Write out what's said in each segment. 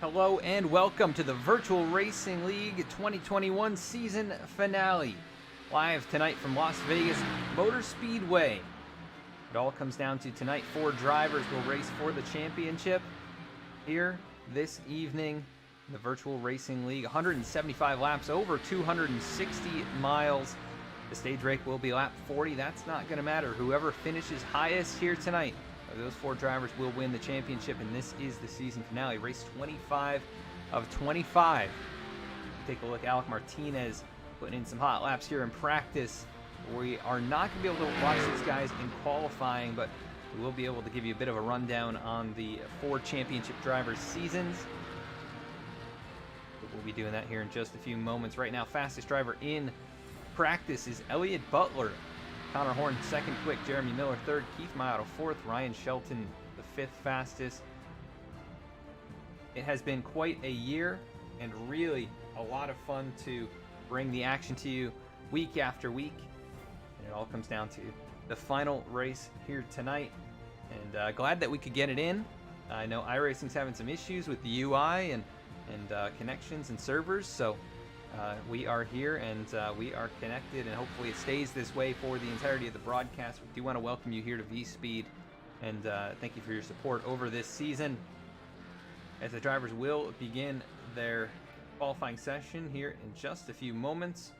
Hello and welcome to the Virtual Racing League 2021 season finale. Live tonight from Las Vegas Motor Speedway. It all comes down to tonight. 4 drivers will race for the championship here this evening. The Virtual Racing League, 175 laps, over 260 miles. The stage break will be lap 40. That's not going to matter. Whoever finishes highest here tonight, those 4 drivers will win the championship, and this is the season finale. Race 25 of 25. Take a look, Alek Martinez putting in some hot laps here in practice. We are not going to be able to watch these guys in qualifying, but we will be able to give you a bit of a rundown on the 4 championship drivers' seasons. But we'll be doing that here in just a few moments. Right now, fastest driver in practice is Elliott Butler. Conor Horn, second quick. Jeremy Miller, third. Keith Mayotte, fourth. Ryan Shelton, the 5th fastest. It has been quite a year and really a lot of fun to bring the action to you week after week. And it all comes down to the final race here tonight. And glad that we could get it in. I know iRacing's having some issues with the UI and connections and servers, so we are here and we are connected, and hopefully it stays this way for the entirety of the broadcast. We do want to welcome you here to V-Speed, and thank you for your support over this season. As the drivers will begin their qualifying session here in just a few moments.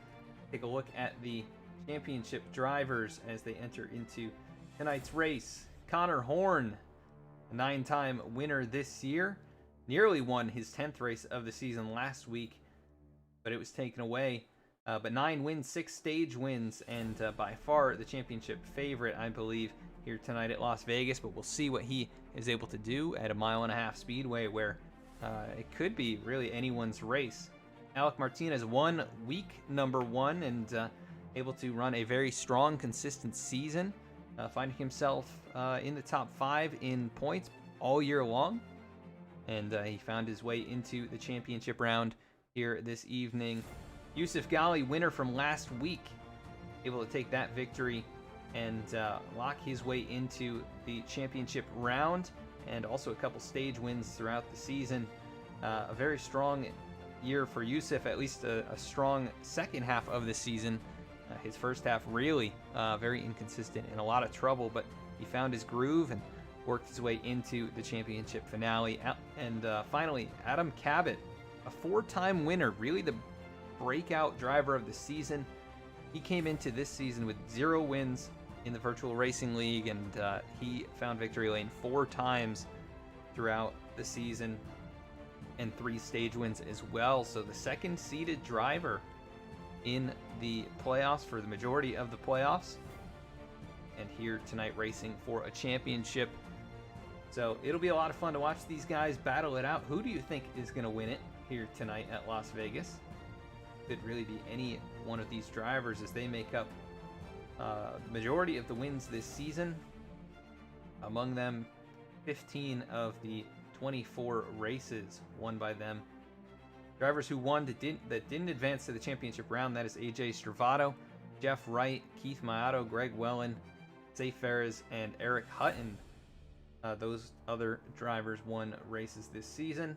Take a look at the championship drivers as they enter into tonight's race. Conor Horn, a 9-time winner this year, nearly won his 10th race of the season last week, but it was taken away. But 9 wins, 6 stage wins, and by far the championship favorite, I believe, here tonight at Las Vegas. But we'll see what he is able to do at a 1.5 mile speedway where it could be really anyone's race. Alek Martinez won week number 1 and able to run a very strong, consistent season, finding himself in the top 5 in points all year long. And he found his way into the championship round here this evening. Yousuf Ghaly, winner from last week, able to take that victory and lock his way into the championship round, and also a couple stage wins throughout the season. A very strong year for Yousuf, at least a strong second half of the season. His first half really very inconsistent and a lot of trouble, but he found his groove and worked his way into the championship finale. And finally, Adam Cabot, a 4-time winner, really the breakout driver of the season. He came into this season with 0 wins in the Virtual Racing League, and he found victory lane 4 times throughout the season, and 3 stage wins as well. So the second seeded driver in the playoffs for the majority of the playoffs, and here tonight racing for a championship. So it'll be a lot of fun to watch these guys battle it out. Who do you think is going to win it here tonight at Las Vegas? Could really be any one of these drivers, as they make up the majority of the wins this season. Among them, 15 of the 24 races won by them. Drivers who won that didn't advance to the championship round, that is AJ Stravato, Jeff Wright, Keith Mayotte, Greg Wellen, Zay Ferris, and Eric Hutton. Those other drivers won races this season,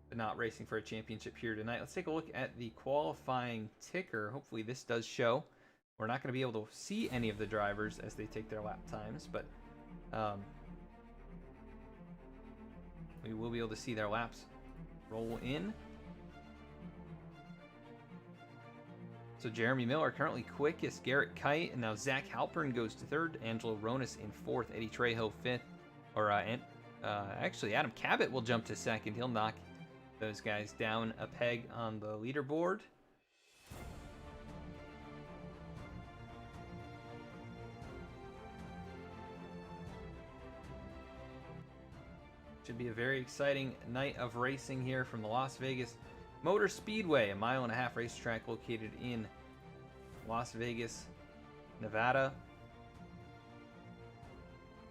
but not racing for a championship here tonight. Let's take a look at the qualifying ticker. Hopefully this does show. We're not going to be able to see any of the drivers as they take their lap times, but we will be able to see their laps roll in. So Jeremy Miller currently quickest, Garrett Kite, and now Zach Halpern goes to 3rd, Angelo Ronis in 4th, Eddie Trejo 5th, actually Adam Cabot will jump to 2nd. He'll knock those guys down a peg on the leaderboard. Should be a very exciting night of racing here from the Las Vegas Motor Speedway, a 1.5 mile racetrack located in Las Vegas, Nevada.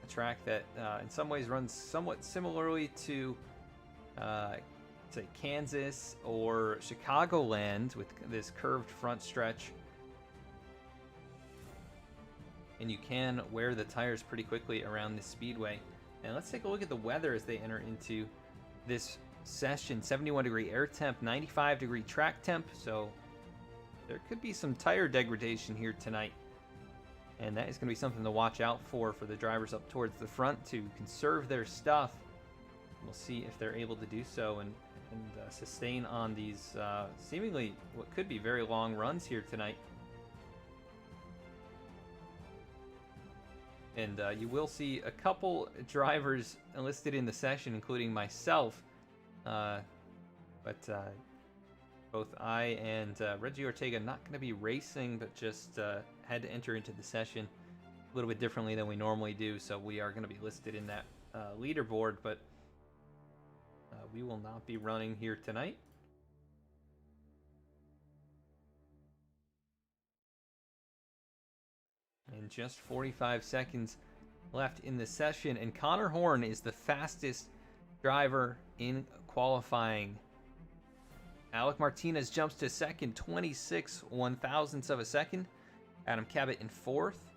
A track that in some ways runs somewhat similarly to say Kansas or Chicagoland, with this curved front stretch. And you can wear the tires pretty quickly around this speedway. And let's take a look at the weather as they enter into this session. 71-degree air temp, 95-degree track temp, so there could be some tire degradation here tonight. And that is going to be something to watch out for the drivers up towards the front to conserve their stuff. We'll see if they're able to do so and sustain on these seemingly what could be very long runs here tonight. And you will see a couple drivers listed in the session, including myself. But both I and Reggie Ortega not going to be racing, but just had to enter into the session a little bit differently than we normally do. So we are going to be listed in that leaderboard, but we will not be running here tonight. And just 45 seconds left in the session, and Conor Horn is the fastest driver in qualifying. Alek Martinez jumps to second, 26 1/1000ths of a second. Adam Cabot in fourth.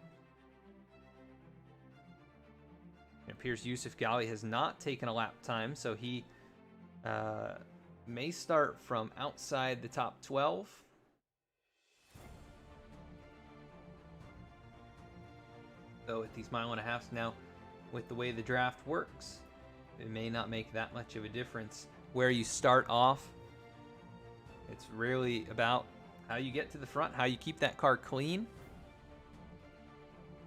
It appears Yousuf Ghaly has not taken a lap time, so he may start from outside the top 12. Though at these 1.5 miles now, with the way the draft works, it may not make that much of a difference where you start off. It's really about how you get to the front, how you keep that car clean.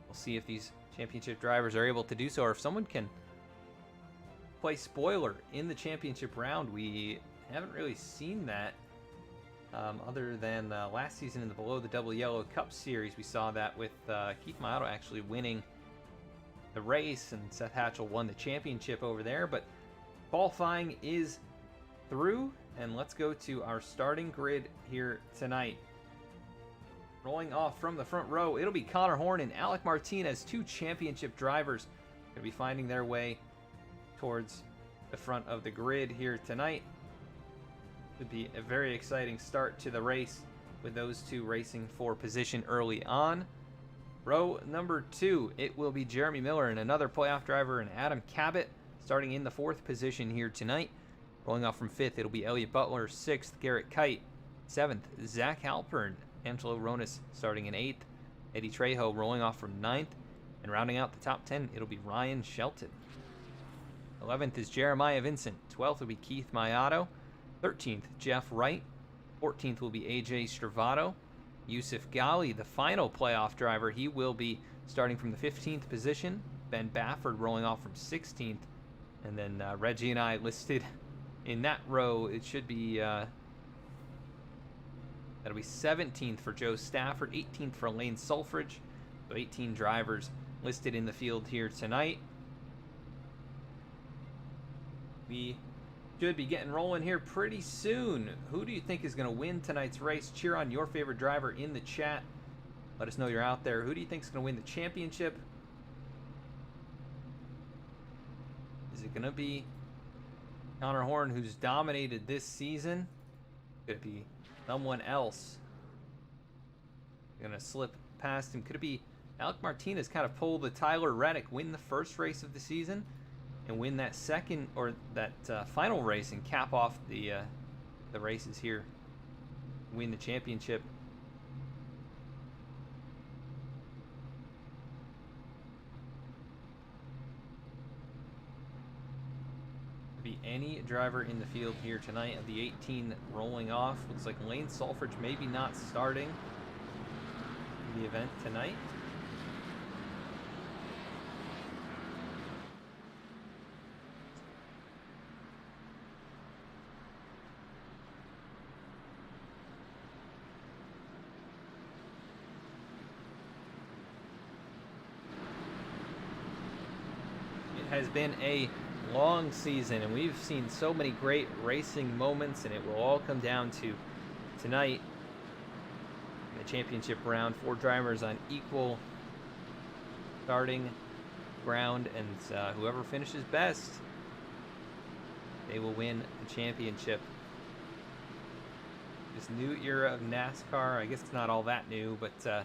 We'll see if these championship drivers are able to do so, or if someone can play spoiler in the championship round. We haven't really seen that other than last season in the Below the Double Yellow Cup Series. We saw that with Keith Maotto actually winning the race, and Seth Hatchell won the championship over there. But qualifying is through, and let's go to our starting grid here tonight. Rolling off from the front row, it'll be Conor Horn and Alek Martinez, two championship drivers, going to be finding their way towards the front of the grid here tonight. Could be a very exciting start to the race with those two racing for position early on. Row number 2, it will be Jeremy Miller and another playoff driver, and Adam Cabot, starting in the 4th position here tonight. Rolling off from 5th, it'll be Elliott Butler. 6th, Garrett Kite. 7th, Zach Halpern. Angelo Ronis starting in 8th. Eddie Trejo rolling off from 9th. And rounding out the top 10, it'll be Ryan Shelton. 11th is Jeremiah Vincent. 12th will be Keith Maotto. 13th, Jeff Wright. 14th will be AJ Stravato. Yousuf Ghaly, the final playoff driver, he will be starting from the 15th position. Ben Bafford rolling off from 16th. And then Reggie and I listed in that row. It should be, that'll be 17th for Joe Stafford, 18th for Lane Sulfridge. So 18 drivers listed in the field here tonight. We should be getting rolling here pretty soon. Who do you think is going to win tonight's race? Cheer on your favorite driver in the chat. Let us know you're out there. Who do you think is going to win the championship? Is it going to be Conor Horn, who's dominated this season? Could it be someone else going to slip past him? Could it be Alek Martinez kind of pull the Tyler Reddick, win the first race of the season, and win that second or that final race and cap off the races here, win the championship? Be any driver in the field here tonight of the 18 rolling off. Looks like Lane Sulfridge maybe not starting in the event tonight. It has been a long season, and we've seen so many great racing moments, and it will all come down to tonight in the championship round. 4 drivers on equal starting ground, and whoever finishes best, they will win the championship. This new era of NASCAR, I guess it's not all that new, but I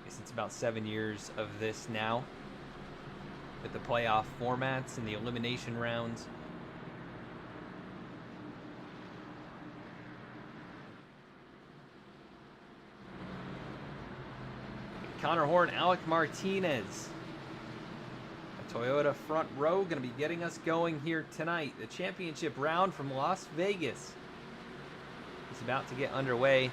guess it's about 7 years of this now, with the playoff formats and the elimination rounds. Conor Horn, Alek Martinez. A Toyota front row going to be getting us going here tonight. The championship round from Las Vegas is about to get underway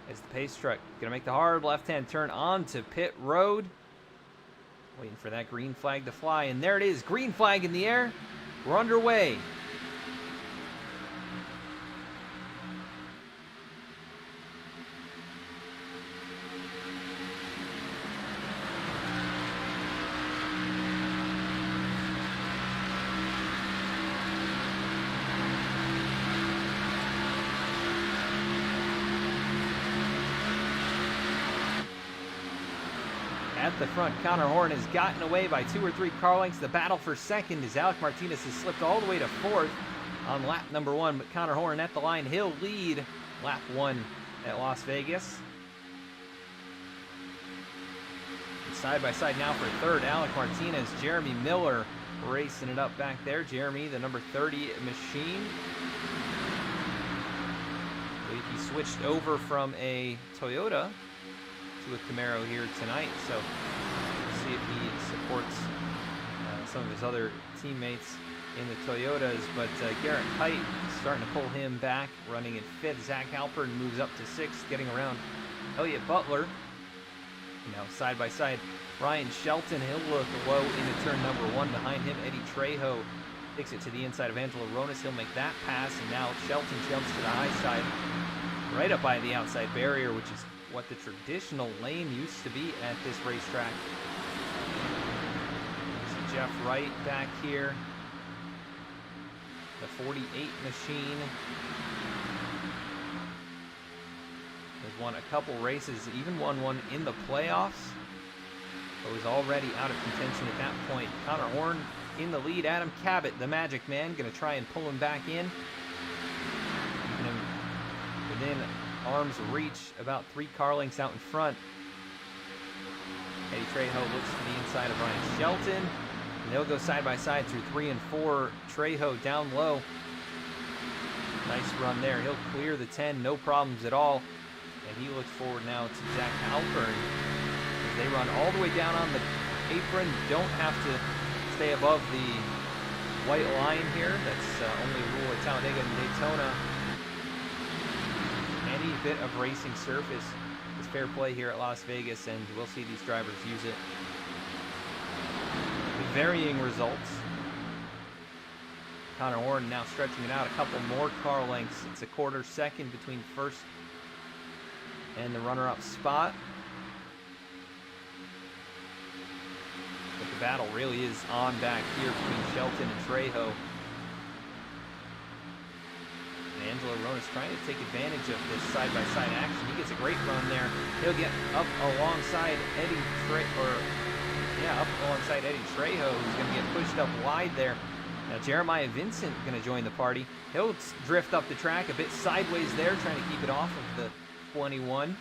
as the pace truck going to make the hard left-hand turn onto pit road. Waiting for that green flag to fly, and there it is. Green flag in the air. We're underway. At the front, Conor Horn has gotten away by 2 or 3 car lengths. The battle for second is Alek Martinez has slipped all the way to 4th on lap number 1, but Conor Horn at the line. He'll lead lap 1 at Las Vegas. Side by side now for 3rd, Alek Martinez. Jeremy Miller racing it up back there. Jeremy, the number 30 machine. I believe he switched over from a Toyota to a Camaro here tonight, so we'll see if he supports some of his other teammates in the Toyotas. But Garrett Kite starting to pull him back, running in 5th. Zach Halpern moves up to 6th, getting around Elliott Butler. Now side by side, Ryan Shelton, he'll look low into turn number 1. Behind him, Eddie Trejo takes it to the inside of Angelo Ronas. He'll make that pass, and now Shelton jumps to the high side, right up by the outside barrier, which is what the traditional lane used to be at this racetrack. See Jeff Wright back here, the 48 machine. Has won a couple races, even won one in the playoffs, but was already out of contention at that point. Conor Horn in the lead. Adam Cabot, the Magic Man, going to try and pull him back in. Keeping him within arm's reach, about 3 car lengths out in front. Eddie Trejo looks to the inside of Ryan Shelton, and they'll go side by side through 3 and 4. Trejo down low. Nice run there. He'll clear the 10, no problems at all. And he looks forward now to Zach Halpern as they run all the way down on the apron. Don't have to stay above the white line here. That's only a rule at Talladega and Daytona. Any bit of racing surface is fair play here at Las Vegas, and we'll see these drivers use it with varying results. Conor Horn now stretching it out a couple more car lengths. It's a quarter second between first and the runner-up spot. But the battle really is on back here between Shelton and Trejo. And Angelo Ronas trying to take advantage of this side-by-side action. He gets a great run there. He'll get up alongside Eddie Trejo, who's going to get pushed up wide there. Now Jeremiah Vincent going to join the party. He'll drift up the track a bit sideways there, trying to keep it off of the 21.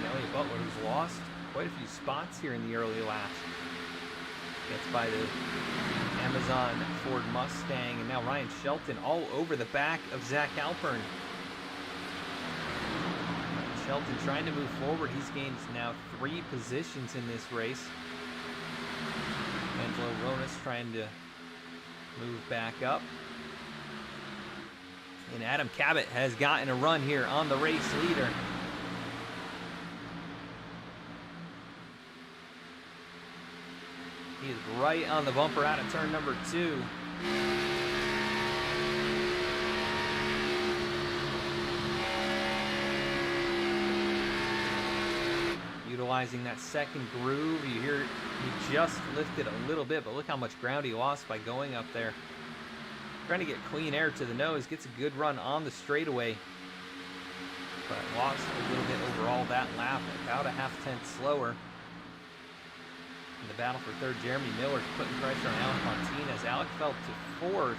Elliott Butler, who's lost quite a few spots here in the early laps, gets by the Amazon Ford Mustang, and now Ryan Shelton all over the back of Zach Halpern. Shelton trying to move forward. He's gained now 3 positions in this race. Angelo Ronas trying to move back up. And Adam Cabot has gotten a run here on the race leader. He is right on the bumper out of turn number 2. Utilizing that second groove. You hear he just lifted a little bit, but look how much ground he lost by going up there. Trying to get clean air to the nose, gets a good run on the straightaway, but lost a little bit overall that lap, about a half-tenth slower. In the battle for 3rd, Jeremy Miller putting pressure on Alek Martinez. Alek fell to 4th,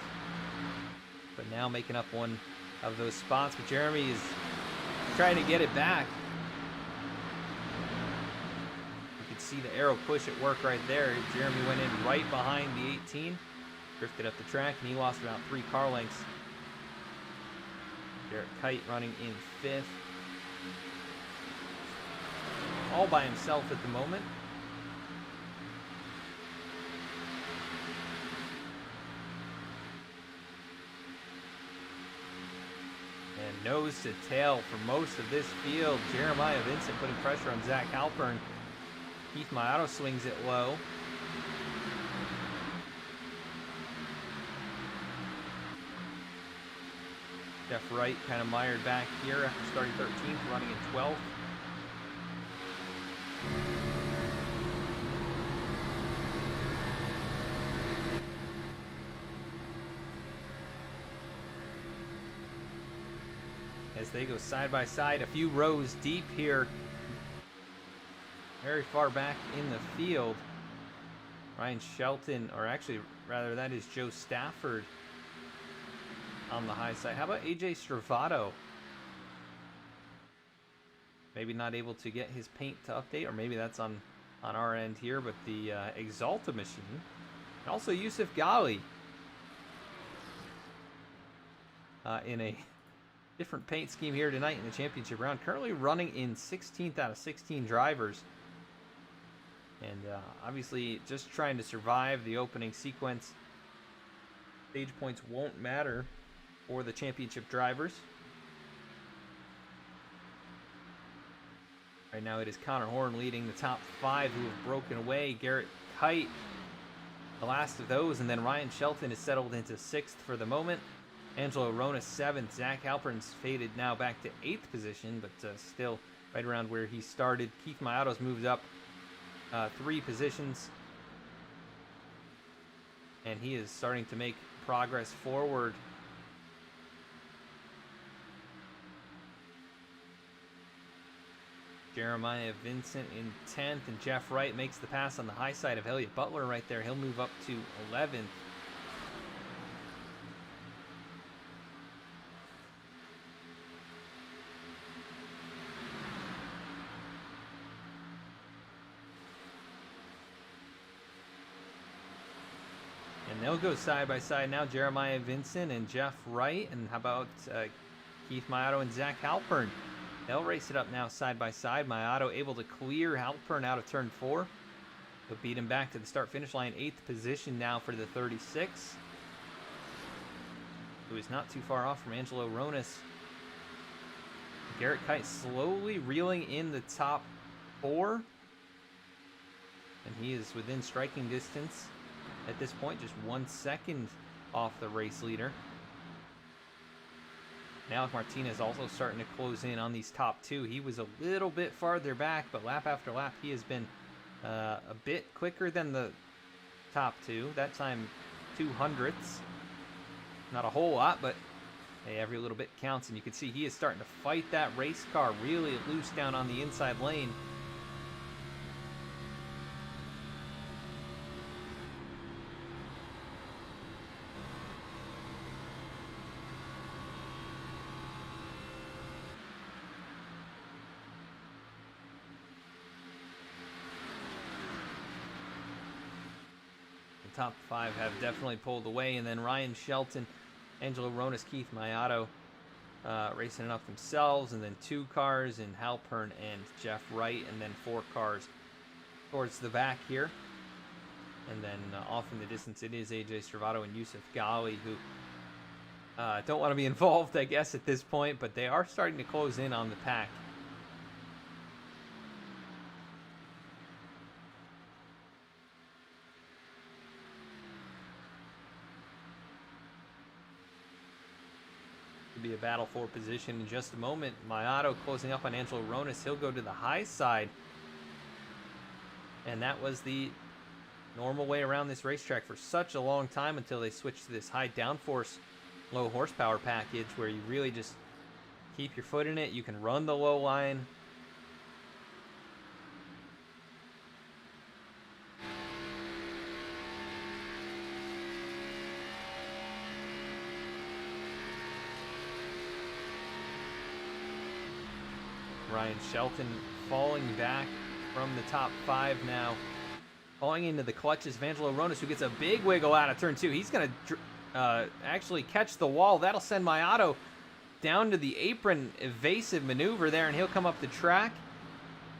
but now making up one of those spots. But Jeremy is trying to get it back. You can see the arrow push at work right there. Jeremy went in right behind the 18. drifted up the track, and he lost about 3 car lengths. Garrett Kite running in 5th. All by himself at the moment. And nose to tail for most of this field. Jeremiah Vincent putting pressure on Zach Halpern. Keith Mayato swings it low. Jeff Wright kind of mired back here after starting 13th, running in 12th. As they go side by side, a few rows deep here, very far back in the field. Ryan Shelton, or actually, rather, that is Joe Stafford on the high side. How about AJ Stravato? Maybe not able to get his paint to update, or maybe that's on our end here, but the Exalta machine. And also Yousuf Ghaly in a different paint scheme here tonight in the championship round. Currently running in 16th out of 16 drivers. And obviously just trying to survive the opening sequence. Stage points won't matter for the championship drivers. Right now it is Conor Horn leading the top 5 who have broken away. Garrett Kite, the last of those, and then Ryan Shelton is settled into 6th for the moment. Angelo Ronas 7th. Zach Halpern's faded now back to 8th position, but still right around where he started. Keith Mayato's moved up 3 positions, and he is starting to make progress forward. Jeremiah Vincent in 10th, and Jeff Wright makes the pass on the high side of Elliott Butler right there. He'll move up to 11th. And they'll go side by side now, Jeremiah Vincent and Jeff Wright. And how about Keith Mayato and Zach Halpern? They'll race it up now side by side. Mayato able to clear Halpern out of turn 4. He'll beat him back to the start-finish line. 8th position now for the 36. Who is not too far off from Angelo Ronas. Garrett Kite slowly reeling in the top 4. And he is within striking distance at this point, just 1 second off the race leader. And Alek Martinez also starting to close in on these top 2. He was a little bit farther back, but lap after lap he has been a bit quicker than the top 2. That time 200ths. Not a whole lot, but hey, every little bit counts. And you can see he is starting to fight that race car really loose down on the inside lane. Top 5 have definitely pulled away, and then Ryan Shelton, Angelo Ronas, Keith Mayato racing it up themselves, and then 2 cars in Halpern and Jeff Wright, and then 4 cars towards the back here. And then off in the distance it is AJ Stravato and Yousuf Ghaly, who don't want to be involved, I guess, at this point, but they are starting to close in on the pack. Be a battle for position in just a moment. Mayato closing up on Angelo Ronas. He'll go to the high side. And that was the normal way around this racetrack for such a long time until they switched to this high downforce, low horsepower package where you really just keep your foot in it. You can run the low line. Ryan Shelton falling back from the top 5 now Falling into the clutches of Angelo Ronas, who gets a big wiggle out of turn 2. He's going to actually catch the wall. That'll send Mayato down to the apron. Evasive maneuver there, and he'll come up the track,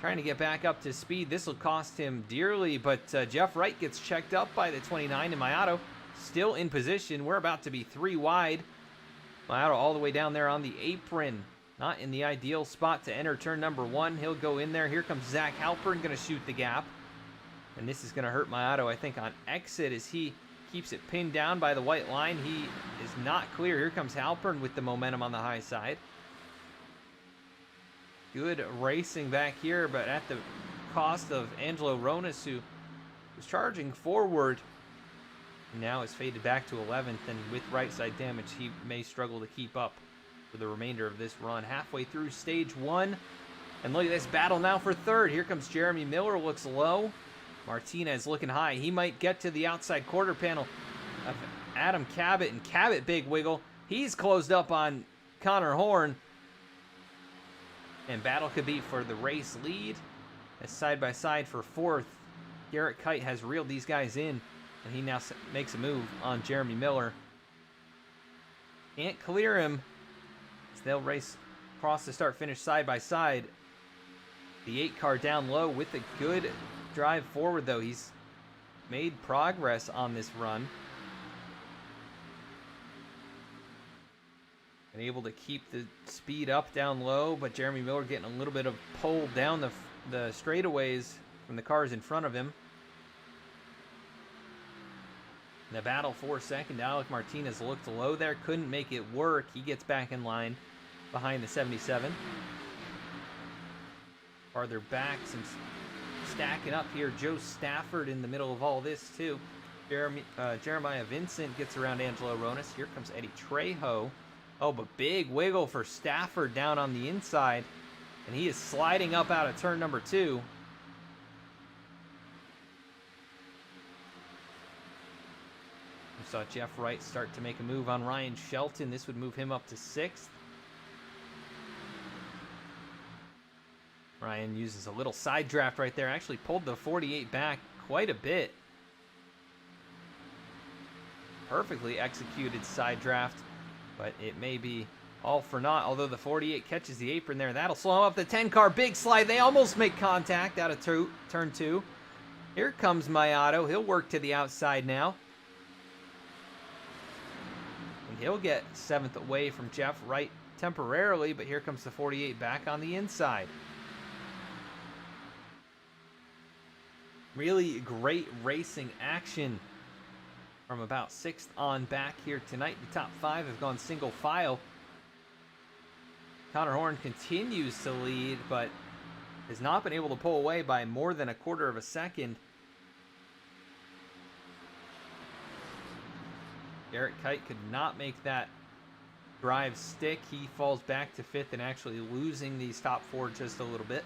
trying to get back up to speed. This will cost him dearly, but Jeff Wright gets checked up by the 29, and Mayato still in position. We're about to be 3 wide. Mayato all the way down there on the apron. Not in the ideal spot to enter turn number 1. He'll go in there. Here comes Zach Halpern, going to shoot the gap. And this is going to hurt Mayato, I think, on exit as he keeps it pinned down by the white line. He is not clear. Here comes Halpern with the momentum on the high side. Good racing back here, but at the cost of Angelo Ronas, who was charging forward. Now is faded back to 11th, and with right side damage, he may struggle to keep up for the remainder of this run. Halfway through stage 1, and look at this battle now for 3rd. Here comes Jeremy Miller, looks low. Martinez looking high. He might get to the outside quarter panel of Adam Cabot, and Cabot big wiggle. He's closed up on Conor Horn, and battle could be for the race lead. As side by side for 4th, Garrett Kite has reeled these guys in, and he now makes a move on Jeremy Miller. Can't clear him as they'll race across the start-finish side by side. The 8 car down low with a good drive forward, though. He's made progress on this run. And able to keep the speed up down low, but Jeremy Miller getting a little bit of pull down the straightaways from the cars in front of him. The battle for 2nd, Alek Martinez looked low there, couldn't make it work. He gets back in line behind the 77. Farther back, some stacking up here. Joe Stafford in the middle of all this too. Jeremiah Vincent gets around Angelo Ronas. Here comes Eddie Trejo. Oh, but big wiggle for Stafford down on the inside, and he is sliding up out of turn number 2. We saw Jeff Wright start to make a move on Ryan Shelton. This would move him up to 6th. Ryan uses a little side draft right there. Actually pulled the 48 back quite a bit. Perfectly executed side draft, but it may be all for naught. Although the 48 catches the apron there. That'll slow him up. The 10 car big slide. They almost make contact out of turn 2. Here comes Mayato. He'll work to the outside now. And he'll get 7th away from Jeff Wright temporarily, but here comes the 48 back on the inside. Really great racing action from about 6th on back here tonight. The top 5 have gone single file. Conor Horn continues to lead, but has not been able to pull away by more than a quarter of a second. Garrett Kite could not make that drive stick. He falls back to 5th and actually losing these top 4 just a little bit.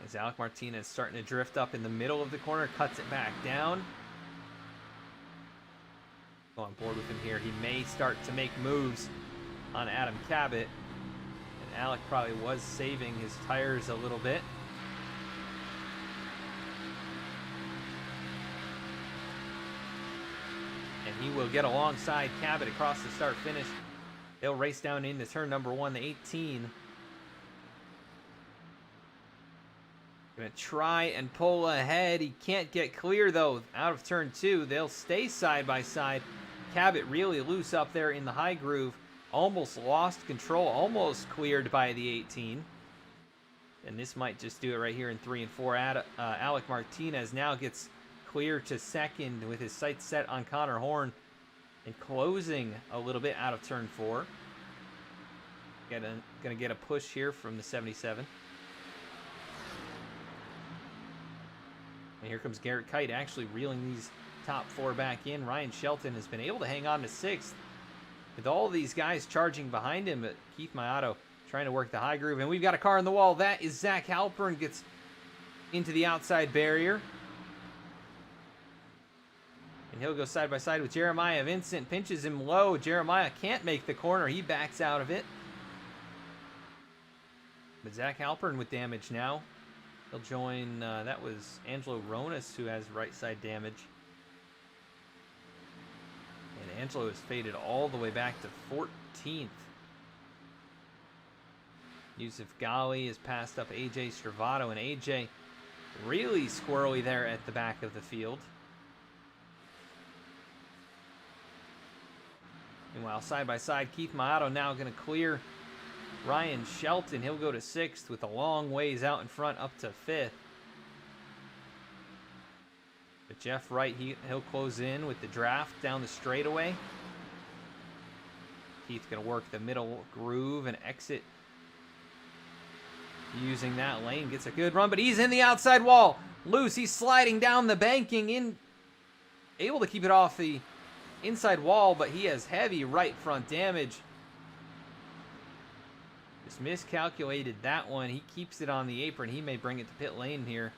As Alek Martinez starting to drift up in the middle of the corner, cuts it back down. Go on board with him here. He may start to make moves on Adam Cabot. And Alek probably was saving his tires a little bit. And he will get alongside Cabot across the start-finish. They'll race down into turn number 1, the 18. Gonna try and pull ahead. He can't get clear though out of turn 2. They'll stay side by side. Cabot really loose up there in the high groove. Almost lost control. Almost cleared by the 18. And this might just do it right here in 3 and 4. Alek Martinez now gets clear to 2nd with his sights set on Conor Horn and closing a little bit out of turn 4. Gonna get a push here from the 77. And here comes Garrett Kite actually reeling these top 4 back in. Ryan Shelton has been able to hang on to 6th with all these guys charging behind him, but Keith Mayato trying to work the high groove. And we've got a car on the wall. That is Zach Halpern, gets into the outside barrier. And he'll go side by side with Jeremiah. Vincent pinches him low. Jeremiah can't make the corner. He backs out of it. But Zach Halpern with damage now. He'll join, that was Angelo Ronas who has right side damage. And Angelo is faded all the way back to 14th. Yousuf Ghaly has passed up AJ Stravato, and AJ really squirrely there at the back of the field. Meanwhile, side by side, Keith Maotto now going to clear Ryan Shelton. He'll go to 6th with a long ways out in front up to 5th. But Jeff Wright, he'll close in with the draft down the straightaway. Keith going to work the middle groove and exit using that lane. Gets a good run, but he's in the outside wall. Loose, he's sliding down the banking in. Able to keep it off the inside wall, but he has heavy right front damage. Just miscalculated that one. He keeps it on the apron. He may bring it to pit lane here.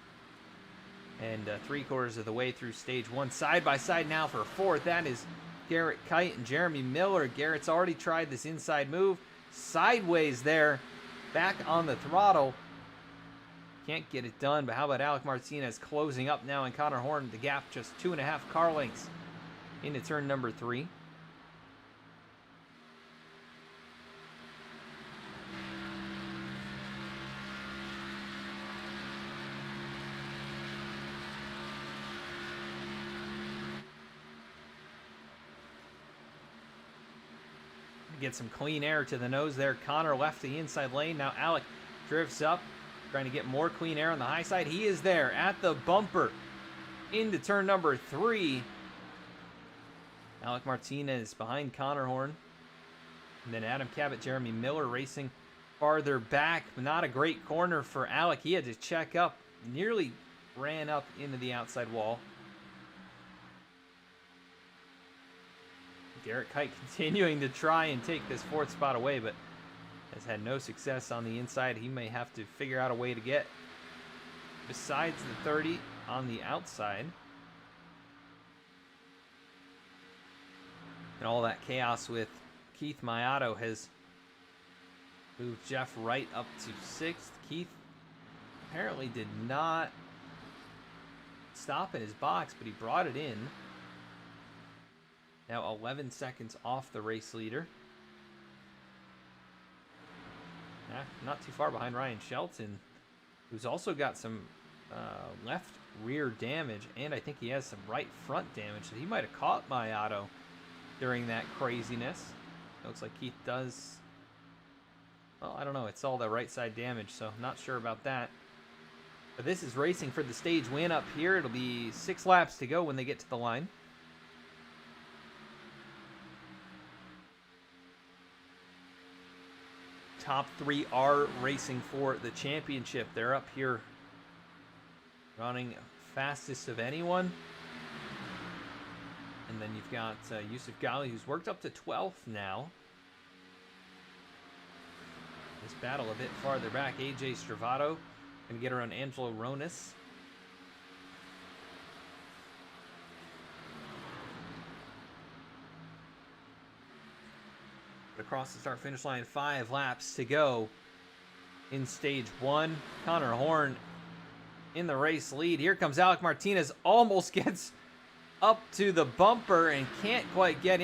And 3/4 of the way through stage 1. Side by side now for 4th. That is Garrett Kite and Jeremy Miller. Garrett's already tried this inside move. Sideways there. Back on the throttle. Can't get it done, but how about Alek Martinez closing up now, and Conor Horn, the gap just 2.5 car lengths into turn number 3. Get some clean air to the nose there. Conor left the inside lane. Now Alek drifts up, trying to get more clean air on the high side. He is there at the bumper into turn number 3. Alek Martinez behind Conor Horn. And then Adam Cabot, Jeremy Miller racing farther back. Not a great corner for Alek. He had to check up. Nearly ran up into the outside wall. Garrett Kite continuing to try and take this 4th spot away, but has had no success on the inside. He may have to figure out a way to get besides the 30 on the outside. And all that chaos with Keith Maotto has moved Jeff Wright up to 6th. Keith apparently did not stop in his box, but he brought it in. Now 11 seconds off the race leader. Not too far behind Ryan Shelton, who's also got some left rear damage, and I think he has some right front damage. So he might have caught Maotto during that craziness. Looks like Keith does. Well, I don't know. It's all the right side damage, so not sure about that. But this is racing for the stage win up here. It'll be 6 laps to go when they get to the line. Top 3 are racing for the championship. They're up here running fastest of anyone. And then you've got Yousuf Ghaly, who's worked up to 12th now. This battle a bit farther back. AJ Stravato going to get around Angelo Ronas. Across the start finish line, 5 laps to go in stage 1. Conor Horn in the race lead. Here comes Alek Martinez, almost gets up to the bumper and can't quite get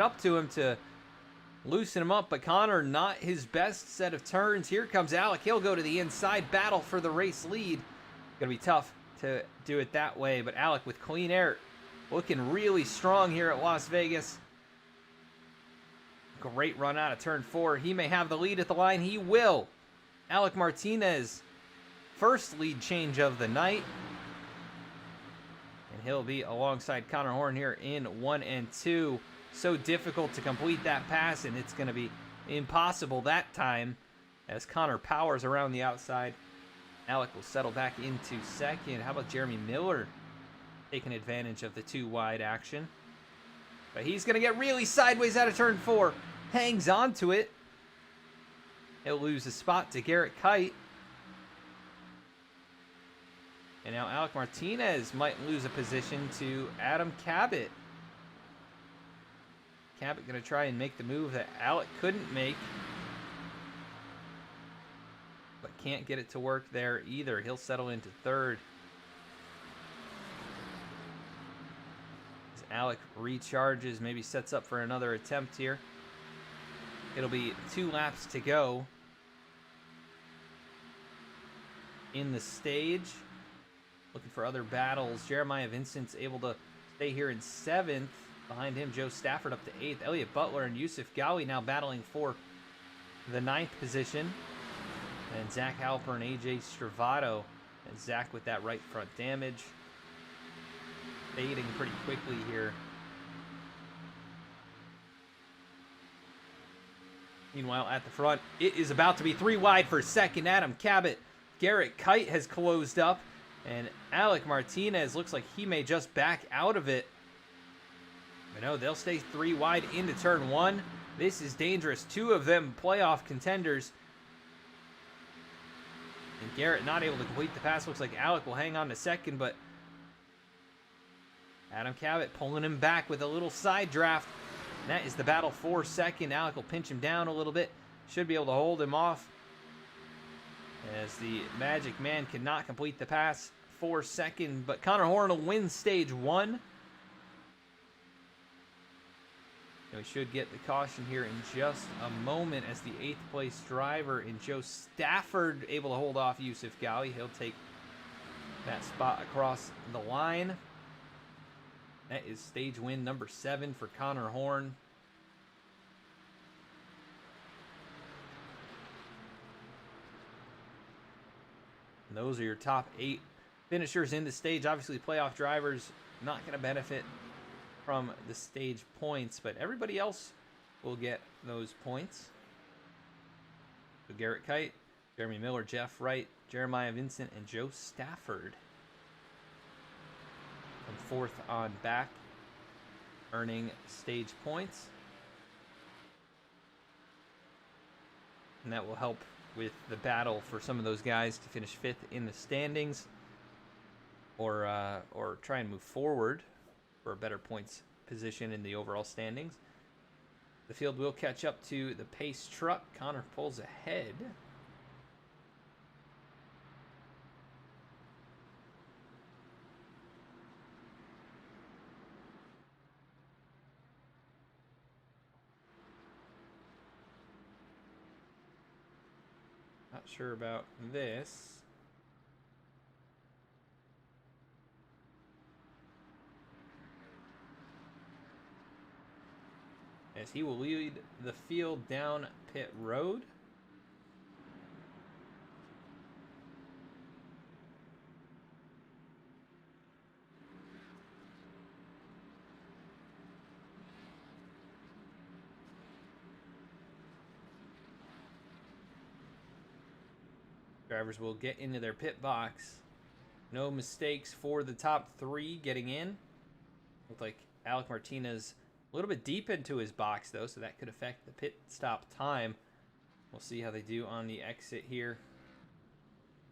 up to him to loosen him up, but Conor not his best set of turns. Here comes Alek. He'll go to the inside, battle for the race lead. Gonna be tough to do it that way, but Alek with clean air looking really strong here at Las Vegas. Great run out of turn 4. He may have the lead at the line. He will. Alek Martinez, first lead change of the night. And he'll be alongside Conor Horn here in 1 and 2. So difficult to complete that pass, and it's going to be impossible that time as Conor powers around the outside. Alek will settle back into 2nd. How about Jeremy Miller taking advantage of the 2 wide action? But he's going to get really sideways out of turn 4. Hangs on to it. He'll lose a spot to Garrett Kite. And And now Alek Martinez might lose a position to Adam Cabot. Cabot going to try and make the move that Alek couldn't make. But can't get it to work there either. He'll settle into third. As Alek recharges, maybe sets up for another attempt here. It'll be 2 laps to go in the stage. Looking for other battles. Jeremiah Vincent's able to stay here in 7th. Behind him, Joe Stafford up to 8th. Elliott Butler and Yousuf Ghaly now battling for the 9th position. And Zach Halper and AJ Stravato. And Zach with that right front damage. Fading pretty quickly here. Meanwhile, at the front, it is about to be 3 wide for second. Adam Cabot. Garrett Kite has closed up. And Alek Martinez looks like he may just back out of it. But no, they'll stay 3 wide into turn 1. This is dangerous. 2 of them playoff contenders. And Garrett not able to complete the pass. Looks like Alek will hang on to second, but Adam Cabot pulling him back with a little side draft. And that is the battle for second. Alek will pinch him down a little bit. Should be able to hold him off, as the Magic Man cannot complete the pass for second. But Conor Horn will win stage 1. And we should get the caution here in just a moment, as the 8th place driver in Joe Stafford able to hold off Yousuf Ghaly. He'll take that spot across the line. That is stage win number 7 for Conor Horn. And those are your top 8 finishers in the stage. Obviously, playoff drivers not going to benefit from the stage points, but everybody else will get those points. So Garrett Kite, Jeremy Miller, Jeff Wright, Jeremiah Vincent, and Joe Stafford from 4th on back, earning stage points. And that will help with the battle for some of those guys to finish 5th in the standings, or try and move forward for a better points position in the overall standings. The field will catch up to the pace truck. Conor pulls ahead. Not sure about this. As he will lead the field down pit road. Drivers will get into their pit box. No mistakes for the top 3 getting in. Looked like Alek Martinez a little bit deep into his box, though, so that could affect the pit stop time. We'll see how they do on the exit here.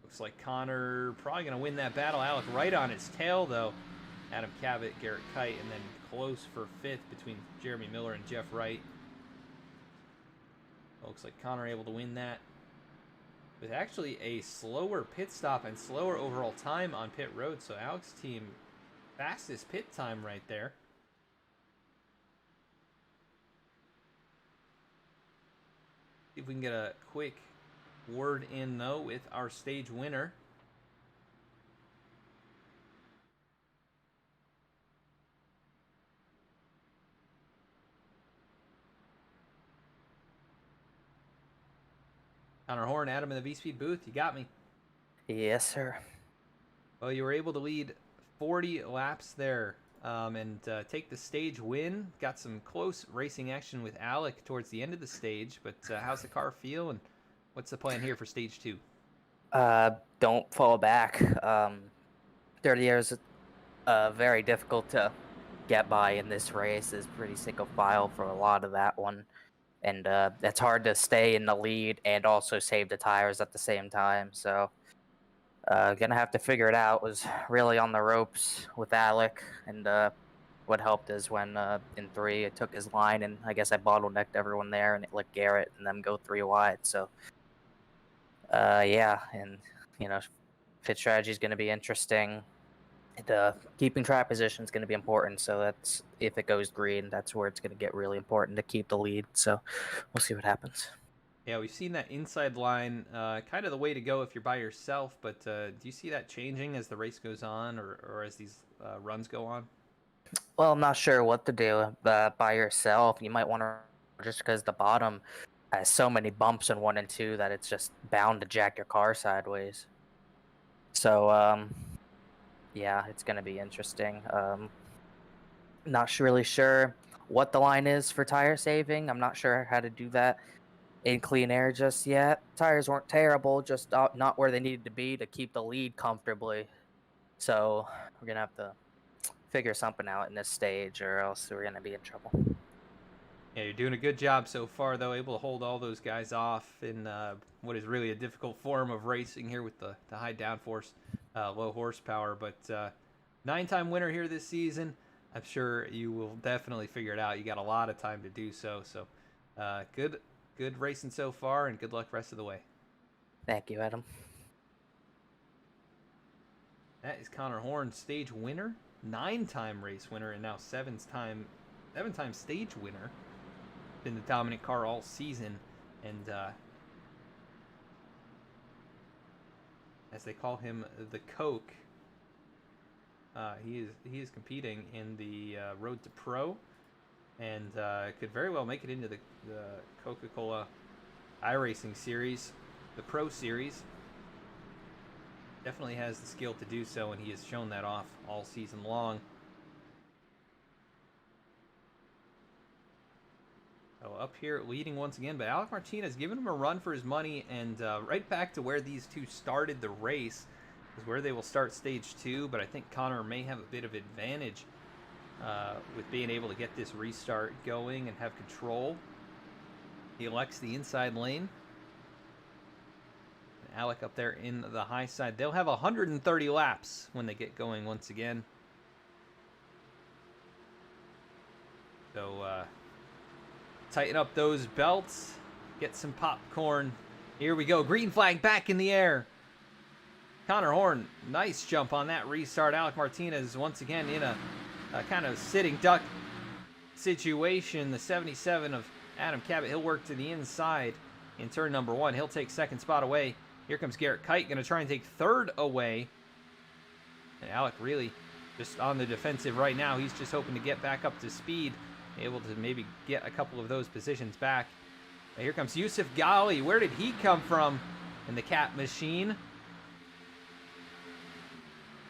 Looks like Conor probably going to win that battle. Alek right on his tail, though. Adam Cabot, Garrett Kite, and then close for 5th between Jeremy Miller and Jeff Wright. Looks like Conor able to win that with actually a slower pit stop and slower overall time on pit road. So Alek's team, fastest pit time right there. See if we can get a quick word in, though, with our stage winner. Conor Horn, Adam in the V-Speed booth. You got me. Yes, sir. Well, you were able to lead 40 laps there and take the stage win. Got some close racing action with Alek towards the end of the stage, but how's the car feel, and what's the plan here for stage 2? Don't fall back. 30 years very difficult to get by in this race. Is pretty single file for a lot of that one. And it's hard to stay in the lead and also save the tires at the same time. So Gonna have to figure it out. Was really on the ropes with Alek, and what helped is when in 3 I took his line, and I guess I bottlenecked everyone there, and it let Garrett and them go 3 wide. So yeah, and you know, pit strategy is going to be interesting. The keeping track position is going to be important. So that's if it goes green, that's where it's going to get really important to keep the lead. So we'll see what happens. Yeah, we've seen that inside line, kind of the way to go if you're by yourself. But do you see that changing as the race goes on, or as these runs go on? Well, I'm not sure what to do by yourself. You might want to just because the bottom has so many bumps in 1 and 2 that it's just bound to jack your car sideways. So yeah, it's going to be interesting. Not really sure what the line is for tire saving. I'm not sure how to do that in clean air just yet. Tires weren't terrible, just not where they needed to be to keep the lead comfortably. So we're gonna have to figure something out in this stage, or else we're gonna be in trouble. Yeah, you're doing a good job so far, though, able to hold all those guys off in what is really a difficult form of racing here with the high downforce, low horsepower. But 9-time winner here this season. I'm sure you will definitely figure it out. You got a lot of time to do so. So good racing so far, and good luck rest of the way. Thank you, Adam. That is Conor Horn, stage winner, 9-time race winner, and now 7-time stage winner. Been the dominant car all season, and as they call him, the Coke. He is competing in the Road to Pro, and could very well make it into the Coca-Cola iRacing Series, the Pro Series. Definitely has the skill to do so, and he has shown that off all season long. So up here leading once again, but Alek Martinez giving him a run for his money, and right back to where these two started the race is where they will start stage 2, but I think Conor may have a bit of advantage with being able to get this restart going and have control. He elects the inside lane. And Alek up there in the high side. They'll have 130 laps when they get going once again. So tighten up those belts, get some popcorn. Here we go, green flag back in the air. Conor Horn, nice jump on that restart. Alek Martinez once again in a kind of sitting duck situation. The 77 of Adam Cabot, he'll work to the inside in turn number 1. He'll take second spot away. Here comes Garrett Kite, going to try and take third away. And Alek really just on the defensive right now. He's just hoping to get back up to speed, able to maybe get a couple of those positions back. And here comes Yousuf Ghaly. Where did he come from in the Cat machine?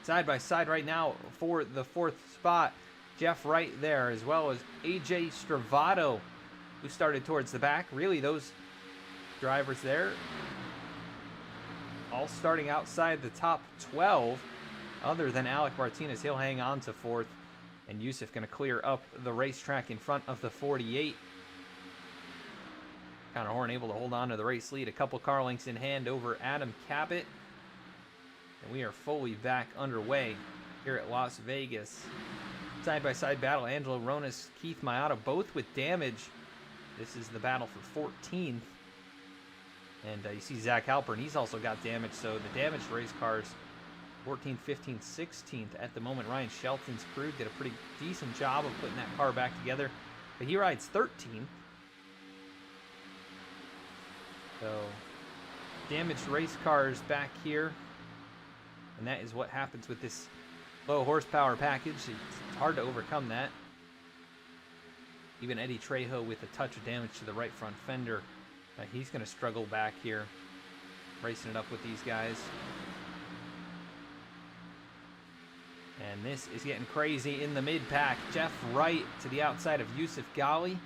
Side by side right now for the 4th spot. Jeff Wright there, as well as AJ Stravato, who started towards the back. Really, those drivers there all starting outside the top 12, other than Alek Martinez. He'll hang on to 4th. And Yousuf going to clear up the racetrack in front of the 48. Conor Horn able to hold on to the race lead. A couple car lengths in hand over Adam Cabot. And we are fully back underway here at Las Vegas. Side-by-side battle. Angelo Ronas, Keith Maiotta, both with damage. This is the battle for 14th. And you see Zach Halpern, he's also got damage. So the damaged race cars, 14th, 15th, 16th at the moment. Ryan Shelton's crew did a pretty decent job of putting that car back together. But he rides 13th. So damaged race cars back here. And that is what happens with this low horsepower package. It's hard to overcome that. Even Eddie Trejo with a touch of damage to the right front fender. He's going to struggle back here, racing it up with these guys. And this is getting crazy in the mid-pack. Jeff Wright to the outside of Yousuf Ghaly.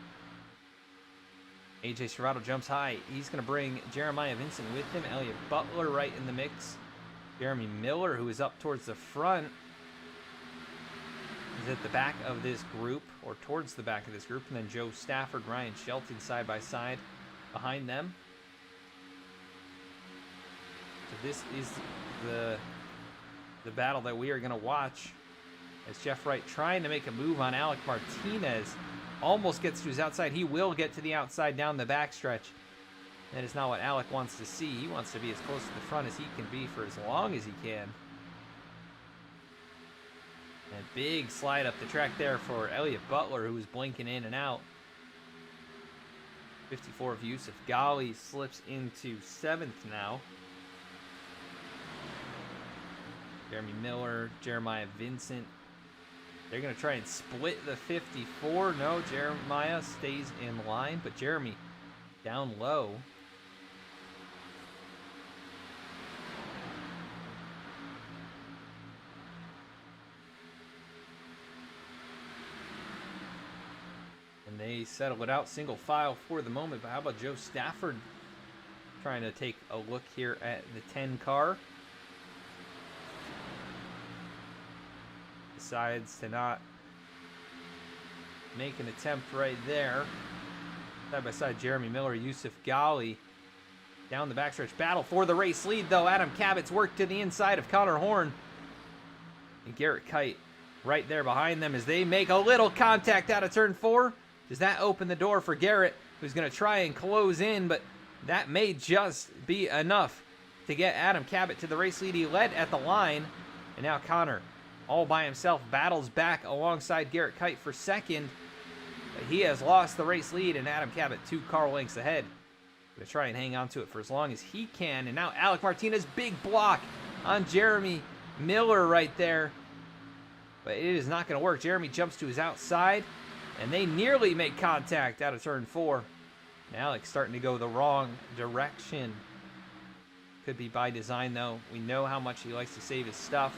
AJ Serrato jumps high. He's going to bring Jeremiah Vincent with him. Elliott Butler right in the mix. Jeremy Miller, who is up towards the front, is at the back of this group, or towards the back of this group. And then Joe Stafford, Ryan Shelton side by side behind them. this is the battle that we are going to watch, as Jeff Wright trying to make a move on Alek Martinez. Almost gets to his outside. He will get to the outside down the backstretch. That is not what Alek wants to see. He wants to be as close to the front as he can be for as long as he can. And big slide up the track there for Elliott Butler, who was blinking in and out. 54 of Yousuf Ghaly slips into 7th now. Jeremy Miller, Jeremiah Vincent. They're going to try and split the 54. No, Jeremiah stays in line, but Jeremy down low. And they settle it out single file for the moment. But how about Joe Stafford trying to take a look here at the 10 car? Decides to not make an attempt right there. Side by side, Jeremy Miller, Yousuf Ghaly down the backstretch. Battle for the race lead, though. Adam Cabot's work to the inside of Conor Horn. And Garrett Kite right there behind them as they make a little contact out of turn 4. Does that open the door for Garrett, who's going to try and close in, but that may just be enough to get Adam Cabot to the race lead. He led at the line, and now Conor, all by himself, battles back alongside Garrett Kite for second. But he has lost the race lead, and Adam Cabot 2 car lengths ahead. Going to try and hang on to it for as long as he can. And now Alek Martinez, big block on Jeremy Miller right there. But it is not going to work. Jeremy jumps to his outside, and they nearly make contact out of turn 4. And Alek's starting to go the wrong direction. Could be by design, though. We know how much he likes to save his stuff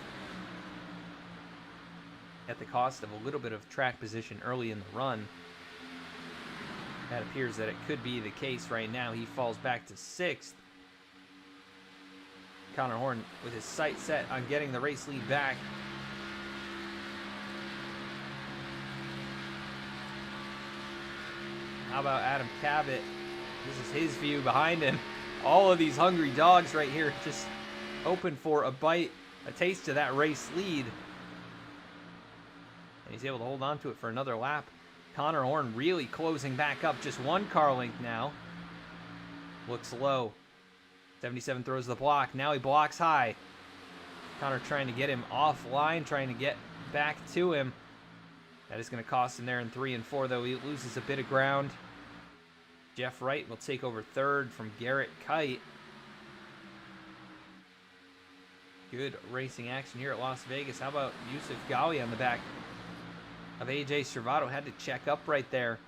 at the cost of a little bit of track position early in the run. That appears that it could be the case right now. He falls back to 6th. Conor Horn with his sight set on getting the race lead back. How about Adam Cabot? This is his view behind him. All of these hungry dogs right here just open for a bite, a taste of that race lead. And he's able to hold on to it for another lap. Conor Horn really closing back up, just 1 car length now. Looks low. 77 throws the block. Now he blocks high. Conor trying to get him offline, trying to get back to him. That is going to cost him there in 3 and 4, though. He loses a bit of ground. Jeff Wright will take over 3rd from Garrett Kite. Good racing action here at Las Vegas. How about Yousuf Ghaly on the back of AJ Servato? Had to check up right there.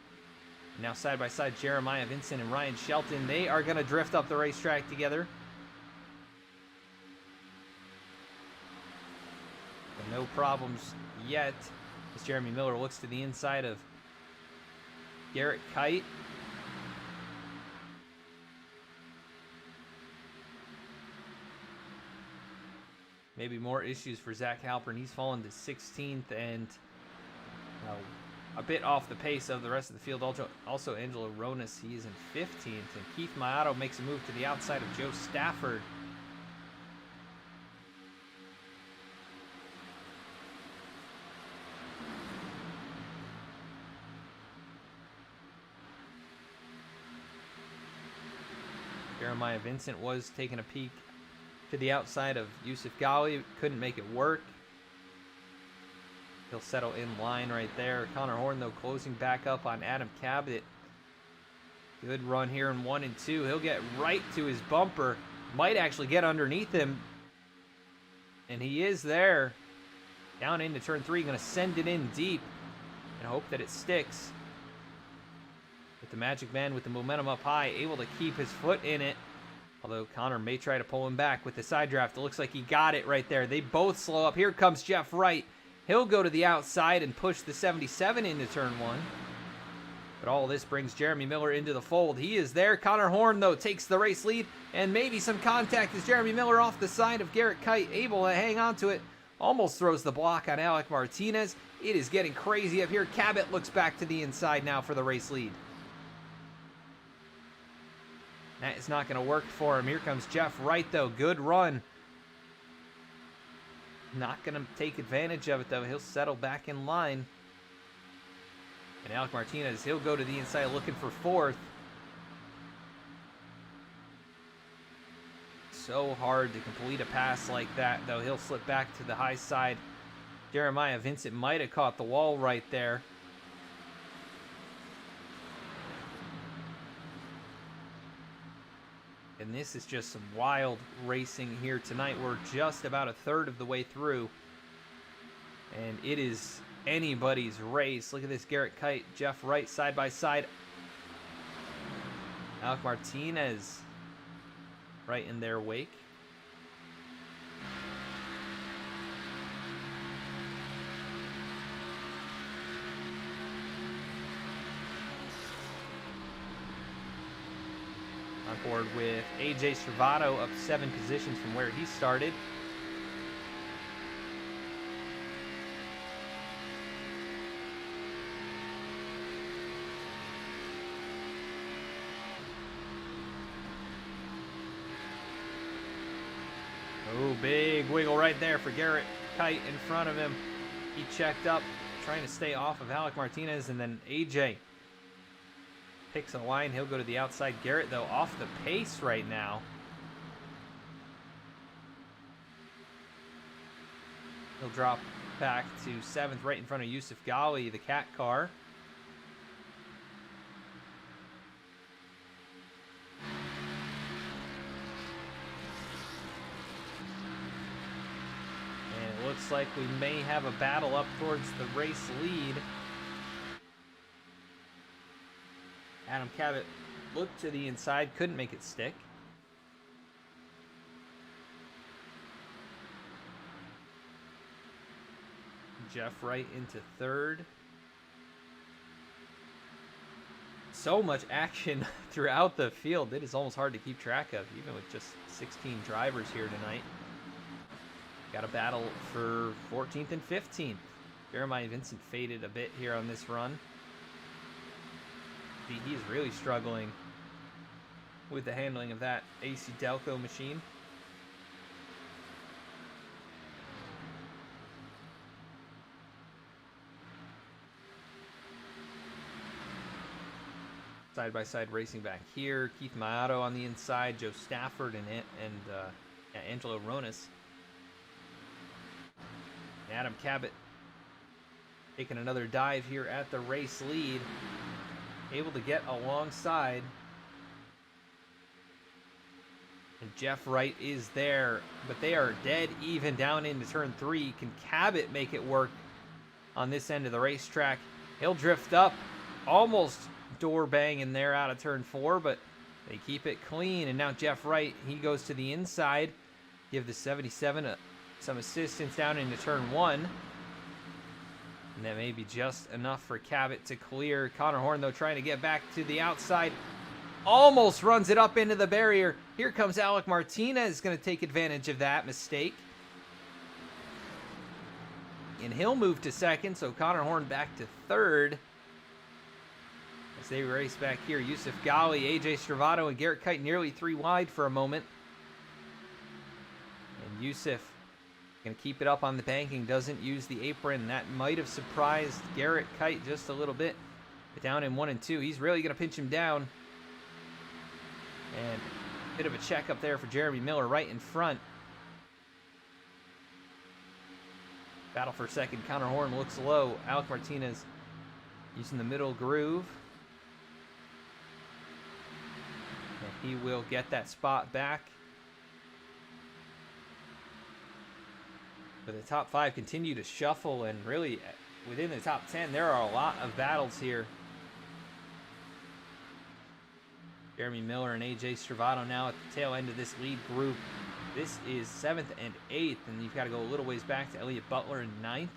Now side by side, Jeremiah Vincent and Ryan Shelton. They are going to drift up the racetrack together. But no problems yet, as Jeremy Miller looks to the inside of Garrett Kite. Maybe more issues for Zach Halpern. He's fallen to 16th and a bit off the pace of the rest of the field. Also Angelo Ronas, he is in 15th. And Keith Maotto makes a move to the outside of Joe Stafford. Jeremiah Vincent was taking a peek to the outside of Yousuf Ghaly. Couldn't make it work. He'll settle in line right there. Conor Horn, though, closing back up on Adam Cabot. Good run here in 1 and 2. He'll get right to his bumper. Might actually get underneath him. And he is there. Down into turn 3. Going to send it in deep and hope that it sticks. But the Magic Man with the momentum up high, able to keep his foot in it. Although Conor may try to pull him back with the side draft. It looks like he got it right there. They both slow up. Here comes Jeff Wright. He'll go to the outside and push the 77 into turn 1. But all this brings Jeremy Miller into the fold. He is there. Conor Horn, though, takes the race lead. And maybe some contact as Jeremy Miller off the side of Garrett Kite, able to hang on to it. Almost throws the block on Alek Martinez. It is getting crazy up here. Cabot looks back to the inside now for the race lead. That is not going to work for him. Here comes Jeff Wright, though. Good run. Not going to take advantage of it, though. He'll settle back in line. And Alek Martinez, he'll go to the inside looking for fourth. So hard to complete a pass like that, though. He'll slip back to the high side. Jeremiah Vincent might have caught the wall right there. And this is just some wild racing here tonight. We're just about a third of the way through. And it is anybody's race. Look at this, Garrett Kite, Jeff Wright side by side. Alek Martinez right in their wake. On board with AJ Stravato, up 7 positions from where he started. Oh, big wiggle right there for Garrett Kite in front of him. He checked up, trying to stay off of Alek Martinez, and then AJ picks a line. He'll go to the outside. Garrett, though, off the pace right now. He'll drop back to 7th, right in front of Yousuf Ghaly, the cat car. And it looks like we may have a battle up towards the race lead. Adam Cabot looked to the inside, couldn't make it stick. Jeff Wright into 3rd. So much action throughout the field. It is almost hard to keep track of, even with just 16 drivers here tonight. Got a battle for 14th and 15th. Jeremiah Vincent faded a bit here on this run. He's really struggling with the handling of that AC Delco machine. Side-by-side racing back here. Keith Maotto on the inside. Joe Stafford and Angelo Ronis. And Adam Cabot taking another dive here at the race lead. Able to get alongside. And Jeff Wright is there, but they are dead even down into turn 3. Can Cabot make it work on this end of the racetrack? He'll drift up, almost door banging there out of turn 4, but they keep it clean. And now Jeff Wright, he goes to the inside. Give the 77 some assistance down into turn 1. And that may be just enough for Cabot to clear. Conor Horn, though, trying to get back to the outside. Almost runs it up into the barrier. Here comes Alek Martinez, going to take advantage of that mistake. And he'll move to 2nd, so Conor Horn back to 3rd. As they race back here, Yousuf Ghaly, AJ Stravato, and Garrett Kite nearly 3 wide for a moment. And Yousuf going to keep it up on the banking, doesn't use the apron. That might have surprised Garrett Kite just a little bit. But down in 1 and 2, he's really going to pinch him down. And a bit of a check up there for Jeremy Miller right in front. Battle for 2nd. Conor Horn looks low. Alek Martinez using the middle groove. And he will get that spot back. But the top 5 continue to shuffle, and really within the top 10, there are a lot of battles here. Jeremy Miller and AJ Stravato now at the tail end of this lead group. This is 7th and 8th, and you've got to go a little ways back to Elliott Butler in 9th.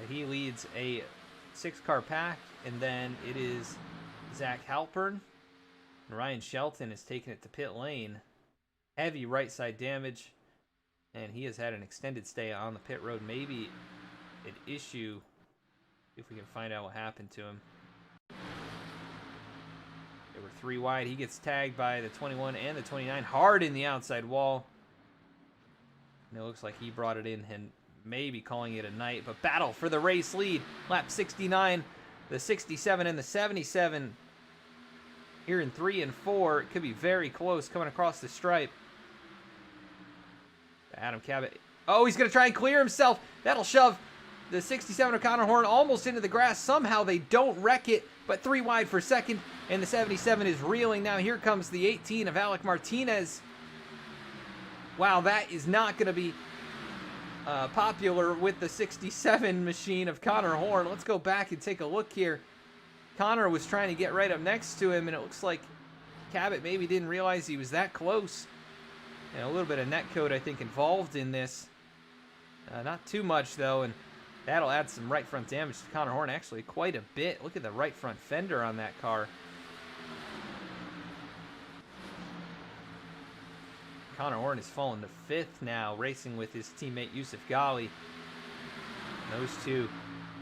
He leads a 6-car pack, and then it is Zach Halpern. And Ryan Shelton is taking it to pit lane. Heavy right side damage. And he has had an extended stay on the pit road. Maybe an issue, if we can find out what happened to him. There were 3 wide. He gets tagged by the 21 and the 29. Hard in the outside wall. And it looks like he brought it in and maybe calling it a night. But battle for the race lead. Lap 69, the 67 and the 77. Here in 3 and 4. It could be very close coming across the stripe. Adam Cabot. Oh, he's going to try and clear himself. That'll shove the 67 of Conor Horn almost into the grass. Somehow they don't wreck it, but 3 wide for second, and the 77 is reeling. Now here comes the 18 of Alek Martinez. Wow, that is not going to be popular with the 67 machine of Conor Horn. Let's go back and take a look here. Conor was trying to get right up next to him, and it looks like Cabot maybe didn't realize he was that close. And a little bit of netcode, I think, involved in this. Not too much, though, and that'll add some right front damage to Conor Horn, actually quite a bit. Look at the right front fender on that car. Conor Horn has fallen to 5th now, racing with his teammate Yousuf Ghaly. Those two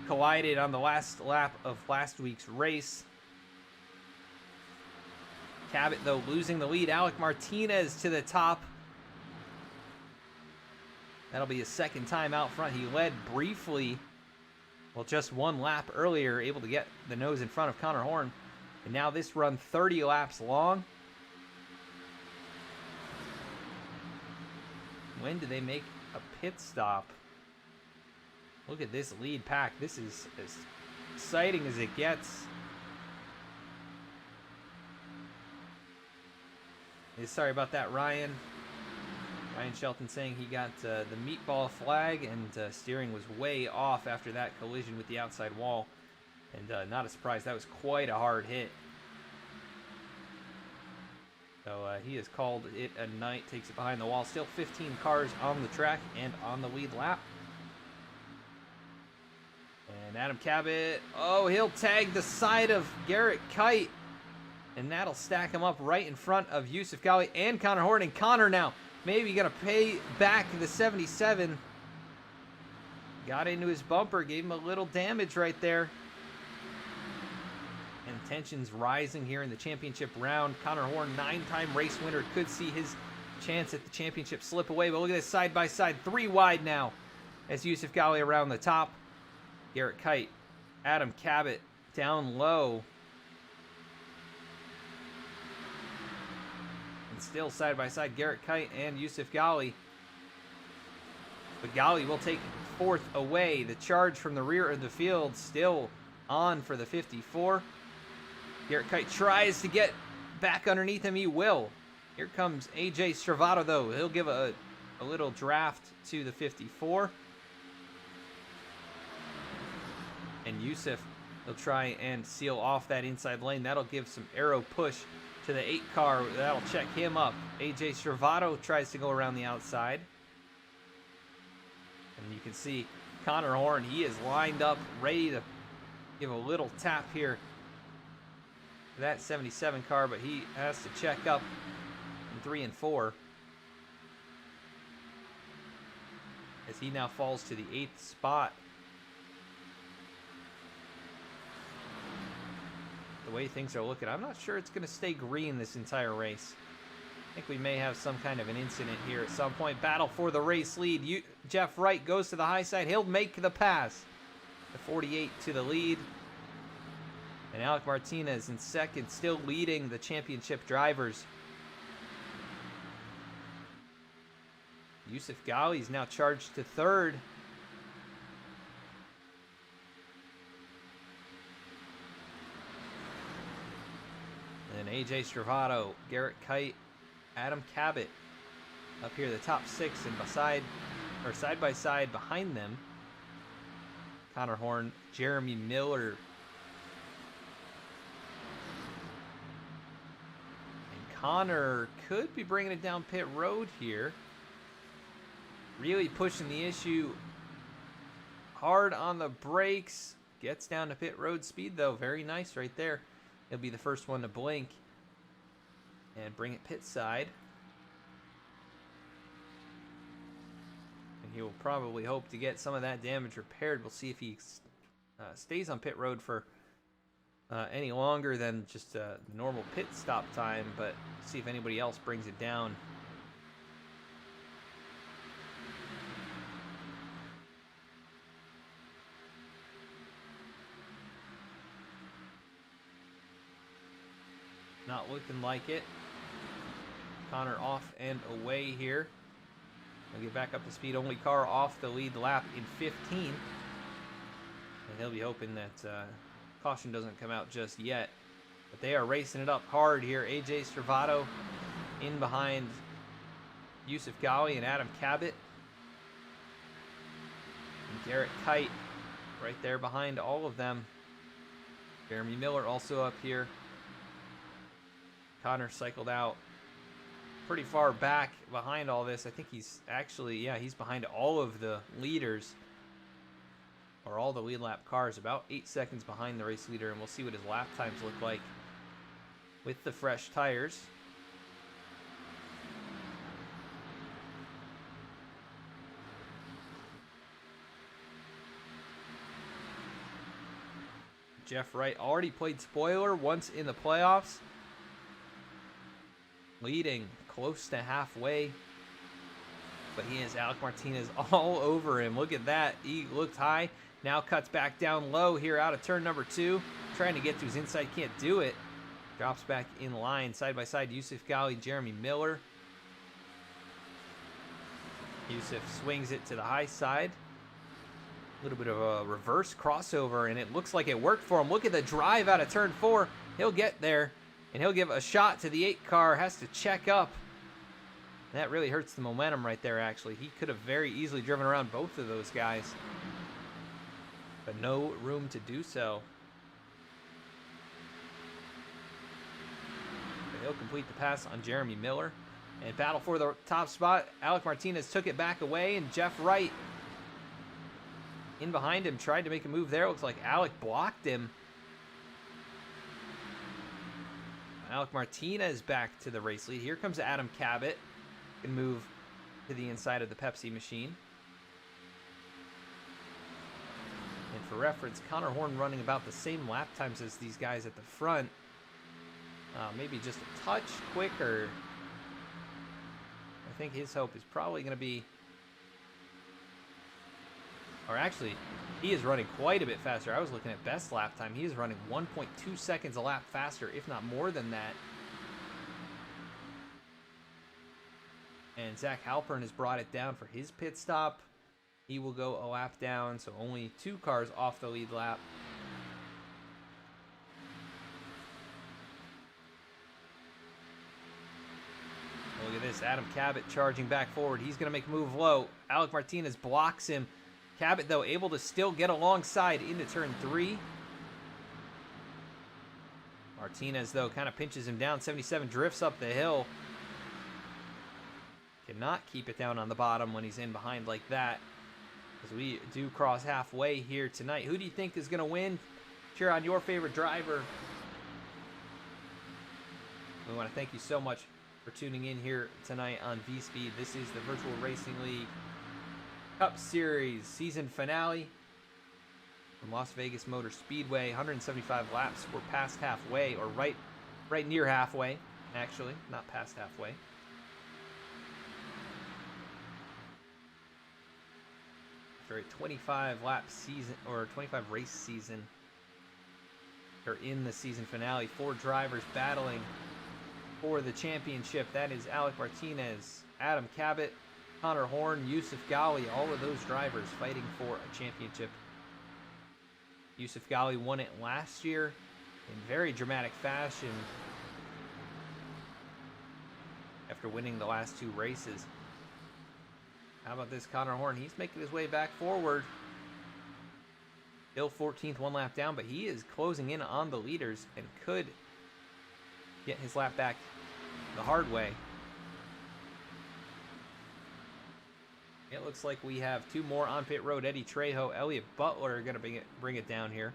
collided on the last lap of last week's race. Cabot, though, losing the lead. Alek Martinez to the top. That'll be his second time out front. He led briefly, well, just 1 lap earlier, able to get the nose in front of Conor Horn. And now this run 30 laps long. When do they make a pit stop? Look at this lead pack. This is as exciting as it gets. Sorry about that, Ryan. Ryan Shelton saying he got the meatball flag, and steering was way off after that collision with the outside wall. And not a surprise, that was quite a hard hit. So he has called it a night, takes it behind the wall. Still 15 cars on the track and on the lead lap. And Adam Cabot, oh, he'll tag the side of Garrett Kite. And that'll stack him up right in front of Yousuf Ghaly and Conor Horn. And Conor now maybe going to pay back the 77. Got into his bumper, gave him a little damage right there. And tensions rising here in the championship round. Conor Horn, 9-time race winner, could see his chance at the championship slip away. But look at this side-by-side, 3 wide now as Yousuf Ghaly around the top. Garrett Kite, Adam Cabot down low. And still side-by-side, Garrett Kite and Yousuf Ghaly. But Ghaly will take 4th away. The charge from the rear of the field still on for the 54. Garrett Kite tries to get back underneath him. He will. Here comes AJ Stravato, though. He'll give a little draft to the 54. And Yousuf will try and seal off that inside lane. That'll give some aero push to the 8 car. That'll check him up. AJ Stravato tries to go around the outside. And you can see Conor Horn, he is lined up, ready to give a little tap here to that 77 car, but he has to check up in 3 and 4. As he now falls to the 8th spot. The way things are looking, I'm not sure it's going to stay green this entire race. I think we may have some kind of an incident here at some point. Battle for the race lead. Jeff Wright goes to the high side. He'll make the pass. The 48 to the lead. And Alek Martinez in second, still leading the championship drivers. Yousuf Ghaly is now charged to 3rd. And then AJ Stravato, Garrett Kite, Adam Cabot up here, the top 6, and side by side behind them, Conor Horn, Jeremy Miller, and Conor could be bringing it down pit road here, really pushing the issue hard on the brakes. Gets down to pit road speed, though. Very nice right there. He'll be the first one to blink and bring it pit side. And he will probably hope to get some of that damage repaired. We'll see if he stays on pit road for any longer than just the normal pit stop time, but see if anybody else brings it down. Not looking like it. Conor off and away here. He'll get back up to speed. Only car off the lead lap in 15. And he'll be hoping that caution doesn't come out just yet. But they are racing it up hard here. AJ Stravato in behind Yousuf Ghaly and Adam Cabot. And Garrett Kite right there behind all of them. Jeremy Miller also up here. Conor cycled out pretty far back behind all this. I think he's actually, yeah, he's behind all of the leaders, or all the lead lap cars, about 8 seconds behind the race leader, and we'll see what his lap times look like with the fresh tires. Jeff Wright already played spoiler once in the playoffs, leading close to halfway, but he has Alek Martinez all over him. Look at that. He looked high, now cuts back down low here out of turn number 2, trying to get to his inside, can't do it. Drops back in line, side by side, Yousuf Ghaly, Jeremy Miller. Yousuf swings it to the high side. A little bit of a reverse crossover, and it looks like it worked for him. Look at the drive out of turn 4. He'll get there, and he'll give a shot to the 8 car. Has to check up. That really hurts the momentum right there, actually. He could have very easily driven around both of those guys, but no room to do so. But he'll complete the pass on Jeremy Miller and battle for the top spot. Alek Martinez took it back away, and Jeff Wright in behind him tried to make a move there. Looks like Alek blocked him. Alek Martinez back to the race lead. Here comes Adam Cabot. Can move to the inside of the Pepsi machine. And for reference, Conor Horn running about the same lap times as these guys at the front. Maybe just a touch quicker. I think his hope is probably going to be... Or actually, he is running quite a bit faster. I was looking at best lap time. He is running 1.2 seconds a lap faster, if not more than that. And Zach Halpern has brought it down for his pit stop. He will go a lap down, so only 2 cars off the lead lap. Look at this, Adam Cabot charging back forward. He's going to make a move low. Alek Martinez blocks him. Cabot, though, able to still get alongside into turn 3. Martinez, though, kind of pinches him down. 77 drifts up the hill. Cannot keep it down on the bottom when he's in behind like that. As we do cross halfway here tonight. Who do you think is going to win? Cheer on your favorite driver. We want to thank you so much for tuning in here tonight on V-Speed. This is the Virtual Racing League Cup Series season finale from Las Vegas Motor Speedway. 175 laps. We're past halfway, or right near halfway, actually, not past halfway. After a 25 lap season, or 25 race season, they're in the season finale. 4 drivers battling for the championship. That is Alek Martinez, Adam Cabot, Conor Horn, Yousuf Ghaly, all of those drivers fighting for a championship. Yousuf Ghaly won it last year in very dramatic fashion after winning the last 2 races. How about this Conor Horn? He's making his way back forward. Still 14th, 1 lap down, but he is closing in on the leaders and could get his lap back the hard way. It looks like we have 2 more on pit road. Eddie Trejo, Elliott Butler are going to bring it down here.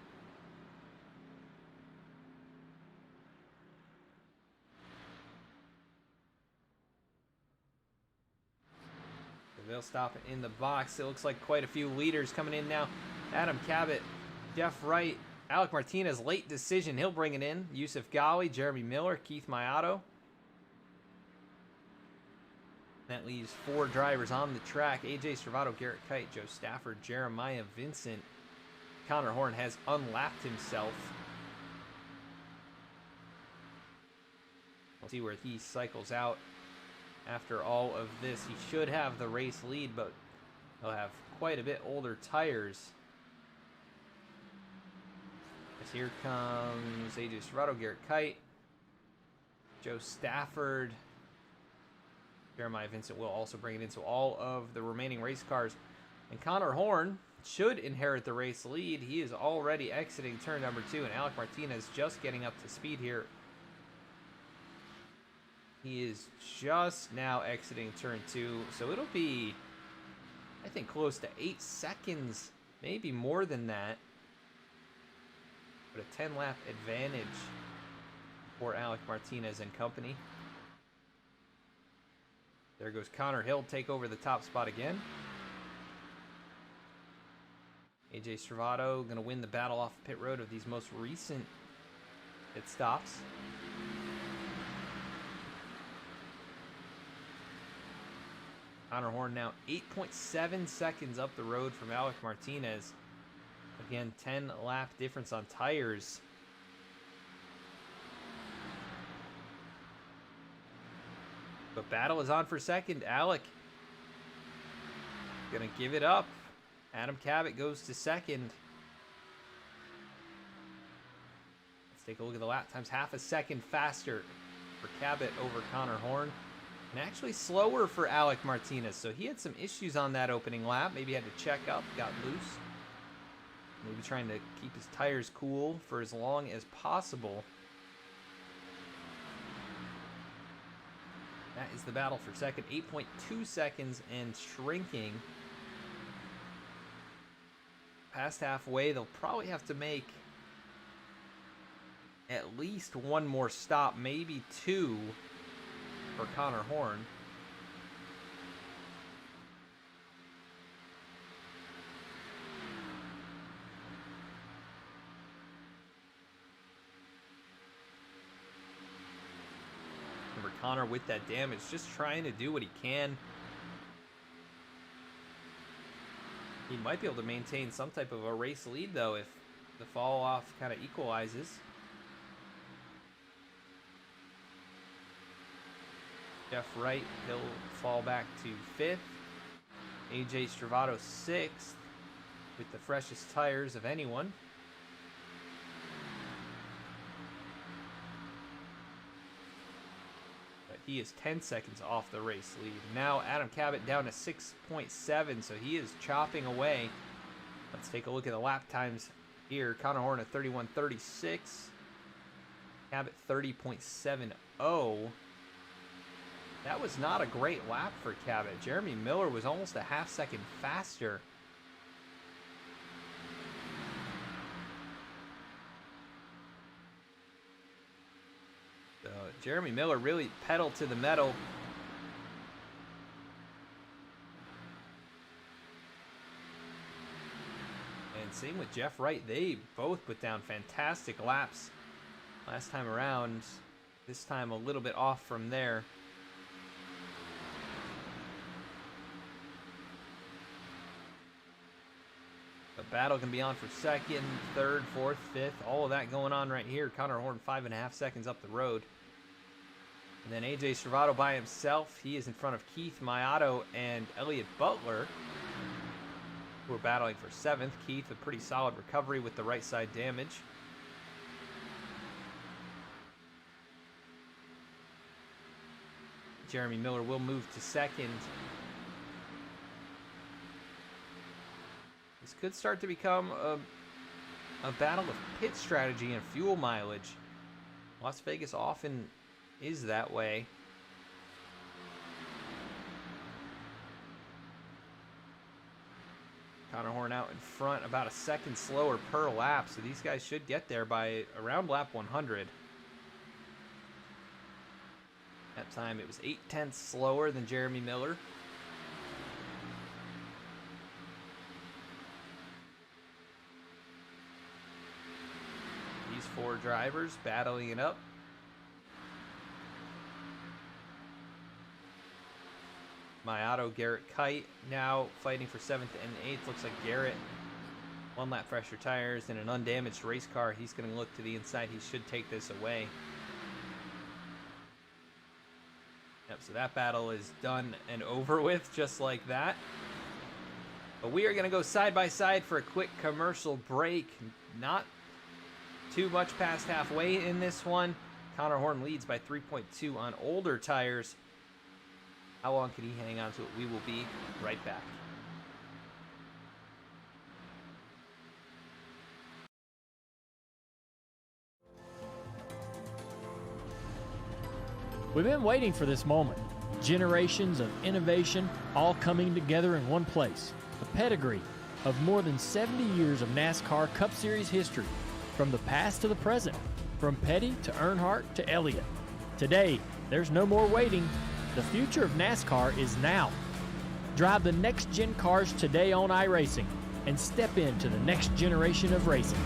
So they'll stop in the box. It looks like quite a few leaders coming in now. Adam Cabot, Jeff Wright, Alek Martinez, late decision. He'll bring it in. Yousuf Ghaly, Jeremy Miller, Keith Mayato. That leaves 4 drivers on the track. AJ Servato, Garrett Kite, Joe Stafford, Jeremiah Vincent. Conor Horn has unlapped himself. We'll see where he cycles out after all of this. He should have the race lead, but he'll have quite a bit older tires. As here comes AJ Serrato, Garrett Kite, Joe Stafford. Jeremiah Vincent will also bring it in. So all of the remaining race cars. And Conor Horn should inherit the race lead. He is already exiting turn number 2, and Alek Martinez just getting up to speed here. He is just now exiting turn 2, so it'll be, I think, close to 8 seconds, maybe more than that. But a 10-lap advantage for Alek Martinez and company. There goes Connor. He'll take over the top spot again. AJ Servato going to win the battle off pit road of these most recent pit stops. Conor Horn now 8.7 seconds up the road from Alek Martinez. Again, 10-lap difference on tires. But battle is on for second. Alek gonna give it up. Adam Cabot goes to second. Let's take a look at the lap times. Half a second faster for Cabot over Conor Horn. And actually slower for Alek Martinez. So he had some issues on that opening lap. Maybe had to check up, got loose. Maybe trying to keep his tires cool for as long as possible. That is the battle for second. 8.2 seconds and shrinking. Past halfway, they'll probably have to make at least one more stop, maybe 2 for Conor Horn. Remember, Conor with that damage, just trying to do what he can. He might be able to maintain some type of a race lead, though, if the fall off kind of equalizes. Jeff Wright, he'll fall back to 5th. AJ Stravato 6th with the freshest tires of anyone. But he is 10 seconds off the race lead. Now Adam Cabot down to 6.7, so he is chopping away. Let's take a look at the lap times here. Conor Horn at 31.36. Cabot 30.70. That was not a great lap for Cabot. Jeremy Miller was almost a half second faster. So Jeremy Miller really pedaled to the metal. And same with Jeff Wright. They both put down fantastic laps last time around. This time a little bit off from there. The battle can be on for second, third, fourth, fifth. All of that going on right here. Conor Horn 5.5 seconds up the road. And then AJ Servato by himself. He is in front of Keith Mayato and Elliott Butler, who are battling for 7th. Keith, a pretty solid recovery with the right side damage. Jeremy Miller will move to 2nd. This could start to become a battle of pit strategy and fuel mileage. Las Vegas often is that way. Conor Horn out in front, about a second slower per lap, so these guys should get there by around lap 100. That time it was 0.8 slower than Jeremy Miller. These 4 drivers battling it up. Mayato, Garrett, Kite now fighting for 7th and 8th. Looks like Garrett, 1 lap fresher tires and an undamaged race car. He's going to look to the inside. He should take this away. Yep, so that battle is done and over with just like that. But we are going to go side by side for a quick commercial break. Not too much past halfway in this one. Conor Horn leads by 3.2 on older tires. How long can he hang on to it? We will be right back. We've been waiting for this moment. Generations of innovation all coming together in one place. A pedigree of more than 70 years of NASCAR Cup Series history, from the past to the present, from Petty to Earnhardt to Elliott. Today, there's no more waiting. The future of NASCAR is now. Drive the next-gen cars today on iRacing and step into the next generation of racing.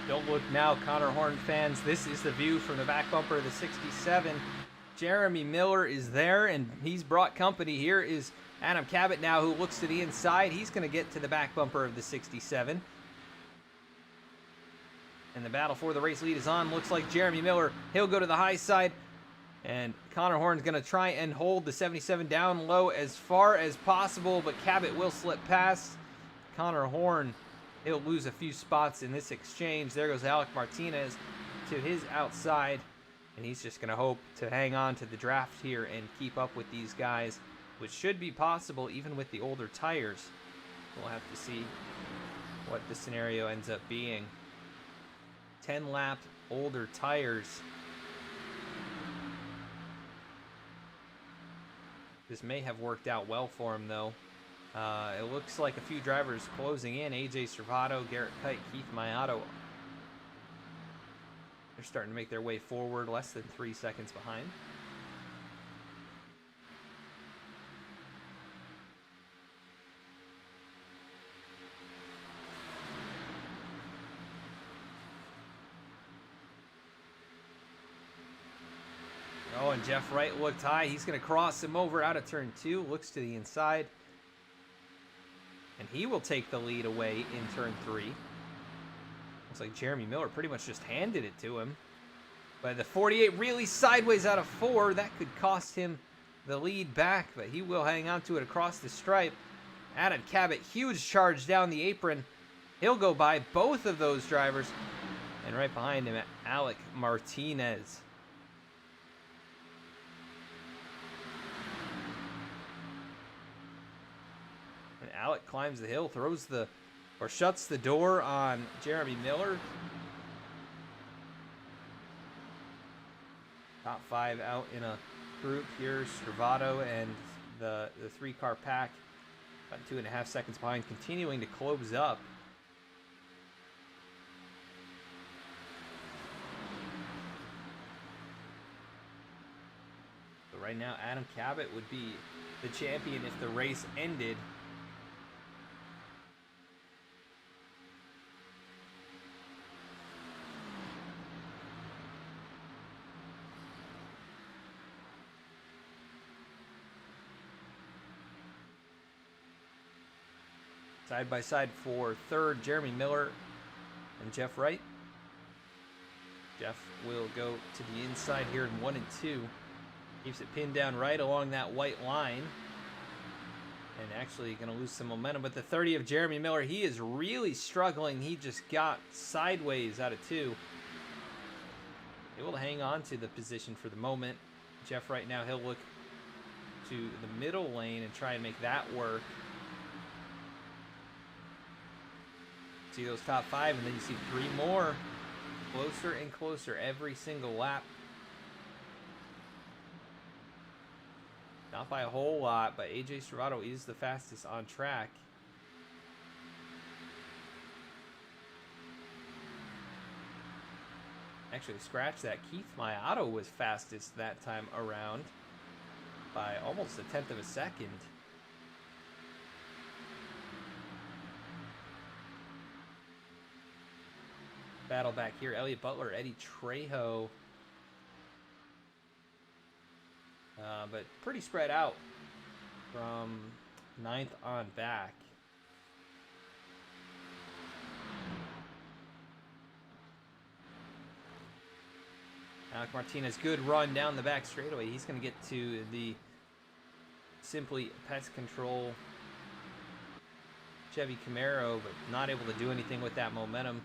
Don't look now, Conor Horn fans. This is the view from the back bumper of the 67. Jeremy Miller is there, and he's brought company. Here is Adam Cabot now, who looks to the inside. He's going to get to the back bumper of the 67. And the battle for the race lead is on. Looks like Jeremy Miller, he'll go to the high side. And Conor Horn's going to try and hold the 77 down low as far as possible, but Cabot will slip past. Conor Horn, he'll lose a few spots in this exchange. There goes Alek Martinez to his outside, and he's just going to hope to hang on to the draft here and keep up with these guys, which should be possible even with the older tires. We'll have to see what the scenario ends up being. 10-lap older tires. This may have worked out well for him, though. It looks like a few drivers closing in. AJ Servato, Garrett Kite, Keith Mayato. They're starting to make their way forward, less than 3 seconds behind. Oh, and Jeff Wright looked high. He's going to cross him over out of turn 2. Looks to the inside. And he will take the lead away in turn 3. Looks like Jeremy Miller pretty much just handed it to him. But the 48 really sideways out of 4. That could cost him the lead back, but he will hang on to it across the stripe. Adam Cabot, huge charge down the apron. He'll go by both of those drivers. And right behind him, Alek Martinez. And Alek climbs the hill, shuts the door on Jeremy Miller. Top 5 out in a group here. Stravato and the 3-car pack about 2.5 seconds behind, continuing to close up. So right now, Adam Cabot would be the champion if the race ended. Side by side for third, Jeremy Miller and Jeff Wright. Jeff will go to the inside here in 1 and 2. Keeps it pinned down right along that white line. And actually going to lose some momentum. But the 30 of Jeremy Miller, he is really struggling. He just got sideways out of 2. Able to hang on to the position for the moment. Jeff right now, he'll look to the middle lane and try and make that work. See those top 5, and then you see 3 more. Closer and closer every single lap. Not by a whole lot, but AJ Stravato is the fastest on track. Actually, scratch that. Keith Mayato was fastest that time around by almost 1/10 of a second. Battle back here. Elliott Butler, Eddie Trejo. But pretty spread out from 9th on back. Alek Martinez, good run down the back straightaway. He's going to get to the Simply Pest Control Chevy Camaro, but not able to do anything with that momentum.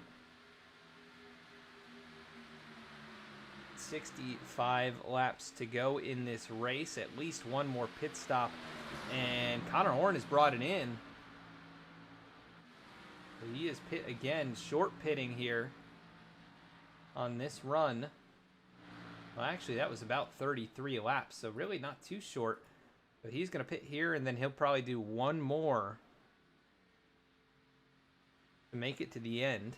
65 laps to go in this race. At least one more pit stop. And Conor Horn has brought it in. So he is pit again, short pitting here on this run. Well, actually, that was about 33 laps, so really not too short. But he's going to pit here, and then he'll probably do one more to make it to the end.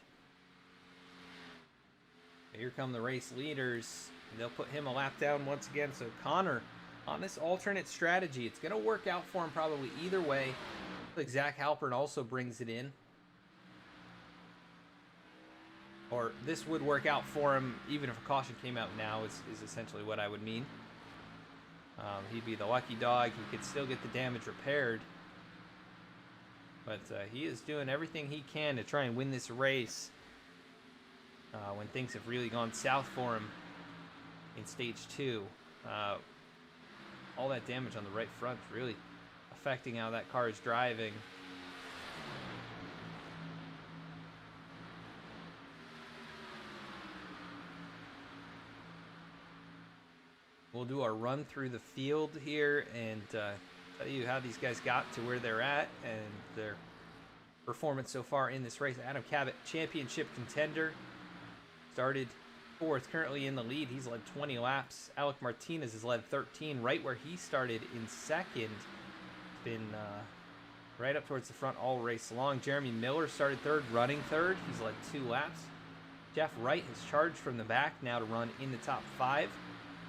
Here come the race leaders. They'll put him a lap down once again. So Conor on this alternate strategy. It's going to work out for him probably either way. Like Zach Halpern also brings it in. Or this would work out for him even if a caution came out now is essentially what I would mean. He'd be the lucky dog. He could still get the damage repaired. But he is doing everything he can to try and win this race. When things have really gone south for him in stage 2. All that damage on the right front really affecting how that car is driving. We'll do our run through the field here and tell you how these guys got to where they're at and their performance so far in this race. Adam Cabot, championship contender. Started 4th, currently in the lead. He's led 20 laps. Alek Martinez has led 13, right where he started in 2nd. Been right up towards the front all race long. Jeremy Miller started 3rd, running 3rd. He's led 2 laps. Jeff Wright has charged from the back now to run in the top 5.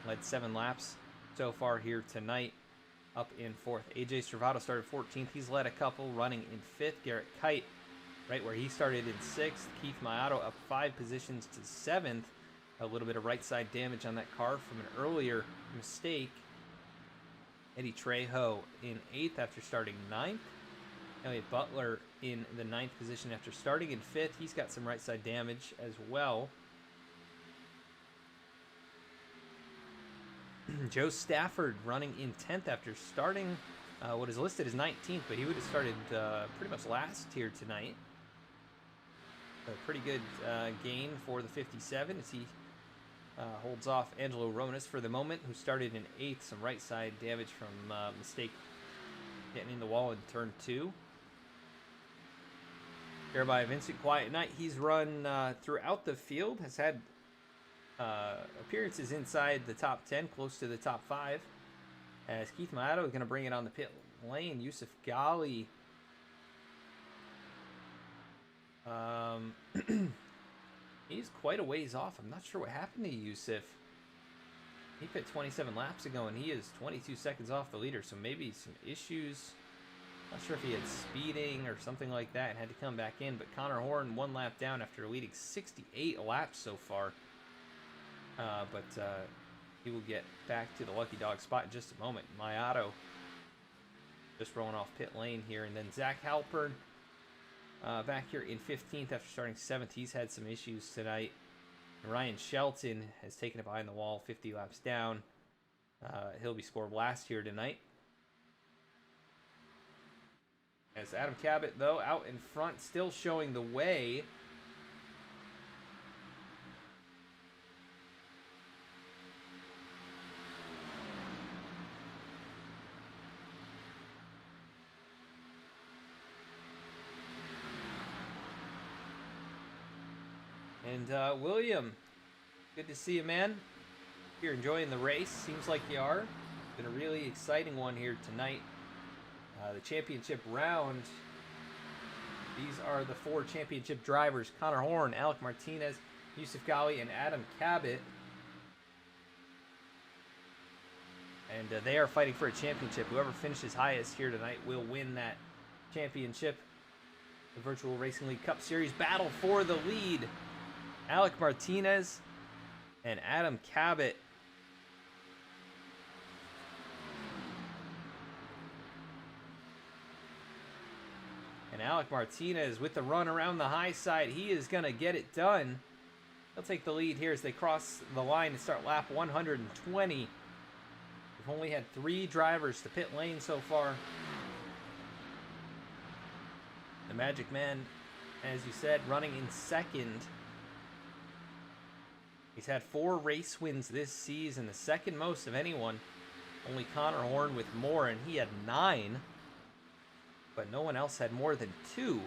Led 7 laps so far here tonight. Up in 4th. AJ Stravato started 14th. He's led a couple, running in 5th. Garrett Kite right where he started in 6th. Keith Mayato up 5 positions to 7th. A little bit of right side damage on that car from an earlier mistake. Eddie Trejo in 8th after starting 9th. Elliott Butler in the 9th position after starting in 5th. He's got some right side damage as well. Joe Stafford running in 10th after starting what is listed as 19th, but he would have started pretty much last here tonight. A pretty good gain for the 57 as he holds off Angelo Ronas for the moment, who started in 8th. Some right side damage from mistake getting in the wall in turn 2. Jeremiah Vincent, quiet night. He's run throughout the field, has had appearances inside the top 10, close to the top 5. As Keith Mato is going to bring it on the pit lane. Yousuf Ghaly. He's quite a ways off. I'm not sure what happened to Yousuf. He pit 27 laps ago, and he is 22 seconds off the leader, so maybe some issues. Not sure if he had speeding or something like that and had to come back in, but Conor Horn 1 lap down after leading 68 laps so far. But he will get back to the lucky dog spot in just a moment. Mayato just rolling off pit lane here, and then Zach Halpern back here in 15th after starting 7th. He's had some issues tonight. And Ryan Shelton has taken it behind the wall, 50 laps down. He'll be scored last here tonight. As Adam Cabot, though, out in front, still showing the way. And William, good to see you, man. If you're enjoying the race, seems like you are. Been a really exciting one here tonight. The championship round. These are the 4 championship drivers: Conor Horn, Alek Martinez, Yousuf Ghaly, and Adam Cabot. And they are fighting for a championship. Whoever finishes highest here tonight will win that championship. The Virtual Racing League Cup Series battle for the lead. Alek Martinez and Adam Cabot. And Alek Martinez with the run around the high side. He is going to get it done. He'll take the lead here as they cross the line and start lap 120. We've only had 3 drivers to pit lane so far. The Magic Man, as you said, running in 2nd. He's had 4 race wins this season, the 2nd most of anyone. Only Conor Horn with more, and he had 9. But no one else had more than 2.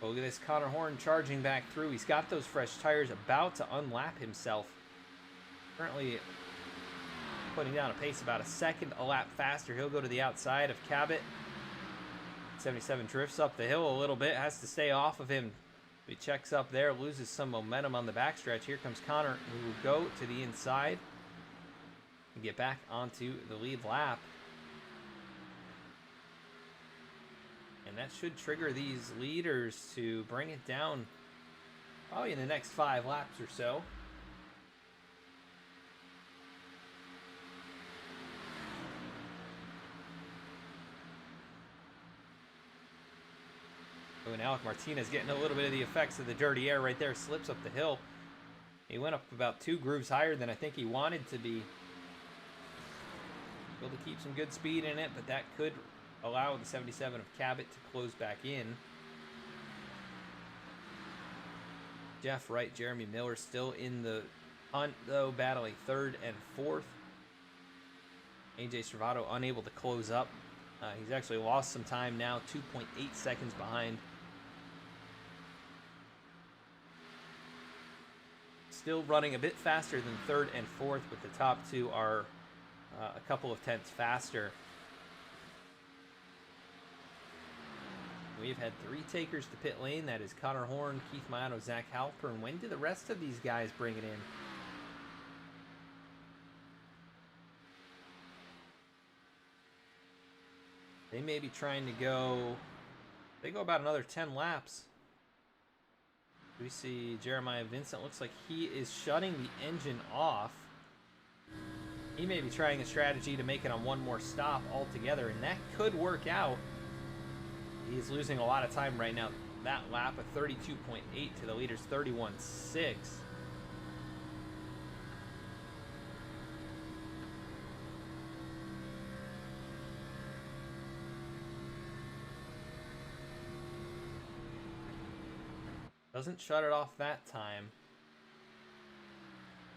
Oh, look at this, Conor Horn charging back through. He's got those fresh tires, about to unlap himself. Currently putting down a pace about a second a lap faster. He'll go to the outside of Cabot. 77 drifts up the hill a little bit, has to stay off of him. He checks up there, loses some momentum on the backstretch. Here comes Conor, who will go to the inside and get back onto the lead lap. And that should trigger these leaders to bring it down probably in the next 5 laps or so. And Alek Martinez getting a little bit of the effects of the dirty air right there. Slips up the hill. He went up about 2 grooves higher than I think he wanted to be. Able to keep some good speed in it, but that could allow the 77 of Cabot to close back in. Jeff Wright, Jeremy Miller still in the hunt, though, battling 3rd and 4th. AJ Servato unable to close up. He's actually lost some time now, 2.8 seconds behind. Still running a bit faster than 3rd and 4th, but the top 2 are a couple of tenths faster. We've had 3 takers to pit lane. That is Conor Horn, Keith Mayato, Zach Halpern. When do the rest of these guys bring it in? They may be trying to go... They go about another 10 laps. We see Jeremiah Vincent. Looks like he is shutting the engine off. He may be trying a strategy to make it on one more stop altogether, and that could work out. He's losing a lot of time right now. That lap of 32.8 to the leader's 31.6. Doesn't shut it off that time.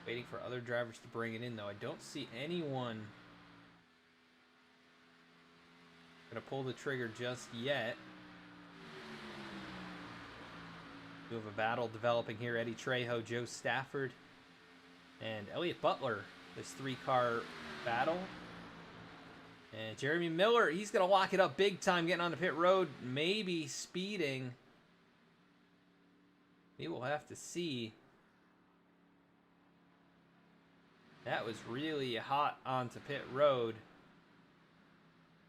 Waiting for other drivers to bring it in, though. I don't see anyone gonna pull the trigger just yet. We have a battle developing here. Eddie Trejo, Joe Stafford, and Elliott Butler. This 3-car battle. And Jeremy Miller, he's gonna lock it up big time, getting on the pit road, maybe speeding. We will have to see. That was really hot onto pit road,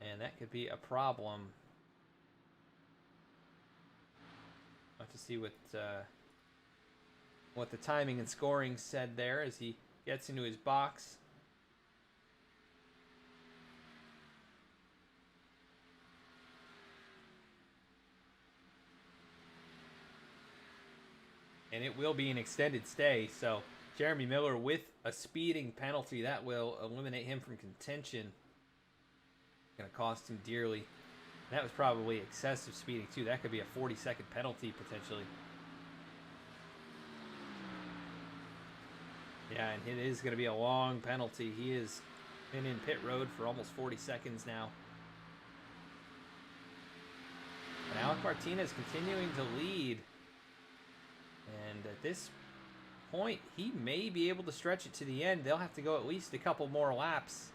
and that could be a problem. We'll have to see what the timing and scoring said there as he gets into his box. And it will be an extended stay, so Jeremy Miller with a speeding penalty, that will eliminate him from contention. Going to cost him dearly. That was probably excessive speeding too. That could be a 40-second penalty potentially. Yeah, and it is going to be a long penalty. He has been in pit road for almost 40 seconds now. And Alek Martinez continuing to lead. And at this point, he may be able to stretch it to the end. They'll have to go at least a couple more laps.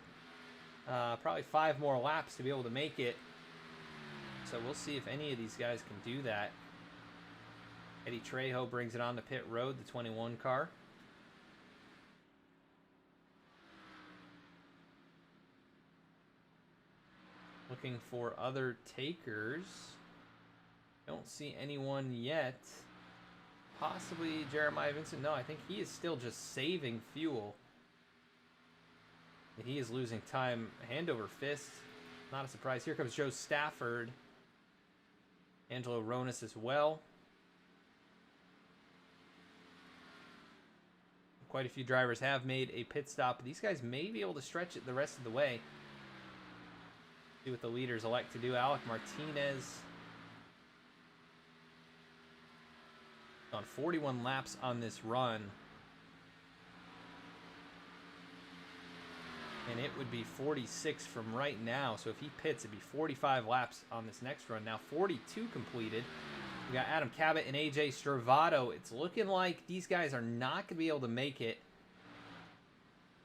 Probably 5 more laps to be able to make it. So we'll see if any of these guys can do that. Eddie Trejo brings it on the pit road, the 21 car. Looking for other takers. Don't see anyone yet. Possibly Jeremiah Vincent. No, I think he is still just saving fuel. He is losing time hand over fist. Not a surprise. Here comes Joe Stafford. Angelo Ronis as well. Quite a few drivers have made a pit stop. These guys may be able to stretch it the rest of the way. See what the leaders elect to do. Alek Martinez on 41 laps on this run. And it would be 46 from right now. So if he pits, it'd be 45 laps on this next run. Now 42 completed. We got Adam Cabot and AJ Stravato. It's looking like these guys are not going to be able to make it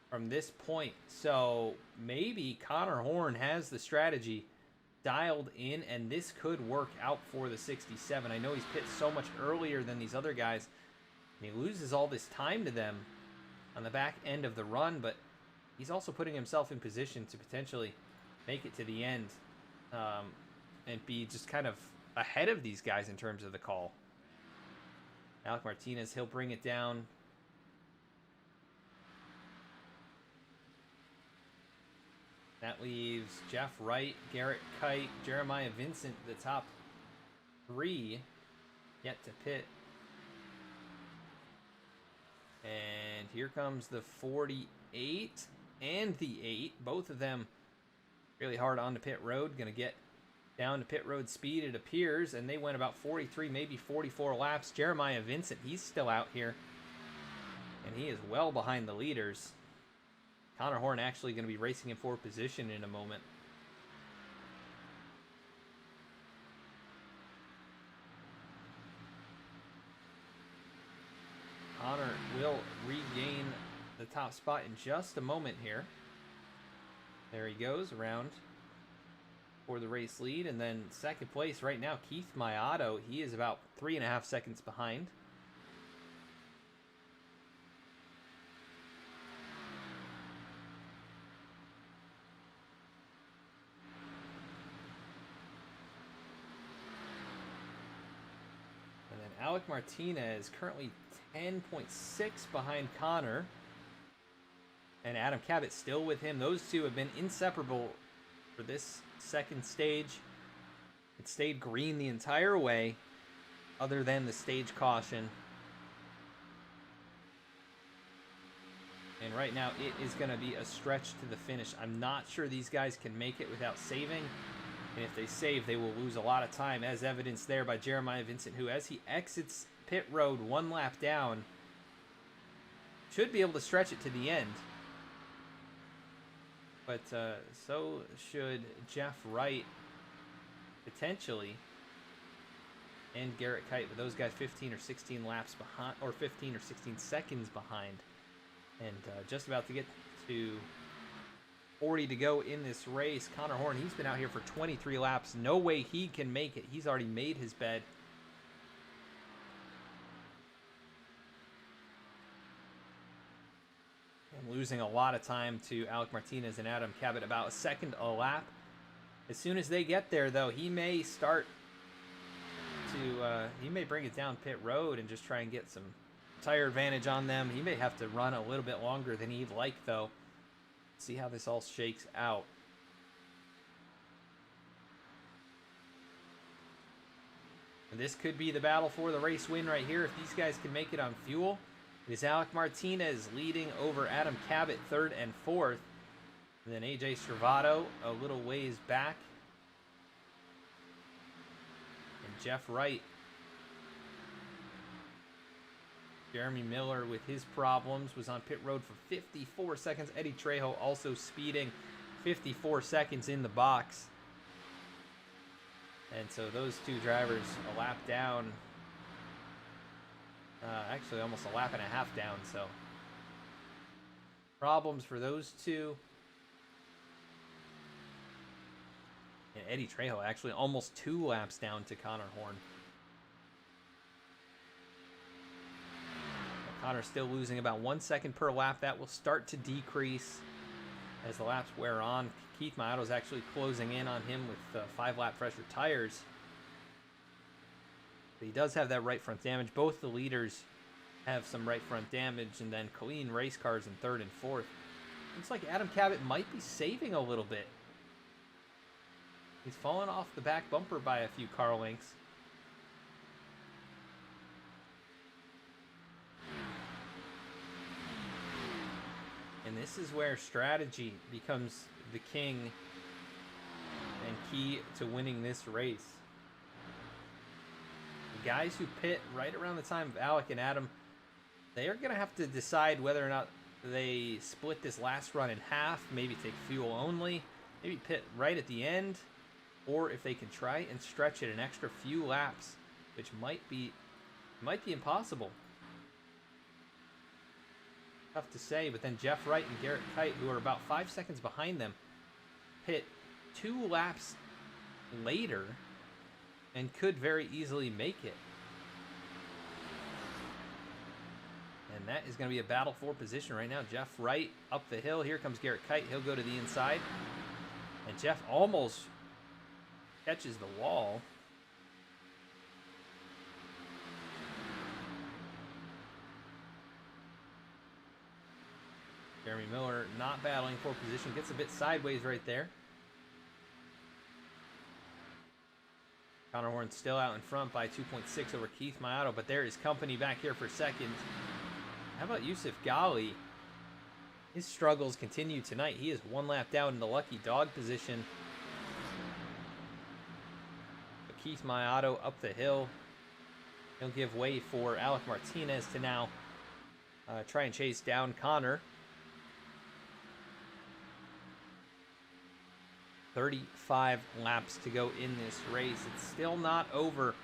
from this point. So maybe Conor Horn has the strategy dialed in, and this could work out for the 67. I know he's pit so much earlier than these other guys, and he loses all this time to them on the back end of the run, but he's also putting himself in position to potentially make it to the end and be just kind of ahead of these guys in terms of the call. Alek Martinez, he'll bring it down. That leaves Jeff Wright, Garrett Kite, Jeremiah Vincent, the top 3 yet to pit. And here comes the 48 and the 8. Both of them really hard on the pit road. Going to get down to pit road speed, it appears. And they went about 43, maybe 44 laps. Jeremiah Vincent, he's still out here. And he is well behind the leaders. Conor Horn actually going to be racing in 4th position in a moment. Conor will regain the top spot in just a moment here. There he goes around for the race lead. And then 2nd place right now, Keith Mayato. He is about 3.5 seconds behind. Alek Martinez currently 10.6 behind Conor. And Adam Cabot still with him. Those two have been inseparable for this 2nd stage. It stayed green the entire way, other than the stage caution. And right now, it is going to be a stretch to the finish. I'm not sure these guys can make it without saving. And if they save, they will lose a lot of time, as evidenced there by Jeremiah Vincent, who, as he exits pit road 1 lap down, should be able to stretch it to the end. But so should Jeff Wright, potentially, and Garrett Kite. But those guys 15 or 16 laps behind, or 15 or 16 seconds behind. And just about to get to 40 to go in this race. Conor Horn, he's been out here for 23 laps. No way he can make it. He's already made his bed. And losing a lot of time to Alek Martinez and Adam Cabot, about a second a lap. As soon as they get there, though, he may start to, he may bring it down pit road and just try and get some tire advantage on them. He may have to run a little bit longer than he'd like, though. See how this all shakes out. And this could be the battle for the race win right here. If these guys can make it on fuel. It is Alek Martinez leading over Adam Cabot, 3rd and 4th. And then AJ Servato a little ways back. And Jeff Wright. Jeremy Miller, with his problems, was on pit road for 54 seconds. Eddie Trejo also speeding 54 seconds in the box. And so those two drivers a lap down. Actually, almost a lap and a half down. So problems for those two. And Eddie Trejo actually almost 2 laps down to Conor Horn. Conor still losing about 1 second per lap. That will start to decrease as the laps wear on. Keith Maioto is actually closing in on him with 5-lap fresher tires. But he does have that right front damage. Both the leaders have some right front damage, and then clean race cars in 3rd and 4th. Looks like Adam Cabot might be saving a little bit. He's fallen off the back bumper by a few car lengths. And this is where strategy becomes the king and key to winning this race. The guys who pit right around the time of Alek and Adam, they are going to have to decide whether or not they split this last run in half, maybe take fuel only, maybe pit right at the end, or if they can try and stretch it an extra few laps, which might be impossible. Tough to say, but then Jeff Wright and Garrett Kite, who are about 5 seconds behind them, pit 2 laps later and could very easily make it. And that is going to be a battle for position right now. Jeff Wright up the hill. Here comes Garrett Kite. He'll go to the inside. And Jeff almost catches the wall. Jeremy Miller not battling for position. Gets a bit sideways right there. Conor Horn still out in front by 2.6 over Keith Maioto, but there is company back here for second. How about Yousuf Ghaly? His struggles continue tonight. He is 1 lap down in the lucky dog position. But Keith Maioto up the hill. He'll give way for Alek Martinez to now try and chase down Conor. 35 laps to go in this race. It's still not over.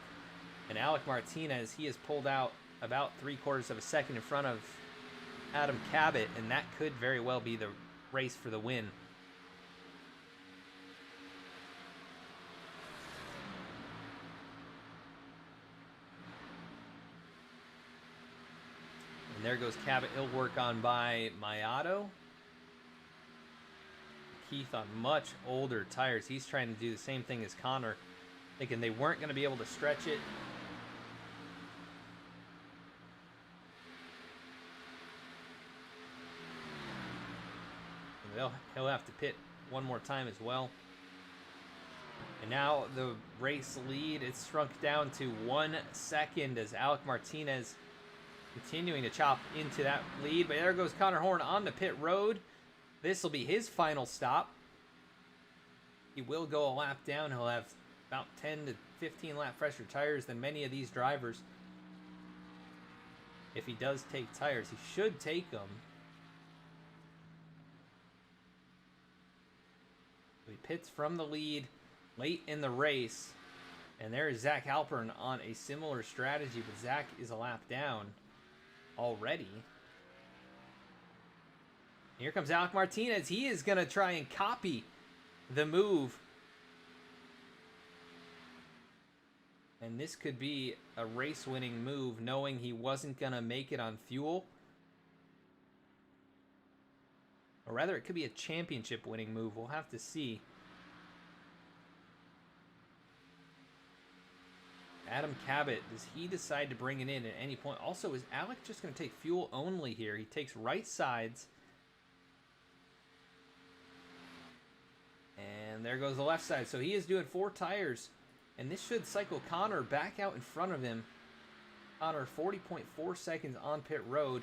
And Alek Martinez, he has pulled out about 3/4 of a second in front of Adam Cabot, and that could very well be the race for the win. And there goes Cabot. He'll work on by Maioto. Keith on much older tires. He's trying to do the same thing as Conor, thinking they weren't going to be able to stretch it. And he'll have to pit one more time as well. And now the race lead, it's shrunk down to 1 second as Alek Martinez continuing to chop into that lead. But there goes Conor Horn on the pit road. This will be his final stop. He will go a lap down. He'll have about 10 to 15 lap fresher tires than many of these drivers. If he does take tires, he should take them. He pits from the lead late in the race. And there is Zach Halpern on a similar strategy, but Zach is a lap down already. Here comes Alek Martinez. He is going to try and copy the move. And this could be a race-winning move, knowing he wasn't going to make it on fuel. Or rather, it could be a championship-winning move. We'll have to see. Adam Cabot, does he decide to bring it in at any point? Also, is Alek just going to take fuel only here? He takes right sides. And there goes the left side. So he is doing 4 tires. And this should cycle Conor back out in front of him. Conor 40.4 seconds on pit road.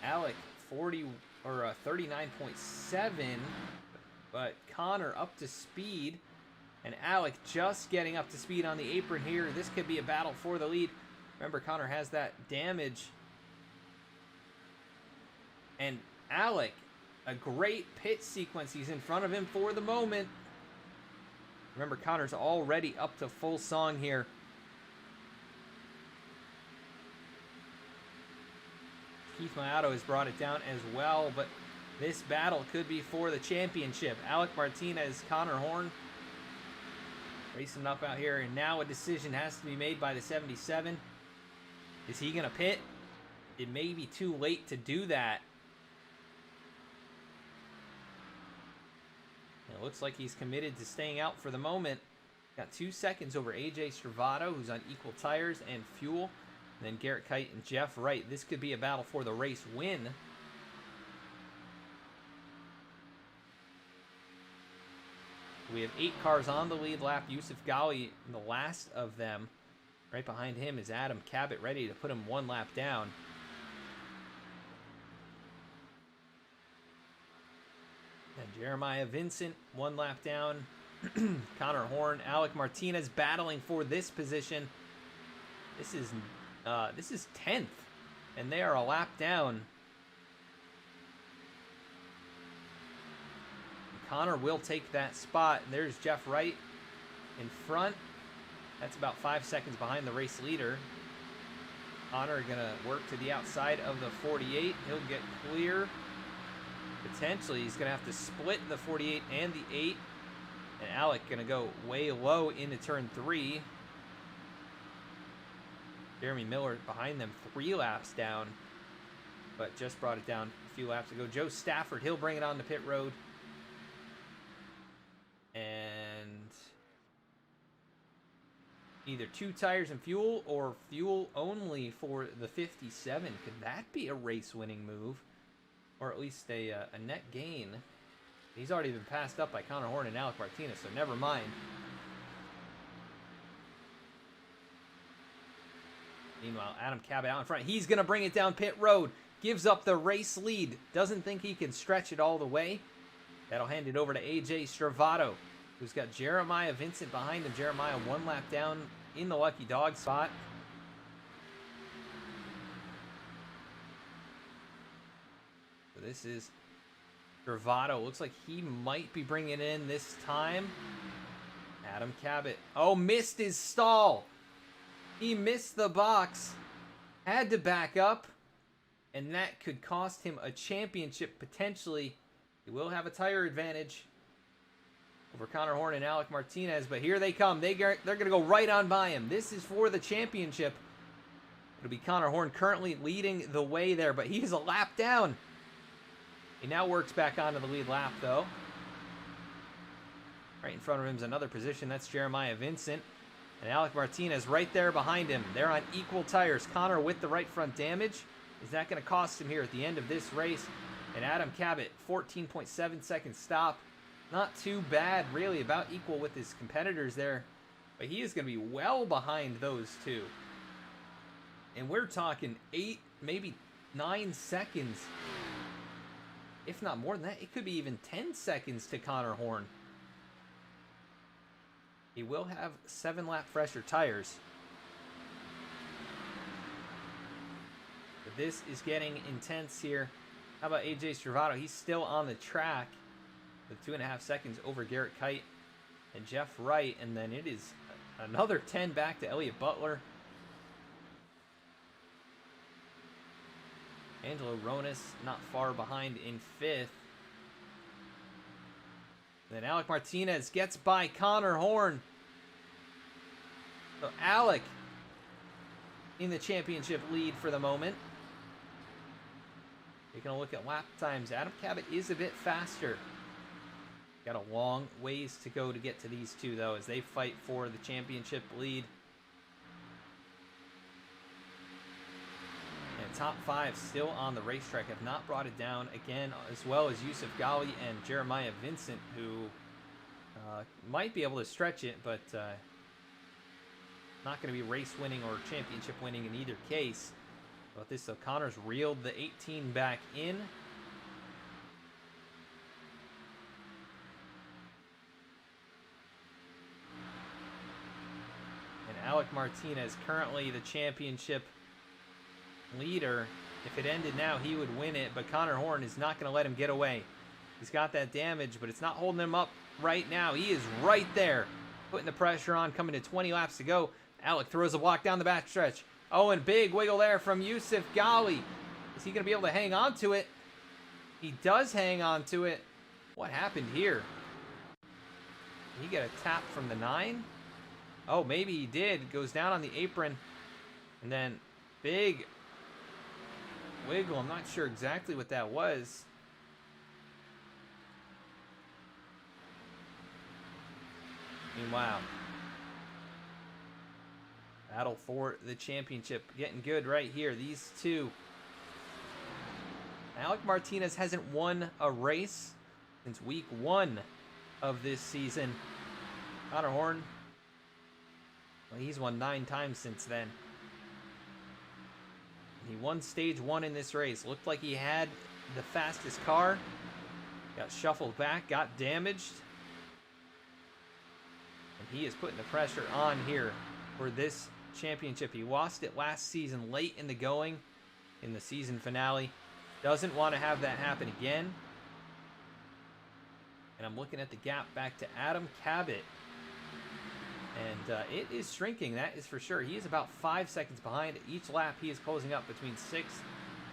Alek 39.7. But Conor up to speed. And Alek just getting up to speed on the apron here. This could be a battle for the lead. Remember, Conor has that damage. And Alek, a great pit sequence. He's in front of him for the moment. Remember, Conor's already up to full song here. Keith Mayato has brought it down as well, but this battle could be for the championship. Alek Martinez, Conor Horn racing up out here, and now a decision has to be made by the 77. Is he going to pit? It may be too late to do that. It looks like he's committed to staying out for the moment. Got 2 seconds over AJ Stravato, who's on equal tires and fuel. And then Garrett Kite and Jeff Wright. This could be a battle for the race win. We have 8 cars on the lead lap. Yousuf Ghaly, the last of them. Right behind him is Adam Cabot, ready to put him 1 lap down. And Jeremiah Vincent, 1 lap down. Conor Horn, Alek Martinez battling for this position. This is 10th, and they are a lap down. Conor will take that spot. There's Jeff Wright in front. That's about 5 seconds behind the race leader. Conor gonna work to the outside of the 48. He'll get clear. Potentially, he's going to have to split the 48 and the 8. And Alek going to go way low into turn 3. Jeremy Miller behind them 3 laps down. But just brought it down a few laps ago. Joe Stafford, he'll bring it on the pit road. And either 2 tires and fuel or fuel only for the 57. Could that be a race-winning move? Or at least a net gain. He's already been passed up by Conor Horn and Alek Martinez, so never mind. Meanwhile, Adam Cabot out in front. He's going to bring it down pit road. Gives up the race lead. Doesn't think he can stretch it all the way. That'll hand it over to AJ Stravato, who's got Jeremiah Vincent behind him. Jeremiah 1 lap down in the lucky dog spot. This is Stravato. Looks like he might be bringing it in this time. Adam Cabot. Oh, missed his stall. He missed the box. Had to back up. And that could cost him a championship potentially. He will have a tire advantage over Conor Horn and Alek Martinez. But here they come. They're going to go right on by him. This is for the championship. It'll be Conor Horn currently leading the way there. But he's a lap down. He now works back onto the lead lap, though. Right in front of him is another position. That's Jeremiah Vincent. And Alek Martinez right there behind him. They're on equal tires. Conor with the right front damage. Is that going to cost him here at the end of this race? And Adam Cabot, 14.7 second stop. Not too bad, really, about equal with his competitors there. But he is going to be well behind those two. And we're talking 8, maybe 9 seconds. If not more than that, it could be even 10 seconds to Conor Horn. He will have 7-lap fresher tires. But this is getting intense here. How about AJ Stravato? He's still on the track with 2.5 seconds over Garrett Kite and Jeff Wright. And then it is another 10 back to Elliott Butler. Angelo Ronis not far behind in 5th. Then Alek Martinez gets by Conor Horn. So Alek in the championship lead for the moment. Taking a look at lap times. Adam Cabot is a bit faster. Got a long ways to go to get to these two, though, as they fight for the championship lead. And top 5 still on the racetrack, have not brought it down again, as well as Yousuf Ghaly and Jeremiah Vincent, who might be able to stretch it, but not going to be race winning or championship winning in either case. About this, so Conor's reeled the 18 back in. And Alek Martinez, currently the championship leader. If it ended now, he would win it, but Conor Horn is not going to let him get away. He's got that damage, but it's not holding him up right now. He is right there, putting the pressure on, coming to 20 laps to go. Alek throws a block down the backstretch. Oh, and big wiggle there from Yousuf Ghaly. Is he going to be able to hang on to it? He does hang on to it. What happened here? Did he get a tap from the 9? Oh, maybe he did. Goes down on the apron. And then big wiggle. I'm not sure exactly what that was. Meanwhile, battle for the championship. Getting good right here. These two. Alek Martinez hasn't won a race since week 1 of this season. Conor Horn, well, he's won 9 times since then. He won stage 1 in this race. Looked like he had the fastest car. Got shuffled back, got damaged. And he is putting the pressure on here for this championship. He lost it last season late in the going in the season finale. Doesn't want to have that happen again. And I'm looking at the gap back to Adam Cabot. And it is shrinking, that is for sure. He is about 5 seconds behind. Each lap he is closing up between 6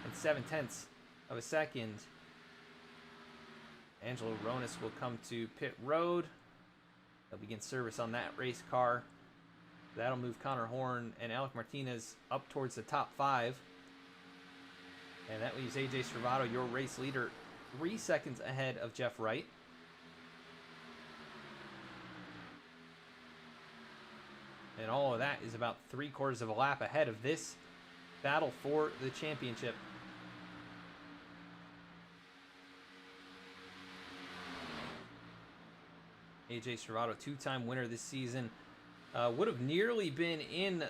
and 7/10 of a second. Angelo Ronis will come to pit road. They'll begin service on that race car. That'll move Conor Horn and Alek Martinez up towards the top 5. And that leaves AJ Stravato, your race leader, 3 seconds ahead of Jeff Wright. And all of that is about 3/4 of a lap ahead of this battle for the championship. AJ Stravato, 2-time winner this season, would have nearly been in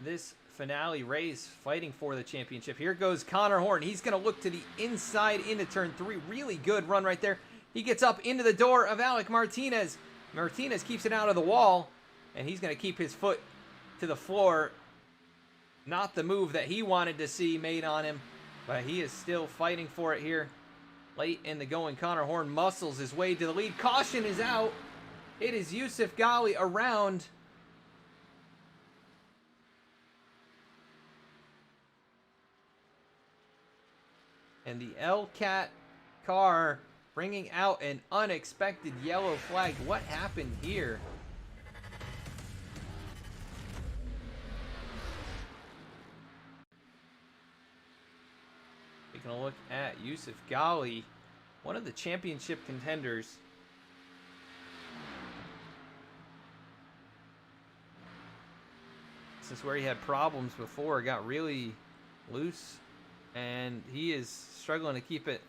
this finale race fighting for the championship. Here goes Conor Horn. He's going to look to the inside into turn 3. Really good run right there. He gets up into the door of Alek Martinez. Martinez keeps it out of the wall, and he's going to keep his foot to the floor. Not the move that he wanted to see made on him, but he is still fighting for it here. Late in the going, Conor Horn muscles his way to the lead. Caution is out. It is Yousuf Ghaly around. And the L-Cat car bringing out an unexpected yellow flag. What happened here? Taking a look at Yousuf Ghaly, one of the championship contenders. This is where he had problems before, got really loose, and he is struggling to keep it.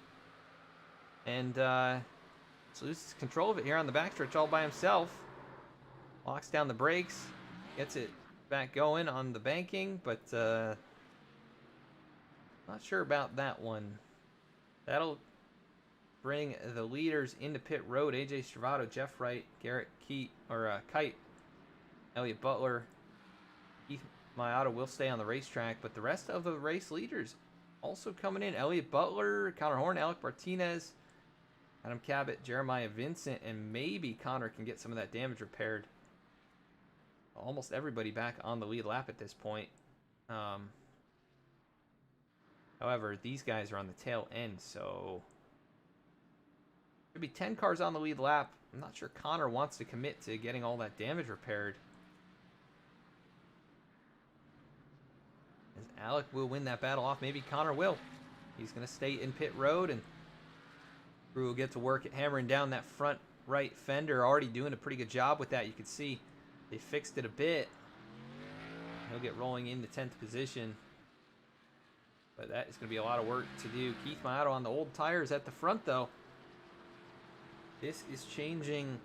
And So loses control of it here on the backstretch all by himself. Locks down the brakes. Gets it back going on the banking, but not sure about that one. That'll bring the leaders into pit road. AJ Stravato, Jeff Wright, Garrett Kite, Elliott Butler, Keith Mayato will stay on the racetrack, but the rest of the race leaders also coming in. Elliott Butler, Conor Horn, Alek Martinez, Adam Cabot, Jeremiah Vincent, and maybe Conor can get some of that damage repaired. Almost everybody back on the lead lap at this point. However, these guys are on the tail end, so could be 10 cars on the lead lap. I'm not sure Conor wants to commit to getting all that damage repaired, as Alek will win that battle off. Maybe Conor will. He's going to stay in pit road, and crew will get to work at hammering down that front right fender. Already doing a pretty good job with that. You can see they fixed it a bit. He'll get rolling into 10th position, but that is going to be a lot of work to do. Keith Mayato on the old tires at the front, though. This is changing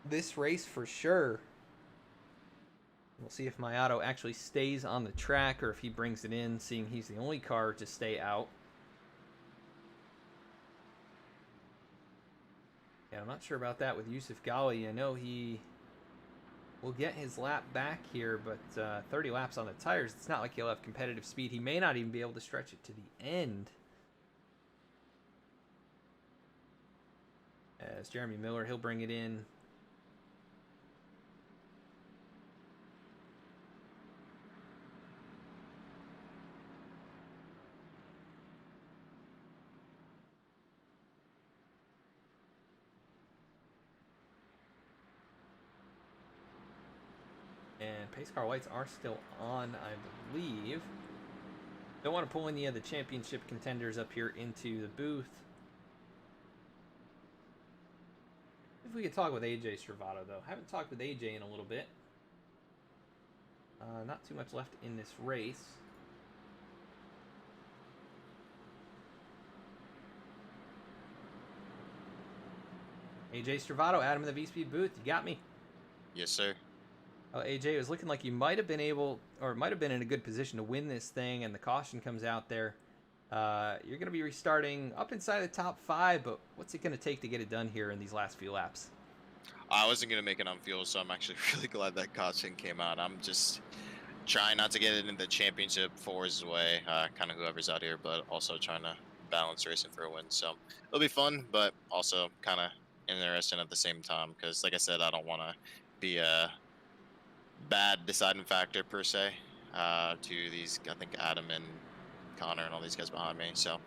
this race for sure. We'll see if Mayato actually stays on the track or if he brings it in, seeing he's the only car to stay out. Yeah, I'm not sure about that with Yousuf Ghaly. I know he will get his lap back here, but 30 laps on the tires, it's not like he'll have competitive speed. He may not even be able to stretch it to the end. As Jeremy Miller, he'll bring it in. And pace car lights are still on, I believe. Don't want to pull any of the championship contenders up here into the booth. If we could talk with AJ Stravato, though. Haven't talked with AJ in a little bit. Not too much left in this race. AJ Stravato, Adam in the V-Speed booth. You got me? Yes, sir. AJ, it was looking like you might have been able, or might have been in a good position to win this thing, and the caution comes out there. You're going to be restarting up inside the top 5, but what's it going to take to get it done here in these last few laps? I wasn't going to make it on fuel, so I'm actually really glad that caution came out. I'm just trying not to get it in the championship fours way, kind of whoever's out here, but also trying to balance racing for a win. So it'll be fun, but also kind of interesting at the same time, because like I said, I don't want to be a bad deciding factor per se to these, I think Adam and Conor and all these guys behind me. So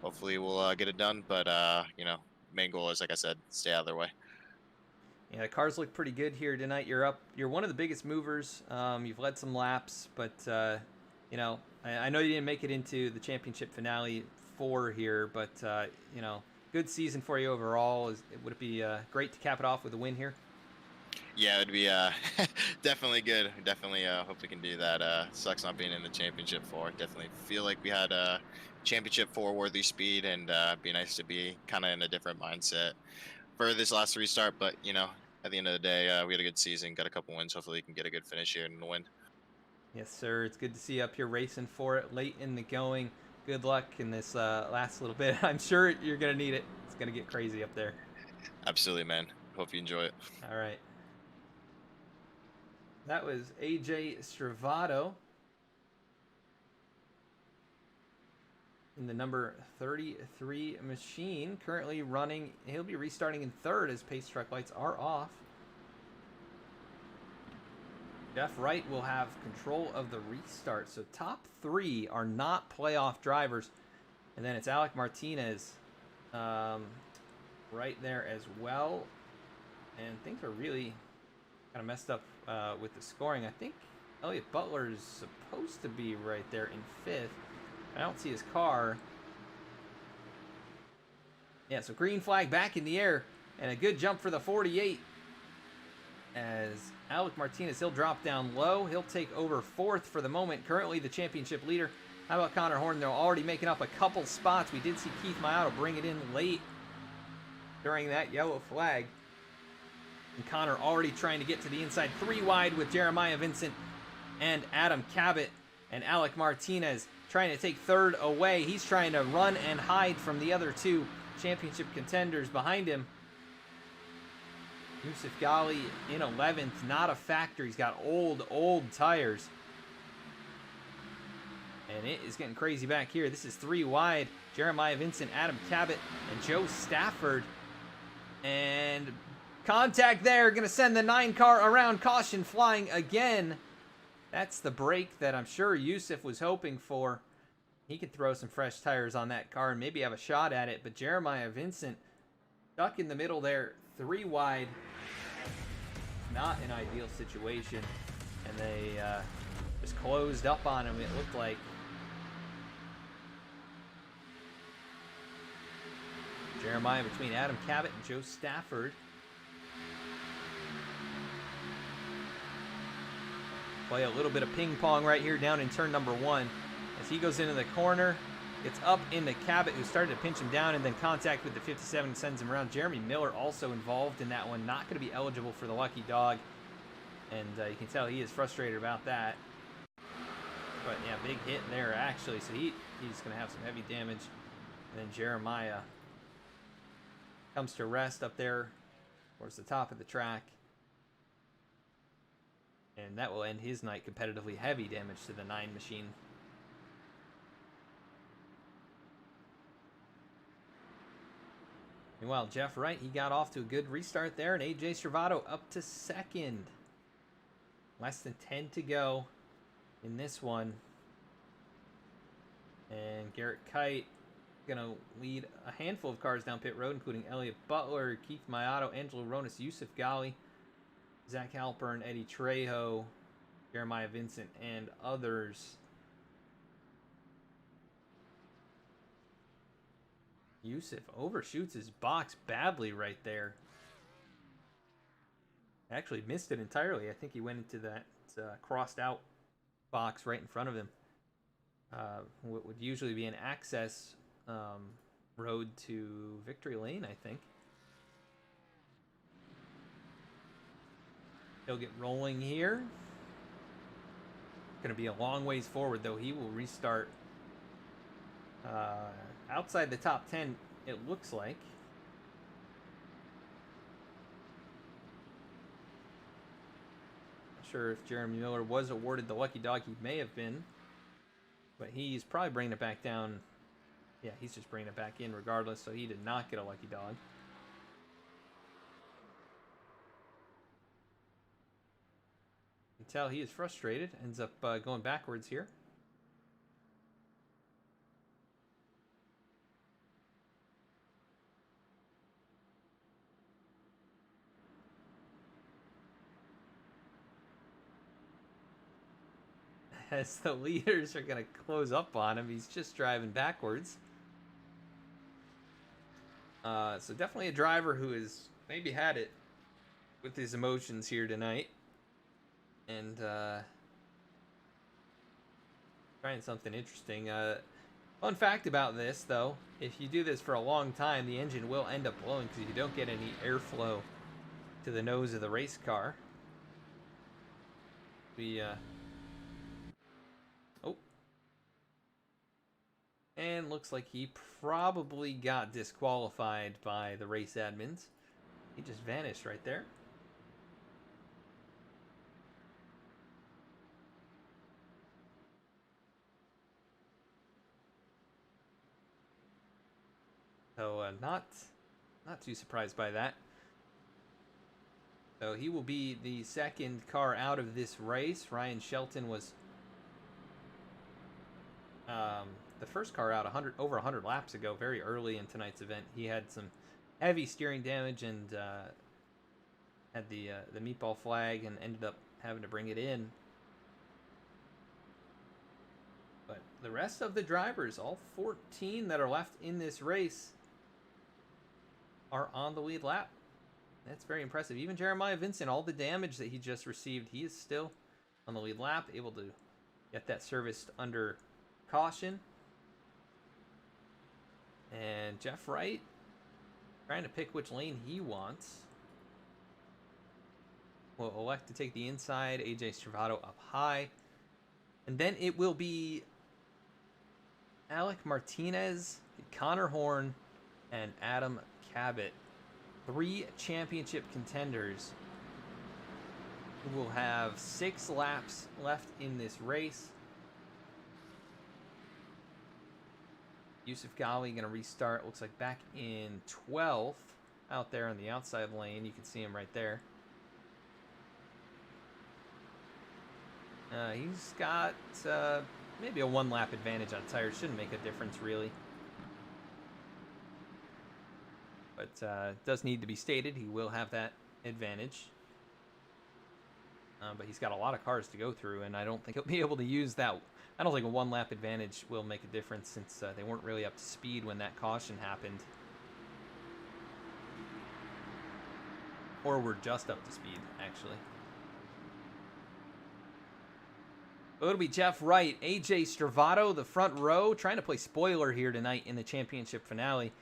hopefully we'll get it done, but you know, main goal is, like I said, stay out of their way. Yeah, the cars look pretty good here tonight. You're one of the biggest movers. You've led some laps, but you know, I know you didn't make it into the championship finale 4 here, but you know, good season for you overall. Would it be great to cap it off with a win here? Yeah, it'd be definitely good. Definitely hope we can do that. Sucks not being in the championship 4. Definitely feel like we had a championship 4 worthy speed, and be nice to be kind of in a different mindset for this last restart. But you know, at the end of the day, we had a good season, got a couple wins. Hopefully we can get a good finish here and win. Yes, sir. It's good to see you up here racing for it late in the going. Good luck in this last little bit. I'm sure you're going to need it. It's going to get crazy up there. Absolutely, man. Hope you enjoy it. All right. That was AJ Stravato in the number 33 machine, currently running. He'll be restarting in 3rd as pace truck lights are off. Jeff Wright will have control of the restart. So top 3 are not playoff drivers. And then it's Alek Martinez right there as well. And things are really kind of messed up with the scoring. I think Elliott Butler is supposed to be right there in 5th. I don't see his car. Yeah, so green flag back in the air, and a good jump for the 48. As Alek Martinez, he'll drop down low. He'll take over 4th for the moment. Currently the championship leader, How about Conor Horn, though, already making up a couple spots. We did see Keith Mayato bring it in late during that yellow flag. And Conor already trying to get to the inside. 3 wide with Jeremiah Vincent and Adam Cabot. And Alek Martinez trying to take third away. He's trying to run and hide from the other 2 championship contenders behind him. Yousuf Ghaly in 11th. Not a factor. He's got old tires. And it is getting crazy back here. This is 3 wide. Jeremiah Vincent, Adam Cabot, and Joe Stafford. And contact there. Going to send the 9 car around. Caution flying again. That's the break that I'm sure Yousuf was hoping for. He could throw some fresh tires on that car and maybe have a shot at it. But Jeremiah Vincent stuck in the middle there. 3 wide. Not an ideal situation. And they just closed up on him, it looked like. Jeremiah between Adam Cabot and Joe Stafford. Play a little bit of ping pong right here down in turn number 1. As he goes into the corner, gets up into Cabot, who started to pinch him down, and then contact with the 57 sends him around. Jeremy Miller also involved in that one. Not going to be eligible for the lucky dog. And you can tell he is frustrated about that. But yeah, big hit there actually. So he's going to have some heavy damage. And then Jeremiah comes to rest up there towards the top of the track. And that will end his night competitively. Heavy damage to the 9 machine. Meanwhile, Jeff Wright, he got off to a good restart there. And AJ Servato up to 2nd. Less than 10 to go in this one. And Garrett Kite going to lead a handful of cars down pit road, including Elliott Butler, Keith Mayato, Angelo Ronis, Yousuf Ghaly, Zach Halpern, Eddie Trejo, Jeremiah Vincent, and others. Yousuf overshoots his box badly right there. Actually missed it entirely. I think he went into that crossed out box right in front of him. What would usually be an access road to Victory Lane, I think. He'll get rolling here. Going to be a long ways forward, though. He will restart outside the top 10, it looks like. Not sure if Jeremy Miller was awarded the lucky dog. He may have been. But he's probably bringing it back down. Yeah, he's just bringing it back in regardless, so he did not get a lucky dog. You can tell he is frustrated. Ends up going backwards here. As the leaders are going to close up on him, he's just driving backwards. So definitely a driver who has maybe had it with his emotions here tonight. And trying something interesting. Fun fact about this, though, if you do this for a long time, the engine will end up blowing because you don't get any airflow to the nose of the race car. And looks like he probably got disqualified by the race admins. He just vanished right there. So not too surprised by that. So he will be the second car out of this race. Ryan Shelton was the first car out over 100 laps ago, very early in tonight's event. He had some heavy steering damage and had the meatball flag and ended up having to bring it in. But the rest of the drivers, all 14 that are left in this race, are on the lead lap. That's very impressive. Even Jeremiah Vincent, all the damage that he just received, he is still on the lead lap, able to get that serviced under caution. And Jeff Wright trying to pick which lane he wants. Will elect to take the inside. AJ Stravato up high. And then it will be Alek Martinez, Conor Horn, and Adam Cabot. 3 championship contenders who will have 6 laps left in this race. Yousuf Ghaly going to restart. Looks like back in 12th out there on the outside lane. You can see him right there. He's got maybe a 1 lap advantage on tires. Shouldn't make a difference really. But does need to be stated, he will have that advantage. But he's got a lot of cars to go through, and I don't think he'll be able to use that. I don't think a 1 lap advantage will make a difference since they weren't really up to speed when that caution happened. Or were just up to speed, actually. It'll be Jeff Wright, AJ Stravato, the front row, trying to play spoiler here tonight in the championship finale.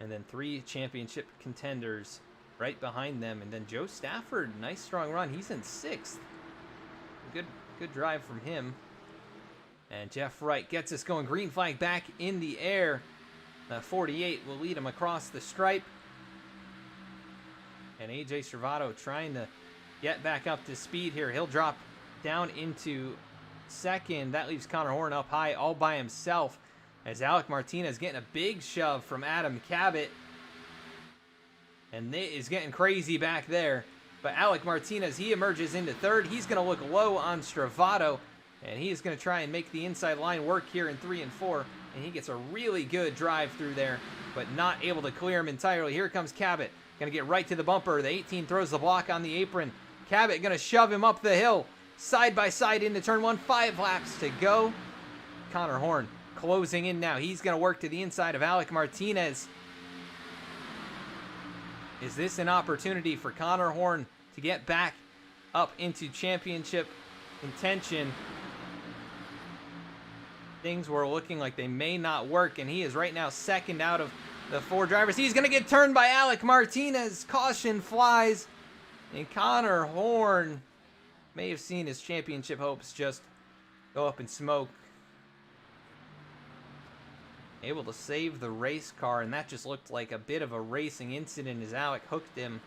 And then 3 championship contenders right behind them. And then Joe Stafford, nice strong run. He's in 6th. Good drive from him. And Jeff Wright gets us going. Green flag back in the air. 48 will lead him across the stripe. And AJ Stravato trying to get back up to speed here. He'll drop down into 2nd. That leaves Conor Horn up high all by himself. As Alek Martinez getting a big shove from Adam Cabot. And it is getting crazy back there. But Alek Martinez, he emerges into 3rd. He's going to look low on Stravato. And he is going to try and make the inside line work here in 3 and 4. And he gets a really good drive through there, but not able to clear him entirely. Here comes Cabot. Going to get right to the bumper. The 18 throws the block on the apron. Cabot going to shove him up the hill. Side by side into turn 1. 5 laps to go. Conor Horn closing in now. He's going to work to the inside of Alek Martinez. Is this an opportunity for Conor Horn to get back up into championship contention? Things were looking like they may not work, and he is right now 2nd out of the 4 drivers. He's going to get turned by Alek Martinez. Caution flies, and Conor Horn may have seen his championship hopes just go up in smoke. Able to save the race car, and that just looked like a bit of a racing incident as Alek hooked him.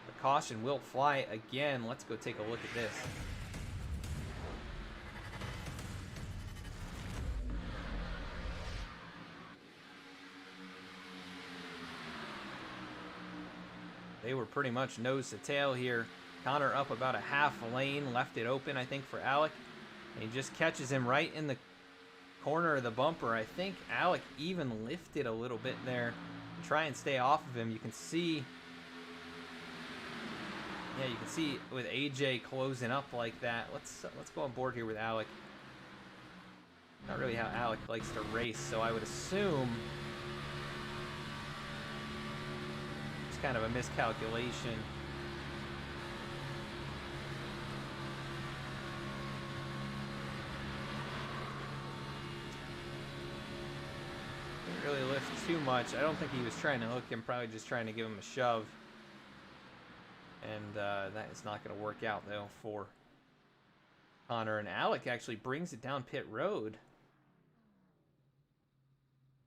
The caution will fly again. Let's go take a look at this. They were pretty much nose to tail here. Conor up about a half lane, left it open, I think, for Alek. And he just catches him right in the corner of the bumper. I think Alek even lifted a little bit there to try and stay off of him. You can see, yeah, you can see with AJ closing up like that. Let's go on board here with Alek. Not really how Alek likes to race, so I would assume it's kind of a miscalculation. Didn't really lift too much. I don't think he was trying to hook him, probably just trying to give him a shove. And that is not going to work out, though, for Conor. And Alek actually brings it down pit road.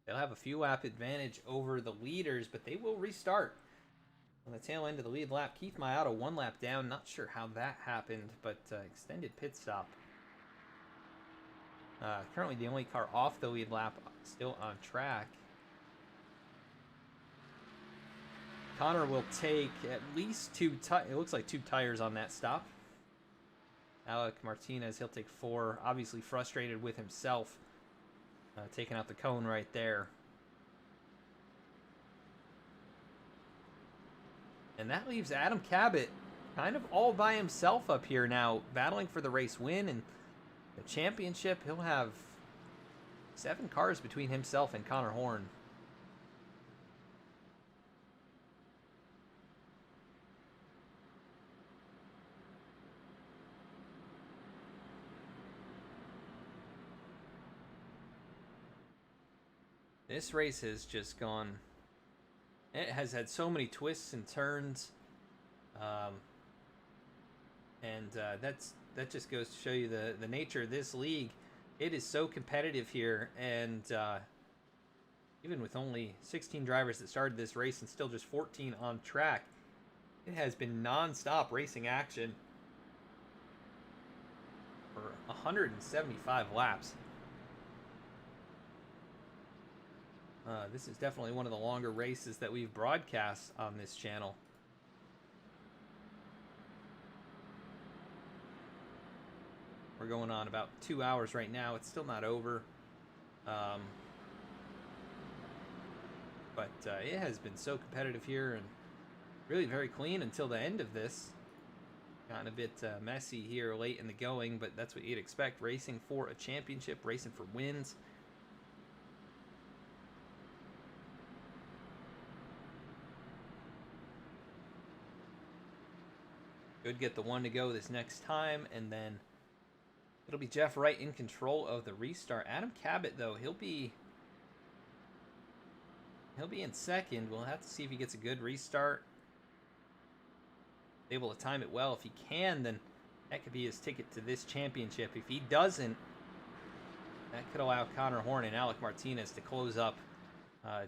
They'll have a few lap advantage over the leaders, but they will restart on the tail end of the lead lap. Keith Mayato 1 lap down. Not sure how that happened, but extended pit stop. Currently the only car off the lead lap still on track. Conor will take at least 2 it looks like 2 tires on that stop. Alek Martinez, he'll take 4. Obviously frustrated with himself. Taking out the cone right there. And that leaves Adam Cabot kind of all by himself up here now, battling for the race win and the championship. He'll have 7 cars between himself and Conor Horn. This race has just gone... It has had so many twists and turns. That just goes to show you the nature of this league. It is so competitive here, and even with only 16 drivers that started this race and still just 14 on track, it has been non-stop racing action for 175 laps. This is definitely one of the longer races that we've broadcast on this channel. We're going on about 2 hours right now. It's still not over. But it has been so competitive here and really very clean until the end of this. Gotten a bit messy here late in the going, but that's what you'd expect. Racing for a championship, racing for wins. Could get the one to go this next time, and then it'll be Jeff Wright in control of the restart. Adam Cabot, though, he'll be in second. We'll have to see if he gets a good restart. Able to time it well. If he can, then that could be his ticket to this championship. If he doesn't, that could allow Conor Horn and Alek Martinez to close up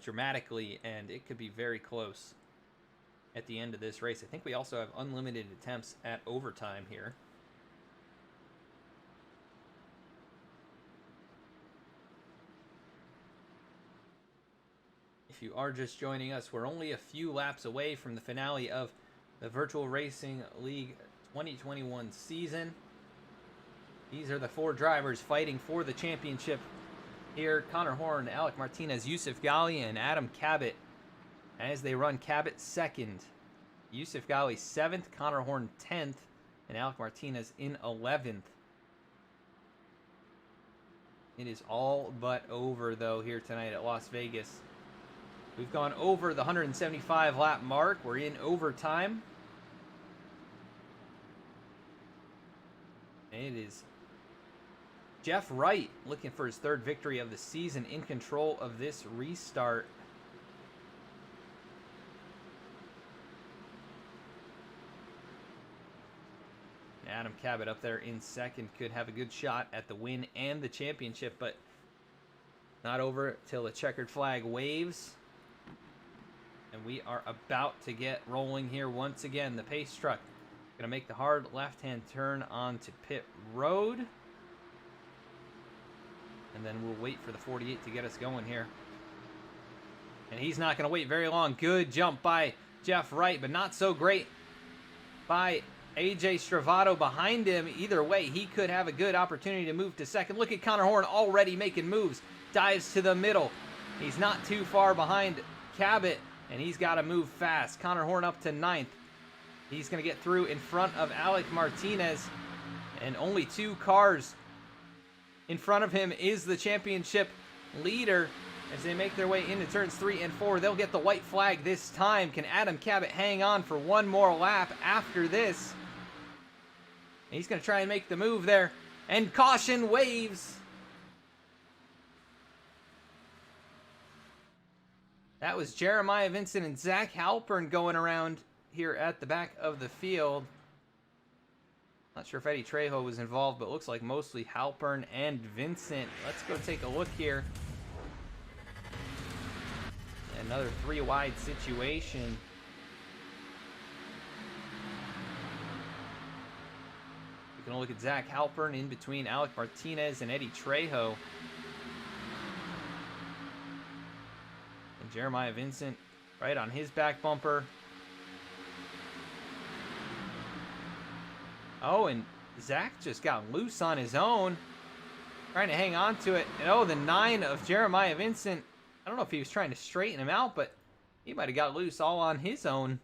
dramatically, and it could be very close at the end of this race. I think we also have unlimited attempts at overtime here. If you are just joining us, we're only a few laps away from the finale of the Virtual Racing League 2021 season. These are the 4 drivers fighting for the championship here. Conor Horn, Alek Martinez, Yousuf Ghaly, and Adam Cabot as they run. Cabot second, Yousuf Ghaly 7th, Conor Horn 10th, and Alek Martinez in 11th. It is all but over, though, here tonight at Las Vegas. We've gone over the 175 lap mark. We're in overtime. And it is Jeff Wright looking for his 3rd victory of the season in control of this restart. Adam Cabot up there in second could have a good shot at the win and the championship, but not over till the checkered flag waves. And we are about to get rolling here once again. The pace truck going to make the hard left-hand turn onto pit road. And then we'll wait for the 48 to get us going here. And he's not going to wait very long. Good jump by Jeff Wright, but not so great by AJ Stravato behind him. Either way, he could have a good opportunity to move to second. Look at Conor Horn already making moves. Dives to the middle. He's not too far behind Cabot, and he's got to move fast. Conor Horn up to 9th. He's going to get through in front of Alek Martinez, and only 2 cars in front of him is the championship leader. As they make their way into turns 3 and 4, they'll get the white flag this time. Can Adam Cabot hang on for one more lap after this? He's going to try and make the move there. And caution waves. That was Jeremiah Vincent and Zach Halpern going around here at the back of the field. Not sure if Eddie Trejo was involved, but looks like mostly Halpern and Vincent. Let's go take a look here. Another 3-wide situation. We can look at Zach Halpern in between Alek Martinez and Eddie Trejo. And Jeremiah Vincent right on his back bumper. Oh, and Zach just got loose on his own. Trying to hang on to it. And oh, the 9 of Jeremiah Vincent. I don't know if he was trying to straighten him out, but he might have got loose all on his own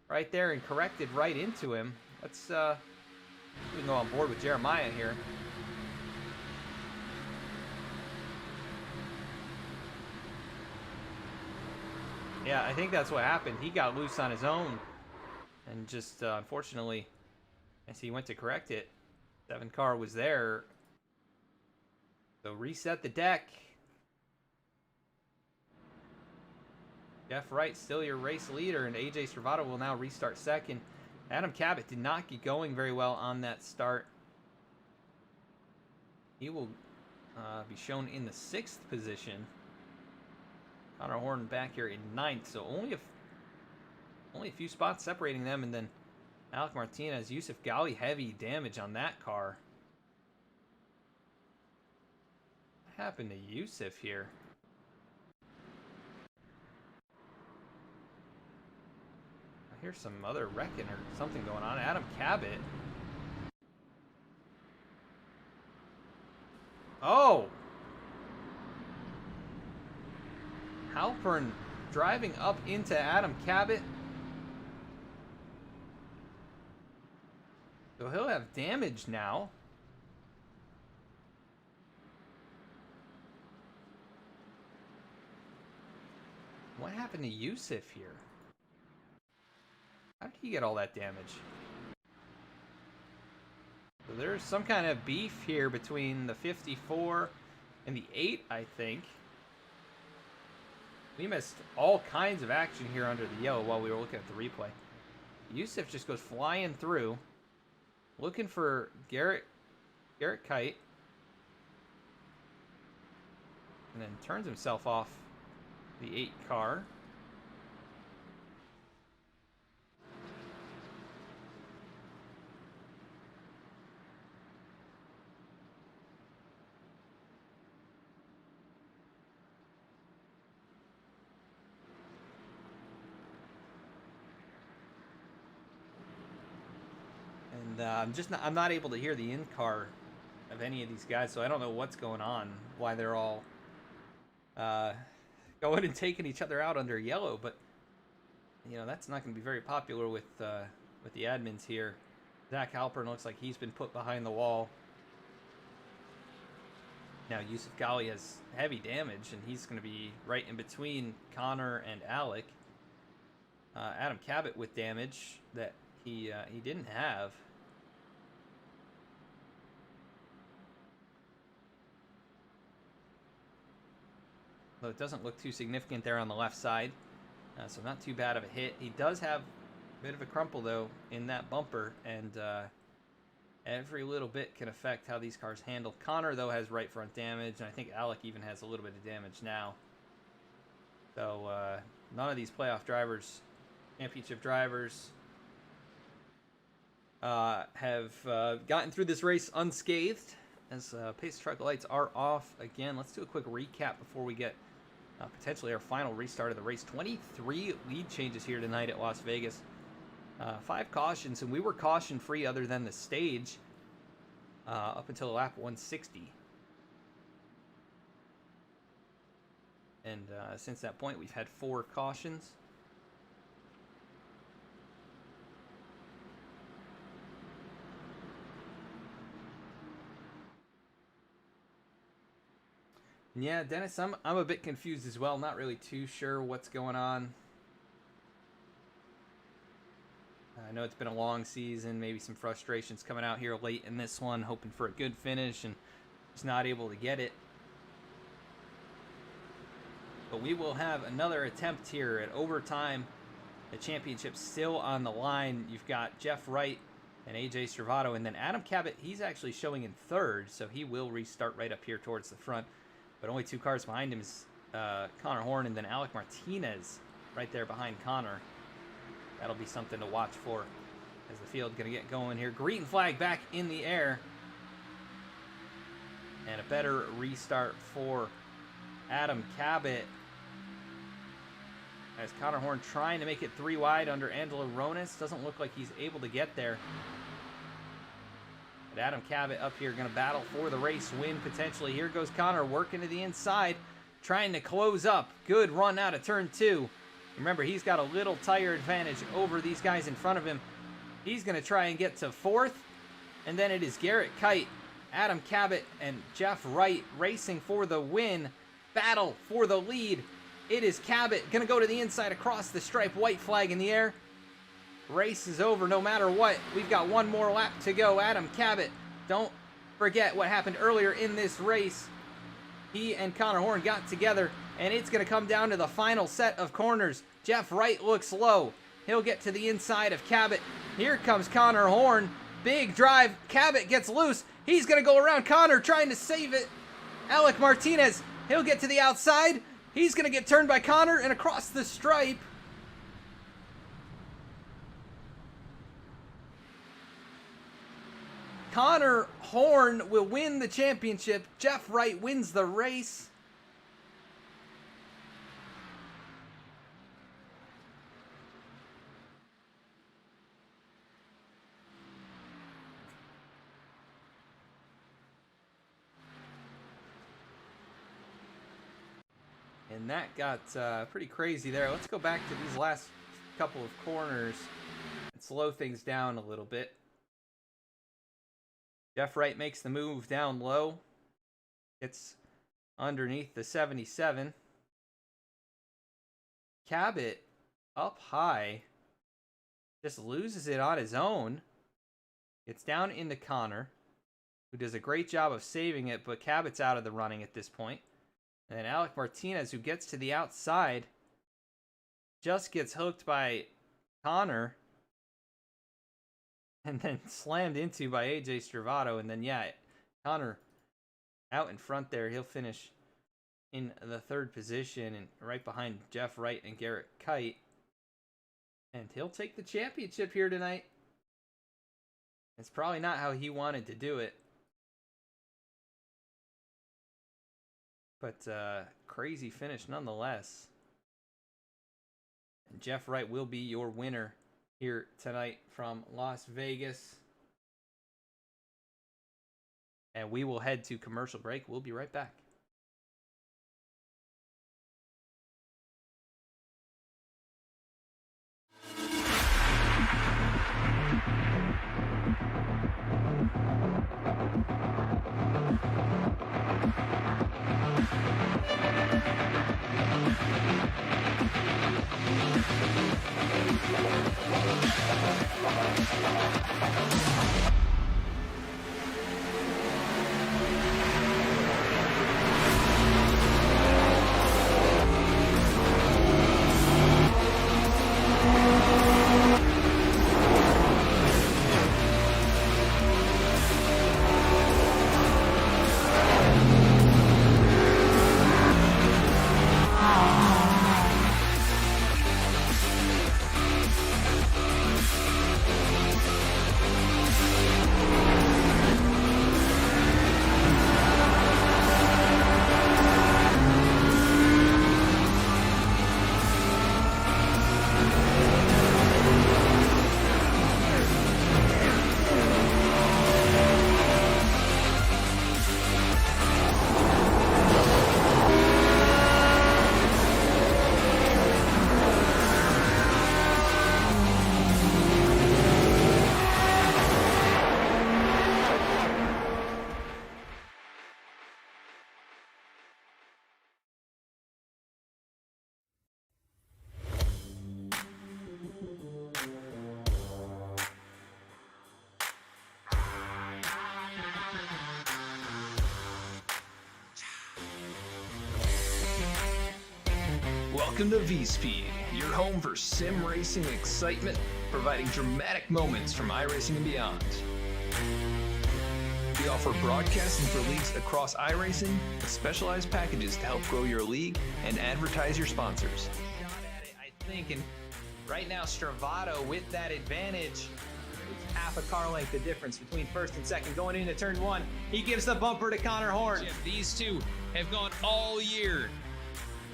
right there and corrected right into him. Let's we can go on board with Jeremiah here. Yeah, I think that's what happened. He got loose on his own, and just unfortunately, as he went to correct it, 7 car was there. So reset the deck. Jeff Wright still your race leader, and AJ Servato will now restart second. Adam Cabot did not get going very well on that start. He will be shown in the 6th position. Conor Horn back here in 9th, so only a few spots separating them, and then Alek Martinez, Yousuf Ghaly, heavy damage on that car. What happened to Yousuf here? I hear some other wrecking or something going on. Adam Cabot. Oh! Halpern driving up into Adam Cabot. So he'll have damage now. What happened to Yousuf here? How did he get all that damage? So there's some kind of beef here between the 54 and the 8, I think. We missed all kinds of action here under the yellow while we were looking at the replay. Yousuf just goes flying through, looking for Garrett Kite, and then turns himself off the 8 car. And I'm not able to hear the in-car of any of these guys, so I don't know what's going on, why they're all going and taking each other out under yellow. But you know, that's not going to be very popular with the admins here. Zach Halpern looks like he's been put behind the wall. Now Yousuf Ghaly has heavy damage, and he's going to be right in between Conor and Alek. Adam Cabot with damage that he didn't have. Though it doesn't look too significant there on the left side. So not too bad of a hit. He does have a bit of a crumple, though, in that bumper. And every little bit can affect how these cars handle. Conor, though, has right front damage. And I think Alek even has a little bit of damage now. So none of these playoff drivers, championship drivers, have gotten through this race unscathed. As pace truck lights are off again. Let's do a quick recap before we get potentially our final restart of the race. 23 lead changes here tonight at Las Vegas. 5 cautions, and we were caution free other than the stage up until lap 160. And since that point, we've had 4 cautions. Yeah, Dennis, I'm a bit confused as well. Not really too sure what's going on. I know it's been a long season. Maybe some frustrations coming out here late in this one, hoping for a good finish and just not able to get it. But we will have another attempt here at overtime. The championship's still on the line. You've got Jeff Wright and AJ Servato, and then Adam Cabot, he's actually showing in 3rd, so he will restart right up here towards the front. But only 2 cars behind him is Conor Horn and then Alek Martinez right there behind Conor. That'll be something to watch for as the field going to get going here. Green flag back in the air. And a better restart for Adam Cabot. As Conor Horn trying to make it 3 wide under Angelo Ronis. Doesn't look like he's able to get there. But Adam Cabot up here going to battle for the race win potentially. Here goes Conor working to the inside, trying to close up. Good run out of turn 2. Remember, he's got a little tire advantage over these guys in front of him. He's going to try and get to 4th. And then it is Garrett Kite, Adam Cabot, and Jeff Wright racing for the win. Battle for the lead. It is Cabot going to go to the inside across the stripe. White flag in the air. Race is over no matter what. We've got 1 more lap to go. Adam Cabot, don't forget what happened earlier in this race. He and Conor Horn got together And it's going to come down to the final set of corners. Jeff Wright looks low. He'll get to the inside of Cabot. Here comes Conor Horn. Big drive. Cabot gets loose. He's going to go around Conor trying to save it. Alek Martinez, he'll get to the outside. He's going to get turned by Conor and across the stripe. Conor Horn will win the championship. Jeff Wright wins the race. And that got pretty crazy there. Let's go back to these last couple of corners and slow things down a little bit. Jeff Wright makes the move down low. It's underneath the 77. Cabot up high. Just loses it on his own. It's down into Conor, who does a great job of saving it, but Cabot's out of the running at this point. And then Alek Martinez, who gets to the outside, just gets hooked by Conor and then slammed into by AJ Stravato. And then, yeah, Conor out in front there. He'll finish in the third position and right behind Jeff Wright and Garrett Kite. And he'll take the championship here tonight. It's probably not how he wanted to do it. But crazy finish nonetheless. And Jeff Wright will be your winner here tonight from Las Vegas. And we will head to commercial break. We'll be right back. Welcome to V-Speed, your home for sim racing excitement, providing dramatic moments from iRacing and beyond. We offer broadcasting for leagues across iRacing with specialized packages to help grow your league and advertise your sponsors. Shot at it, I think, and right now Stravato with that advantage. It's half a car length the difference between first and second going into turn one. He gives the bumper to Conor Horn. These two have gone all year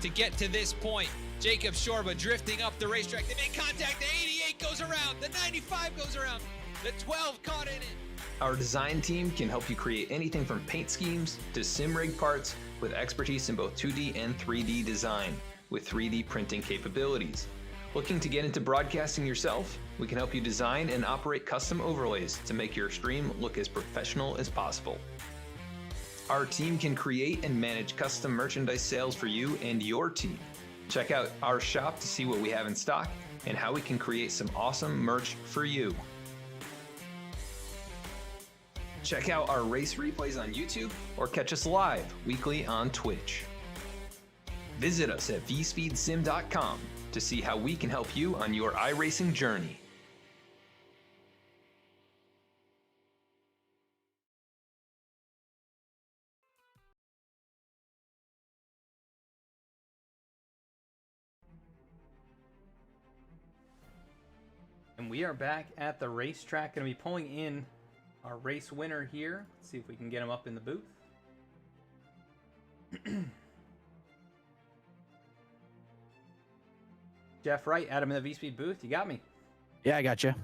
to get to this point. Jacob Shorba drifting up the racetrack. They make contact. The 88 goes around. The 95 goes around. The 12 caught in it. Our design team can help you create anything from paint schemes to sim rig parts with expertise in both 2D and 3D design with 3D printing capabilities. Looking to get into broadcasting yourself? We can help you design and operate custom overlays to make your stream look as professional as possible. Our team can create and manage custom merchandise sales for you and your team. Check out our shop to see what we have in stock and how we can create some awesome merch for you. Check out our race replays on YouTube or catch us live weekly on Twitch. Visit us at vspeedsim.com to see how we can help you on your iRacing journey. And we are back at the racetrack. Going to be pulling in our race winner here. Let's see if we can get him up in the booth. Jeff Wright, Adam in the V-Speed booth. You got me. Yeah, I got you.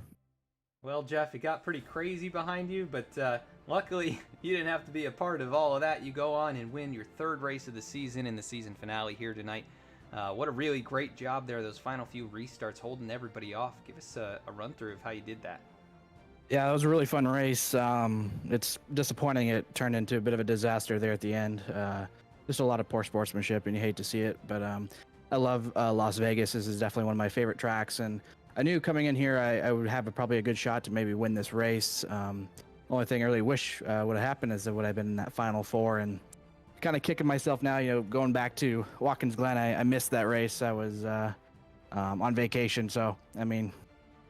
Well, Jeff, it got pretty crazy behind you, but luckily you didn't have to be a part of all of that. You go on and win your third race of the season in the season finale here tonight. What a really great job there, those final few restarts, holding everybody off. Give us a run-through of how you did that. Yeah, it was a really fun race. It's disappointing it turned into a bit of a disaster there at the end. Just a lot of poor sportsmanship, and you hate to see it. But I love Las Vegas. This is definitely one of my favorite tracks, and I knew coming in here I would have probably a good shot to maybe win this race. Only thing I really wish would have happened is it would have been in that Final Four, and kind of kicking myself now, going back to Watkins Glen. I missed that race. I was on vacation, so I mean,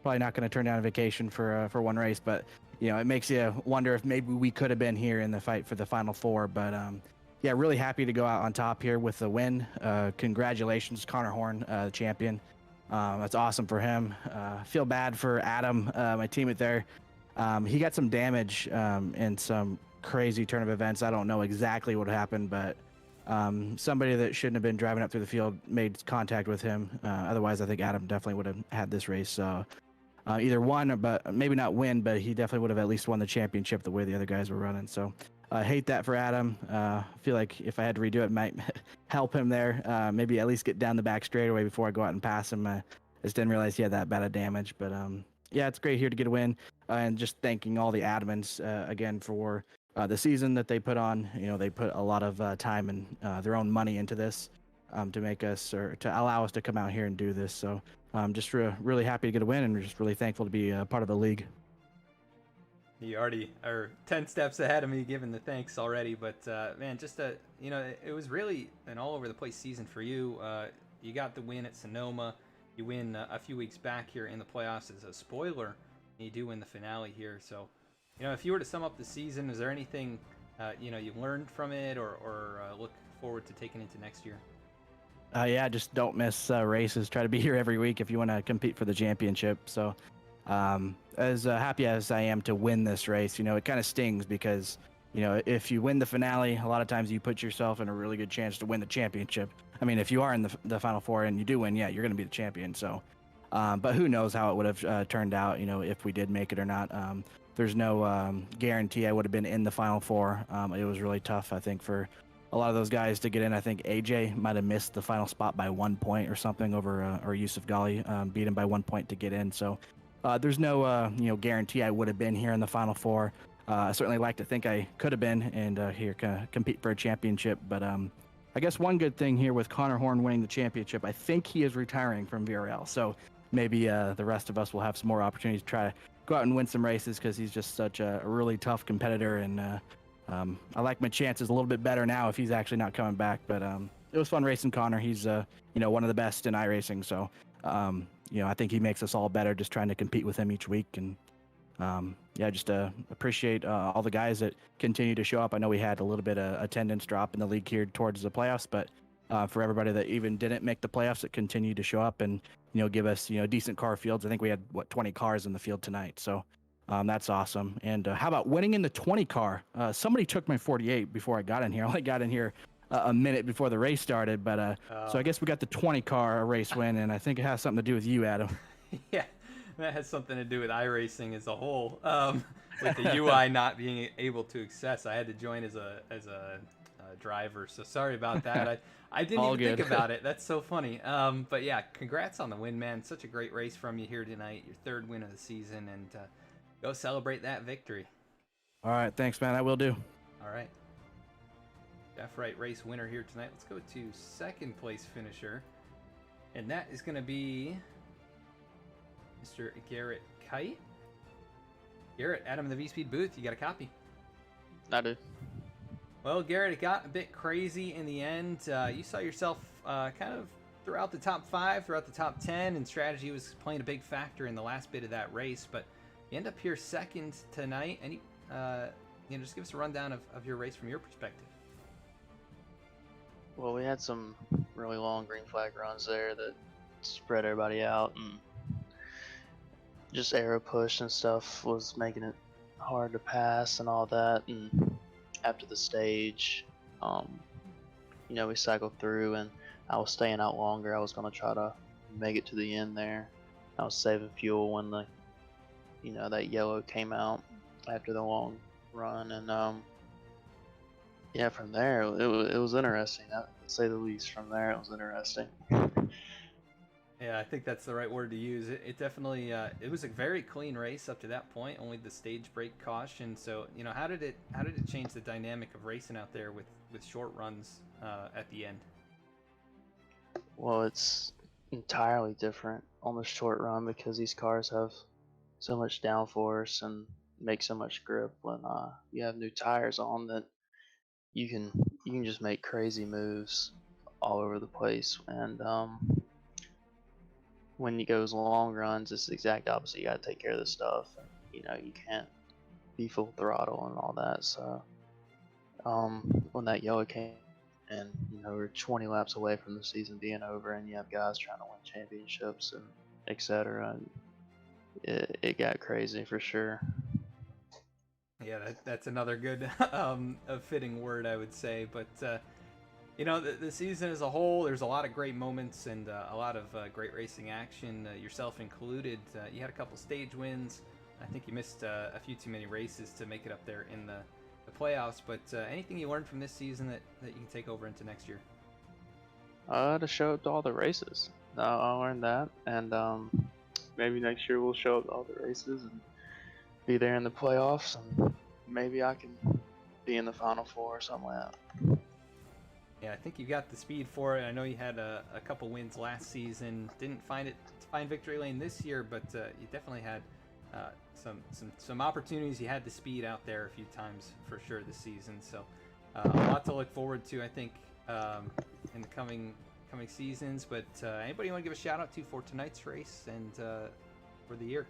probably not going to turn down a vacation for one race, but it makes you wonder if maybe we could have been here in the fight for the Final Four. But yeah, really happy to go out on top here with the win. Congratulations, Conor Horn, the champion. That's awesome for him. Feel bad for Adam, my teammate there. He got some damage in some crazy turn of events. I don't know exactly what happened, but somebody that shouldn't have been driving up through the field made contact with him. Otherwise, I think Adam definitely would have had this race. So either won, but maybe not win, but he definitely would have at least won the championship the way the other guys were running. So I hate that for Adam. Feel like if I had to redo it might help him there. Maybe at least get down the back straightaway before I go out and pass him. I just didn't realize he had that bad of damage. But yeah, it's great here to get a win. And just thanking all the admins again for the season that they put on. They put a lot of time and their own money into this to make us, or to allow us to come out here and do this. So I'm just really happy to get a win, and we're just really thankful to be a part of the league. You already are 10 steps ahead of me giving the thanks already, but man, just it was really an all over the place season for you. You got the win at Sonoma. You win a few weeks back here in the playoffs as a spoiler. And you do win the finale here. So, if you were to sum up the season, is there anything you learned from it, or look forward to taking into next year? Yeah, just don't miss races. Try to be here every week if you want to compete for the championship. So as happy as I am to win this race, it kind of stings because, if you win the finale, a lot of times you put yourself in a really good chance to win the championship. I mean, if you are in the Final Four and you do win, yeah, you're going to be the champion. So, but who knows how it would have turned out, if we did make it or not. There's no guarantee I would have been in the Final Four. It was really tough, I think, for a lot of those guys to get in. I think AJ might have missed the final spot by 1 point or something over, or Yousuf Ghaly beat him by 1 point to get in. So there's no, guarantee I would have been here in the Final Four. I certainly like to think I could have been and here compete for a championship. But I guess one good thing here with Conor Horn winning the championship, I think he is retiring from VRL. So maybe the rest of us will have some more opportunities to try to go out and win some races, because he's just such a really tough competitor. And I like my chances a little bit better now if he's actually not coming back. But it was fun racing Conor. He's one of the best in iRacing. So I think he makes us all better just trying to compete with him each week. And just appreciate all the guys that continue to show up. I know we had a little bit of attendance drop in the league here towards the playoffs, but for everybody that even didn't make the playoffs that continued to show up and give us decent car fields. I think we had 20 cars in the field tonight, so that's awesome. And how about winning in the 20 car? Somebody took my 48 before I got in here. I only got in here a minute before the race started, but so I guess we got the 20 car race win, and I think it has something to do with you, Adam. Yeah, that has something to do with iRacing as a whole. With the UI not being able to access, I had to join as a driver. So sorry about that. I didn't even think about it. That's so funny. But yeah, congrats on the win, man. Such a great race from you here tonight. Your third win of the season, and go celebrate that victory. All right, thanks, man. I will do. All right. Jeff Wright race winner here tonight. Let's go to second place finisher, and that is going to be Mr. Garrett Kite. Garrett, Adam in the V-Speed booth, you got a copy? I do. Well, Garrett, it got a bit crazy in the end. You saw yourself kind of throughout the top 5, throughout the top 10, and strategy was playing a big factor in the last bit of that race. But you end up here second tonight. And just give us a rundown of your race from your perspective. Well, we had some really long green flag runs there that spread everybody out, and just arrow push and stuff was making it hard to pass and all that. And after the stage, we cycled through, and I was staying out longer. I was gonna try to make it to the end there. I was saving fuel when that yellow came out after the long run, and from there it was interesting, to say the least. From there it was interesting. Yeah, I think that's the right word to use. It definitely it was a very clean race up to that point, only the stage break caution. So, how did it change the dynamic of racing out there with short runs at the end? Well, it's entirely different on the short run because these cars have so much downforce and make so much grip when you have new tires on, that you can just make crazy moves all over the place. And when you goes long runs, it's the exact opposite. You gotta take care of this stuff, and you can't be full throttle and all that. So when that yellow came, and we're 20 laps away from the season being over, and you have guys trying to win championships and etc., and it got crazy for sure. Yeah, that's another good a fitting word, I would say. But the season as a whole, there's a lot of great moments and a lot of great racing action, yourself included. You had a couple stage wins. I think you missed a few too many races to make it up there in the playoffs. But anything you learned from this season that you can take over into next year? To show up to all the races. I learned that, and maybe next year we'll show up to all the races and be there in the playoffs, and maybe I can be in the Final Four or something like that. Yeah, I think you got the speed for it. I know you had a couple wins last season. Didn't find victory lane this year, but you definitely had some opportunities. You had the speed out there a few times for sure this season. So a lot to look forward to, I think, in the coming seasons. But anybody you want to give a shout out to for tonight's race and for the year?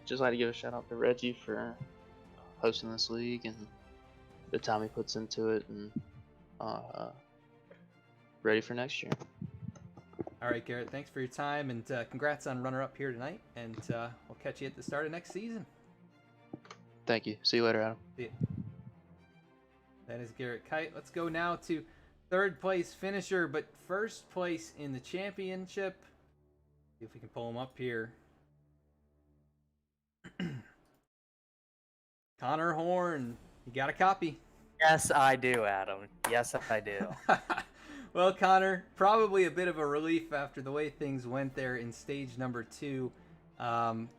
Just like to give a shout out to Reggie for hosting this league and the time he puts into it, and ready for next year. All right, Garrett, thanks for your time, and congrats on runner-up here tonight, and we'll catch you at the start of next season. Thank you. See you later, Adam. See ya. That is Garrett Kite. Let's go now to third place finisher, but first place in the championship. See if we can pull him up here. Conor Horn. You got a copy? Yes, I do, Adam. Yes, I do. Well, Conor, probably a bit of a relief after the way things went there in stage number 2.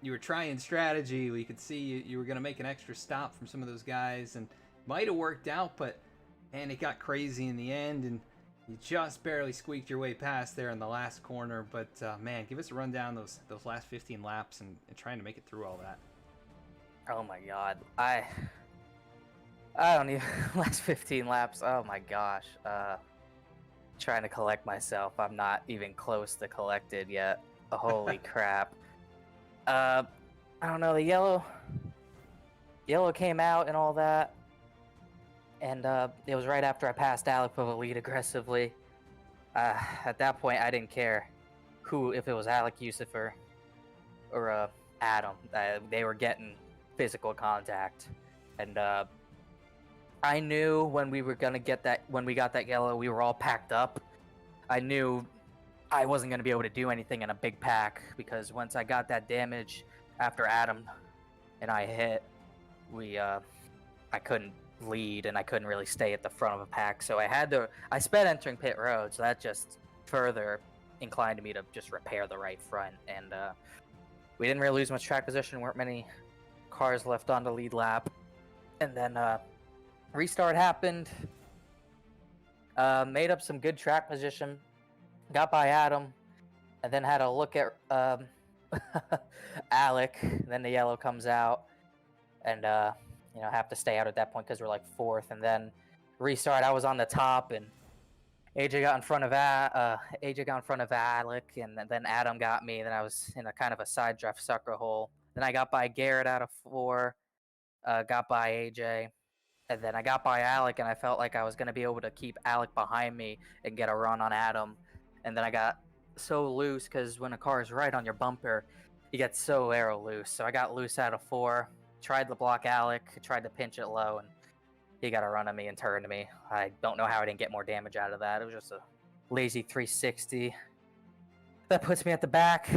You were trying strategy. We could see you were going to make an extra stop from some of those guys, and might have worked out, but man, it got crazy in the end, and you just barely squeaked your way past there in the last corner. But man, give us a rundown those last 15 laps and trying to make it through all that. Oh my God, I don't even last 15 laps. Oh my gosh, trying to collect myself. I'm not even close to collected yet. Holy crap. I don't know. The yellow came out and all that, and it was right after I passed Alek for the lead aggressively. At that point, I didn't care if it was Alek, Yousuf, or Adam. They were getting physical contact, and I knew when we got that yellow, we were all packed up. I knew I wasn't going to be able to do anything in a big pack, because once I got that damage after Adam and I hit, I couldn't lead, and I couldn't really stay at the front of a pack, so I sped entering pit road, so that just further inclined me to just repair the right front. And we didn't really lose much track position. Weren't many cars left on the lead lap, and then restart happened. Made up some good track position, got by Adam, and then had a look at Alek. Then the yellow comes out, and have to stay out at that point because we're like fourth. And then restart, I was on the top, and AJ got in front of Alek, and then Adam got me. Then I was in a kind of a side draft sucker hole. Then I got by Garrett out of 4, got by AJ, and then I got by Alek, and I felt like I was going to be able to keep Alek behind me and get a run on Adam. And then I got so loose because when a car is right on your bumper, you get so aero loose. So I got loose out of 4, tried to block Alek, tried to pinch it low, and he got a run on me and turned me. I don't know how I didn't get more damage out of that. It was just a lazy 360. That puts me at the back.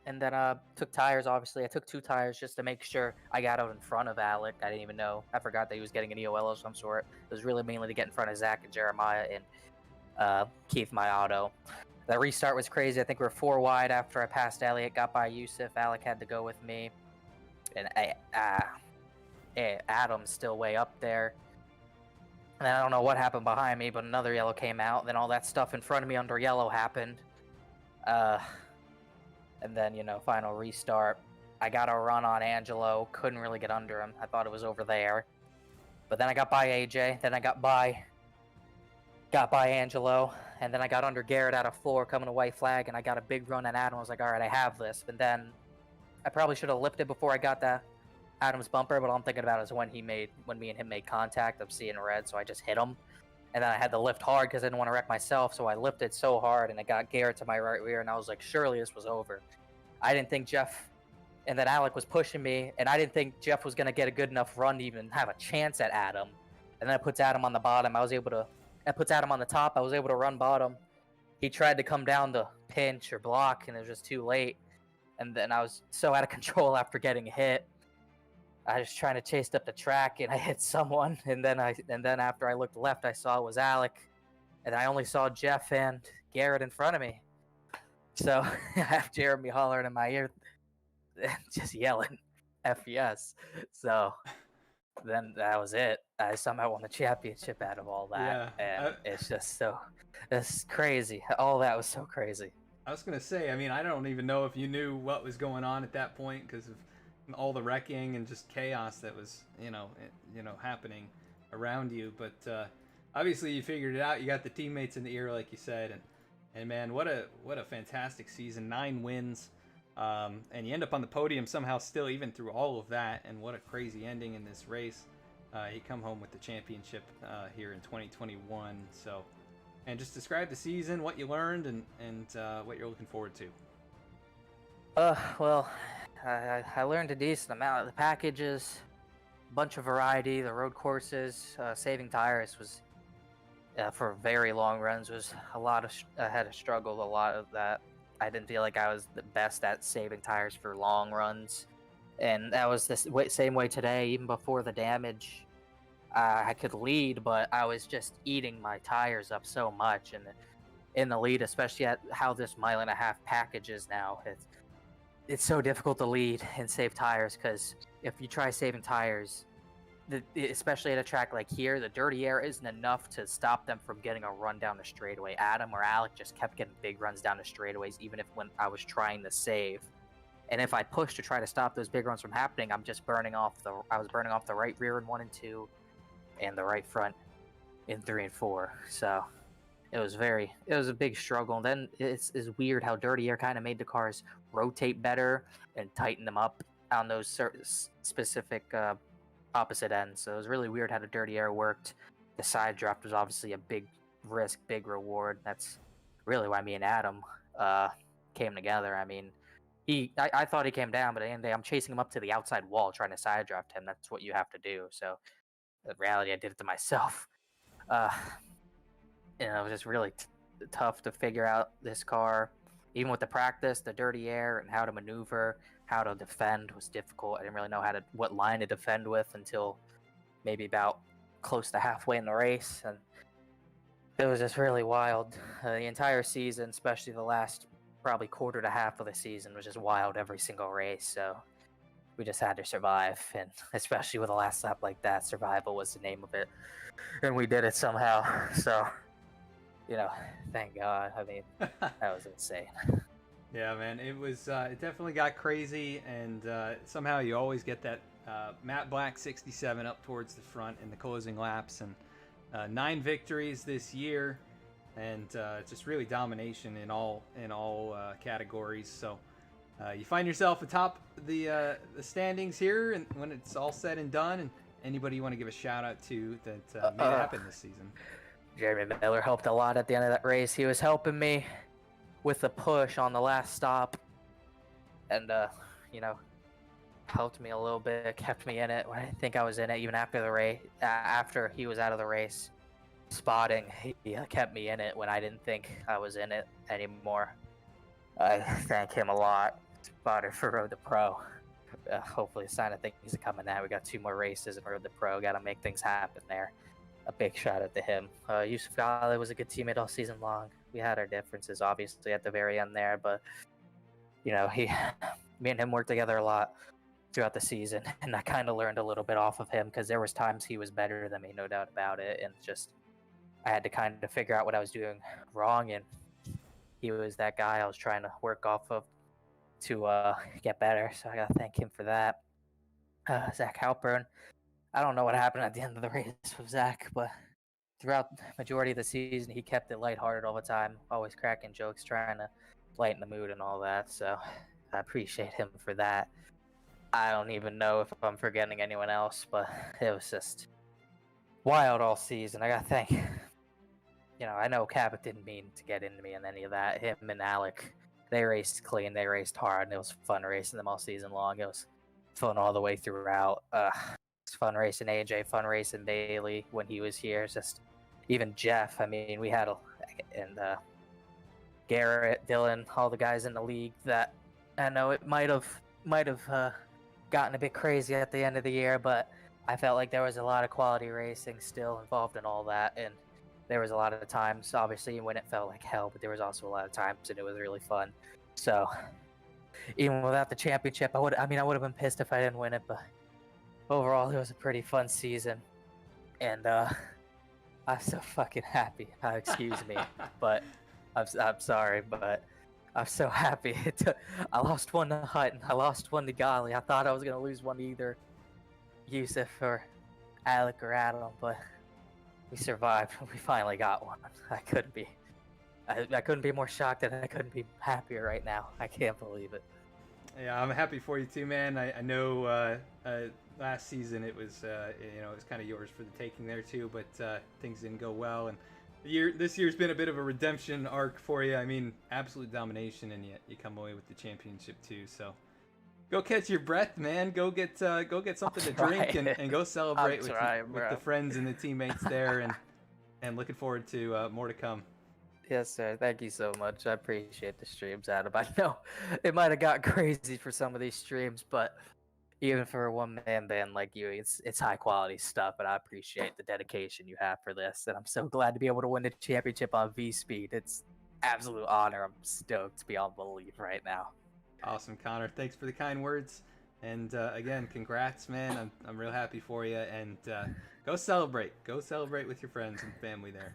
And then took tires, obviously. I took 2 tires just to make sure I got out in front of Alek. I didn't even know. I forgot that he was getting an EOL of some sort. It was really mainly to get in front of Zach and Jeremiah and Keith, my auto. That restart was crazy. I think we were 4 wide after I passed Elliott, got by Yousuf. Alek had to go with me. And Adam's still way up there. And I don't know what happened behind me, but another yellow came out. Then all that stuff in front of me under yellow happened. And then, final restart. I got a run on Angelo. Couldn't really get under him. I thought it was over there. But then I got by AJ. Then I got by Angelo. And then I got under Garrett out of 4 coming to white flag. And I got a big run on Adam. I was like, all right, I have this. But then I probably should have lifted before I got the Adam's bumper. But all I'm thinking about is when me and him made contact. I'm seeing red, so I just hit him. And then I had to lift hard because I didn't want to wreck myself. So I lifted so hard, and it got Garrett to my right rear. And I was like, surely this was over. I didn't think Jeff, and then Alek was pushing me, and I didn't think Jeff was going to get a good enough run to even have a chance at Adam. And then it puts Adam on the bottom. It puts Adam on the top. I was able to run bottom. He tried to come down to pinch or block, and it was just too late. And then I was so out of control after getting hit. I was trying to chase up the track, and I hit someone. And then after I looked left, I saw it was Alek, and I only saw Jeff and Garrett in front of me. So I have Jeremy hollering in my ear, just yelling, "F yes!" So then that was it. I somehow won the championship out of all that, and it's just it's crazy. All that was so crazy. I was gonna say, I mean, I don't even know if you knew what was going on at that point because of all the wrecking and just chaos that was, happening around you. But obviously, you figured it out. You got the teammates in the ear, like you said, and man, what a fantastic season! 9 wins, and you end up on the podium somehow still, even through all of that. And what a crazy ending in this race! You come home with the championship here in 2021. So, and just describe the season, what you learned, and what you're looking forward to. Well, I learned a decent amount. The packages, bunch of variety, the road courses, saving tires was, for very long runs, was a lot of, I had struggled a lot of that. I didn't feel like I was the best at saving tires for long runs. And that was the same way today, even before the damage. I could lead, but I was just eating my tires up so much. And in the lead, especially at how this 1.5 mile package is now, it's so difficult to lead and save tires, because if you try saving tires, especially at a track like here, the dirty air isn't enough to stop them from getting a run down the straightaway. Adam or Alek just kept getting big runs down the straightaways, even when I was trying to save. And if I pushed to try to stop those big runs from happening, I was burning off the right rear in 1 and 2, and the right front in 3 and 4. So it was a big struggle. And then it's weird how dirty air kind of made the cars rotate better and tighten them up on those certain specific opposite ends. So it was really weird how the dirty air worked. The side draft was obviously a big risk, big reward. That's really why me and Adam came together. I mean, I thought he came down, but at the end of the day, I'm chasing him up to the outside wall trying to side draft him. That's what you have to do. So in reality, I did it to myself. It was just really tough to figure out this car. Even with the practice, the dirty air, and how to maneuver, how to defend was difficult. I didn't really know what line to defend with until maybe about close to halfway in the race, and it was just really wild. The entire season, especially the last probably quarter to half of the season, was just wild every single race. So we just had to survive, and especially with a last lap like that, survival was the name of it, and we did it somehow. So, thank God. I mean, that was insane. Yeah, man, it was. It definitely got crazy, and somehow you always get that Matt Black 67 up towards the front in the closing laps, and 9 victories this year, and just really domination in all categories. So you find yourself atop the standings here, and when it's all said and done, and anybody you want to give a shout out to that made it happen this season? Jeremy Miller helped a lot at the end of that race. He was helping me with the push on the last stop, and helped me a little bit, kept me in it when I didn't think I was in it, even after the race. After he was out of the race, spotting, he kept me in it when I didn't think I was in it anymore. I thank him a lot. Spotter for Road to Pro. Hopefully, a sign of things are coming now. We got 2 more races in Road to Pro. Got to make things happen there. A big shout out to him. Yousuf Ghaly was a good teammate all season long. We had our differences, obviously, at the very end there, but me and him worked together a lot throughout the season, and I kind of learned a little bit off of him because there was times he was better than me, no doubt about it, and just I had to kind of figure out what I was doing wrong, and he was that guy I was trying to work off of to get better, so I gotta thank him for that. Zach Halpern, I don't know what happened at the end of the race with Zach, but throughout the majority of the season, he kept it lighthearted all the time, always cracking jokes, trying to lighten the mood and all that. So I appreciate him for that. I don't even know if I'm forgetting anyone else, but it was just wild all season. I gotta thank, I know Cabot didn't mean to get into me in any of that. Him and Alek, they raced clean, they raced hard, and it was fun racing them all season long. It was fun all the way throughout. It's fun racing AJ, fun racing Bailey when he was here. It's just even Jeff. I mean, we had and Garrett, Dylan, all the guys in the league that I know it might have gotten a bit crazy at the end of the year, but I felt like there was a lot of quality racing still involved in all that, and there was a lot of the times, obviously, when it felt like hell, but there was also a lot of times and it was really fun. So even without the championship, I would have been pissed if I didn't win it, but overall, it was a pretty fun season, and I'm so fucking happy. Excuse me, but I'm sorry, but I'm so happy. I lost one to Hutton. I lost one to Ghaly. I thought I was gonna lose one to either Yousuf or Alek or Adam, but we survived. We finally got one. I couldn't be more shocked, and I couldn't be happier right now. I can't believe it. Yeah, I'm happy for you too, man. I know last season it was it was kind of yours for the taking there too, but things didn't go well, and this year's been a bit of a redemption arc for you. I mean, absolute domination, and yet you come away with the championship too. So go catch your breath, man. Go get something to drink and go celebrate with the friends and the teammates there, and looking forward to more to come. Yes, sir. Thank you so much. I appreciate the streams, Adam. I know it might have got crazy for some of these streams, but even for a one-man band like you, it's high-quality stuff, and I appreciate the dedication you have for this, and I'm so glad to be able to win the championship on V-Speed. It's absolute honor. I'm stoked beyond belief right now. Awesome, Connor. Thanks for the kind words, and again, congrats, man. I'm real happy for you, and go celebrate. Go celebrate with your friends and family there.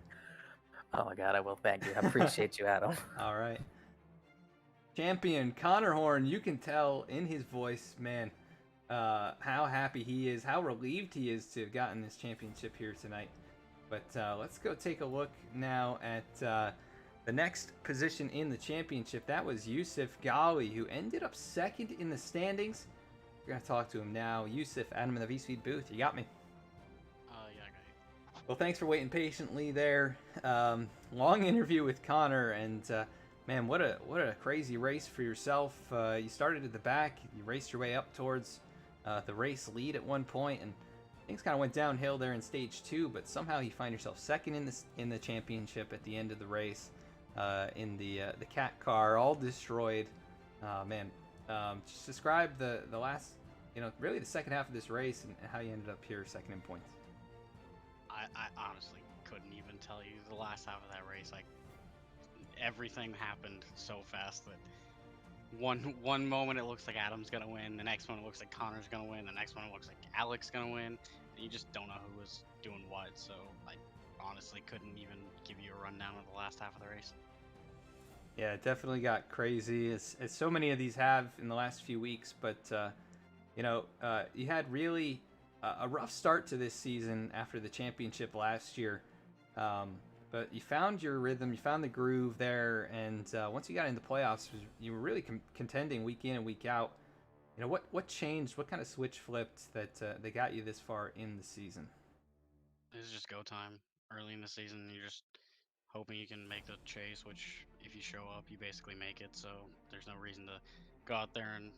Oh my God, I will. Thank you. I appreciate you, Adam. All right. Champion Conor Horn, you can tell in his voice, man, how happy he is, how relieved he is to have gotten this championship here tonight. But let's go take a look now at the next position in the championship. That was Yousuf Ghaly, who ended up second in the standings. We're going to talk to him now. Yousuf, Adam in the V-Speed booth. You got me? Yeah, I got you. Well, thanks for waiting patiently there. Long interview with Connor, and man, what a crazy race for yourself. You started at the back, you raced your way up towards the race lead at one point, and things kind of went downhill there in stage 2. But somehow you find yourself second in the championship at the end of the race, in the cat car, all destroyed. Man, just describe the last, really the second half of this race and how you ended up here second in points. I honestly couldn't even tell you the last half of that race. Like, everything happened so fast that one moment it looks like Adam's gonna win, the next one it looks like Connor's gonna win, the next one it looks like Alek's gonna win, and you just don't know who was doing what. So I honestly couldn't even give you a rundown of the last half of the race. Yeah, it definitely got crazy, as so many of these have in the last few weeks. But you had really a rough start to this season after the championship last year. But you found your rhythm, you found the groove there, and once you got into playoffs, you were really contending week in and week out. What changed? What kind of switch flipped that they got you this far in the season? It's just go time. Early in the season, you're just hoping you can make the chase, which if you show up, you basically make it. So there's no reason to go out there and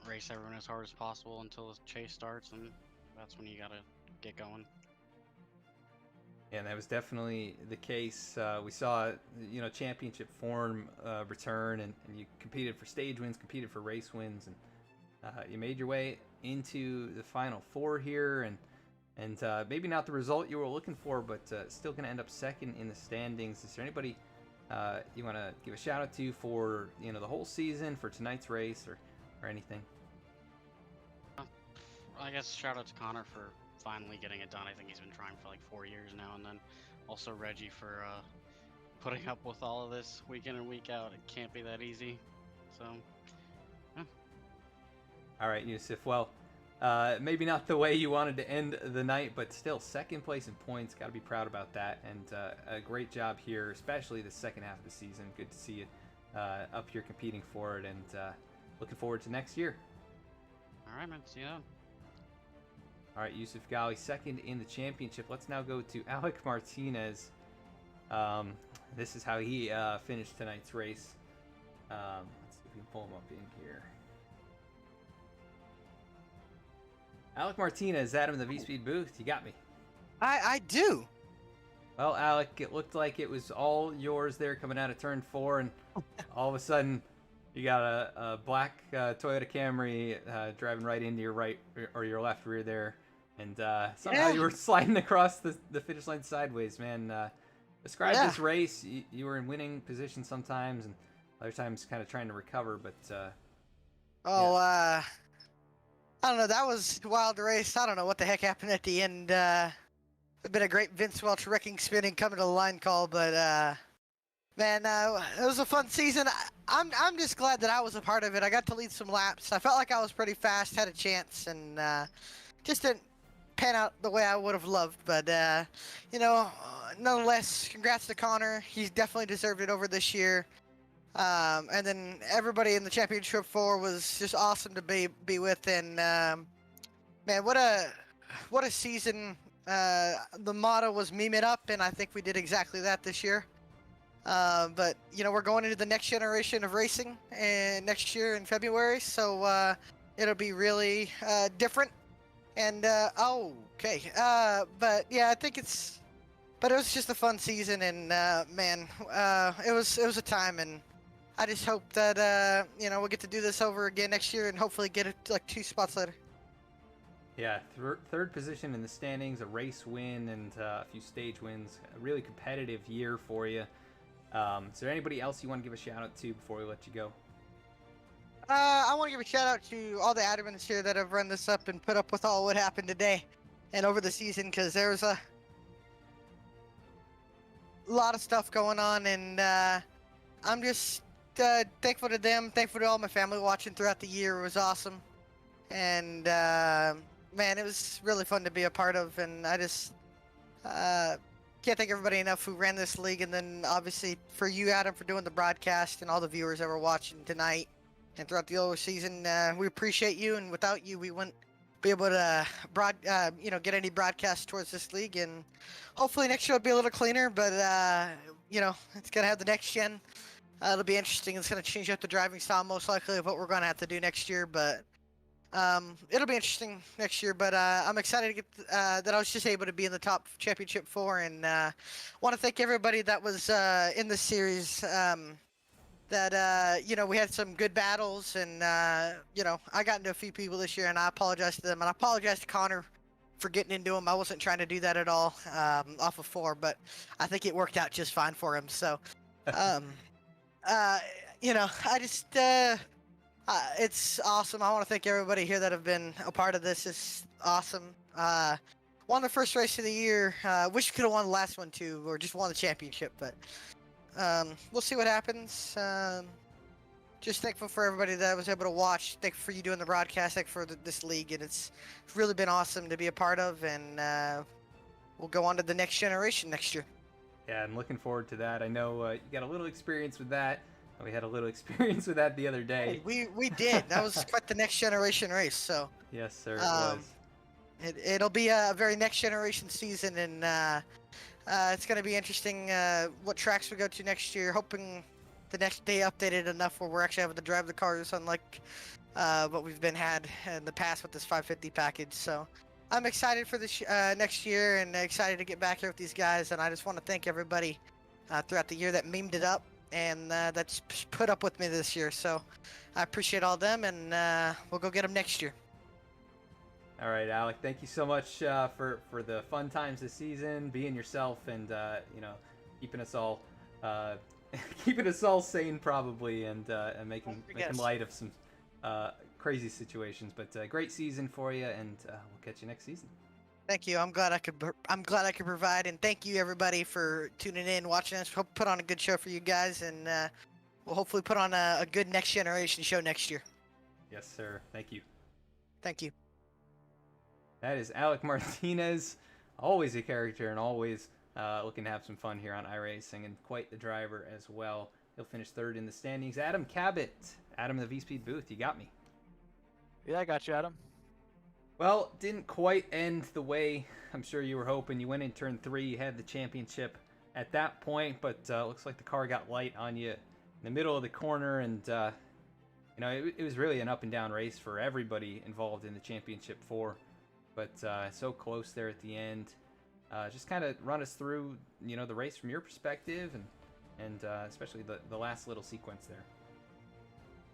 race everyone as hard as possible until the chase starts, and that's when you gotta get going. And that was definitely the case. We saw, championship form return, and you competed for stage wins, competed for race wins, and you made your way into the Final Four here, and maybe not the result you were looking for, but still going to end up second in the standings. Is there anybody you want to give a shout out to for the whole season, for tonight's race, or anything? I guess shout out to Connor for finally getting it done. I think he's been trying for like 4 years now, and then also Reggie for putting up with all of this week in and week out. It can't be that easy. So, yeah. All right, Yousuf. Well, maybe not the way you wanted to end the night, but still second place in points. Got to be proud about that, and a great job here, especially the second half of the season. Good to see you up here competing for it, and looking forward to next year. All right, man. See you then. All right, Yousuf Ghaly, second in the championship. Let's now go to Alek Martinez. This is how he finished tonight's race. Let's see if we can pull him up in here. Alek Martinez, Adam in the V-Speed booth. You got me. I do. Well, Alek, it looked like it was all yours there coming out of turn 4, and all of a sudden you got a black Toyota Camry driving right into your right or your left rear there, and somehow you were sliding across the finish line sideways, man. Describe this race. You were in winning position sometimes, and other times kind of trying to recover, but I don't know. That was a wild race. I don't know what the heck happened at the end. It's been a great Vince Welch wrecking spinning coming to the line call, but man, it was a fun season. I'm just glad that I was a part of it. I got to lead some laps. I felt like I was pretty fast, had a chance, and just didn't pan out the way I would have loved. But nonetheless, congrats to Connor. He's definitely deserved it over this year. And then everybody in the championship 4 was just awesome to be with. And man, what a season. The motto was meme it up, and I think we did exactly that this year. But we're going into the next generation of racing next year in February, so it'll be really different. And okay, but yeah, I think but it was just a fun season, and man, it was a time, and I just hope that we'll get to do this over again next year, and hopefully get it like 2 spots later. Yeah, third position in the standings, a race win, and a few stage wins. A really competitive year for you. Is there anybody else you want to give a shout out to before we let you go? I want to give a shout out to all the admins here that have run this up and put up with all what happened today and over the season, because there was a lot of stuff going on, and I'm just thankful to them, thankful to all my family watching throughout the year. It was awesome, and man, it was really fun to be a part of, and I just can't thank everybody enough who ran this league, and then obviously for you, Adam, for doing the broadcast, and all the viewers that were watching tonight and throughout the whole season. We appreciate you, and without you, we wouldn't be able to get any broadcast towards this league, and hopefully next year will be a little cleaner, but it's gonna have the next gen. It'll be interesting. It's gonna change up the driving style most likely of what we're gonna have to do next year, but it'll be interesting next year. But I'm excited to get that I was just able to be in the top championship 4, and want to thank everybody that was in the series. We had some good battles, and I got into a few people this year, and I apologize to them, and I apologize to Connor for getting into him. I wasn't trying to do that at all off of 4, but I think it worked out just fine for him. So I just it's awesome. I want to thank everybody here that have been a part of this. It's awesome. Won the first race of the year. Wish we could have won the last one too, or just won the championship, but We'll see what happens. Just thankful for everybody that was able to watch. Thankful for you doing the broadcast. Thankful for this league, and it's really been awesome to be a part of. And we'll go on to the next generation next year. Yeah, I'm looking forward to that. I know you got a little experience with that. We had a little experience with that the other day. Hey, we did. That was quite the next generation race. So Yes, sir, it was. it'll be a very next generation season, and it's going to be interesting what tracks we go to next year. Hoping the next day updated enough where we're actually able to drive the cars, unlike what we've been had in the past with this 550 package. So I'm excited for this next year, and excited to get back here with these guys. And I just want to thank everybody throughout the year that memed it up and that's put up with me this year. So I appreciate all them, and we'll go get them next year. All right, Alec, thank you so much for the fun times this season, being yourself, and keeping us all keeping us all sane probably, and making light of some crazy situations. But great season for you, and we'll catch you next season. Thank you. I'm glad I could provide, and thank you everybody for tuning in, watching us. Hope put on a good show for you guys, and we'll hopefully put on a good next generation show next year. Yes, sir. Thank you. Thank you. That is Alek Martinez, always a character and always looking to have some fun here on iRacing, and quite the driver as well. He'll finish third in the standings. Adam Cabot, Adam in the V-Speed booth, you got me. Yeah, I got you, Adam. Well, didn't quite end the way I'm sure you were hoping. You went in turn 3, you had the championship at that point, but looks like the car got light on you in the middle of the corner, and it was really an up and down race for everybody involved in the championship 4. But so close there at the end. Just kind of run us through, the race from your perspective, and especially the last little sequence there.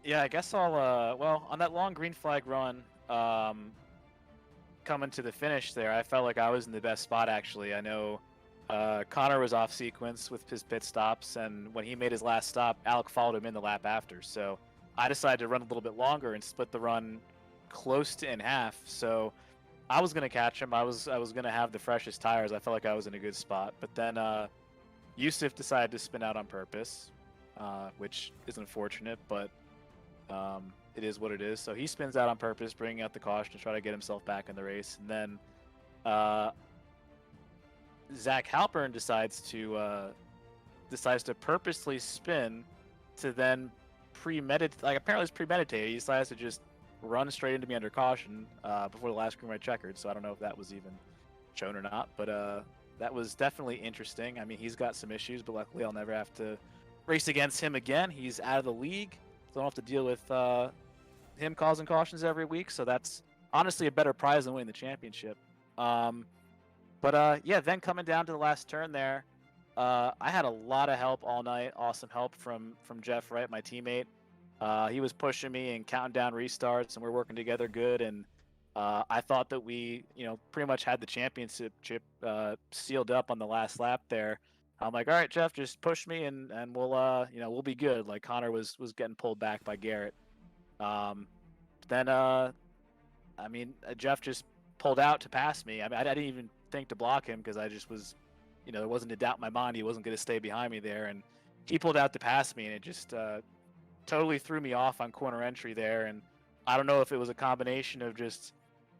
Yeah, I guess I'll, on that long green flag run, coming to the finish there, I felt like I was in the best spot, actually. I know Conor was off sequence with his pit stops, and when he made his last stop, Alek followed him in the lap after. So I decided to run a little bit longer and split the run close to in half. So I was going to catch him. I was going to have the freshest tires. I felt like I was in a good spot. But then Yousuf decided to spin out on purpose, which is unfortunate, but it is what it is. So he spins out on purpose, bringing out the caution to try to get himself back in the race. And then Zach Halpern decides to purposely spin to then premeditate. Like, apparently it's premeditated. He decides to just run straight into me under caution before the last green red checkered. So I don't know if that was even shown or not, but that was definitely interesting. I mean, he's got some issues, but luckily I'll never have to race against him again. He's out of the league, so I don't have to deal with him causing cautions every week. So that's honestly a better prize than winning the championship. Yeah, then coming down to the last turn there, I had a lot of help all night. Awesome help from Jeff Wright, my teammate. He was pushing me and counting down restarts, and we're working together good. And I thought that we, pretty much had the championship sealed up on the last lap there. I'm like, all right, Jeff, just push me, and we'll we'll be good. Like, Conor was getting pulled back by Garrett. Jeff just pulled out to pass me. I mean, I didn't even think to block him because I just was, there wasn't a doubt in my mind he wasn't going to stay behind me there. And he pulled out to pass me, and it just totally threw me off on corner entry there. And I don't know if it was a combination of just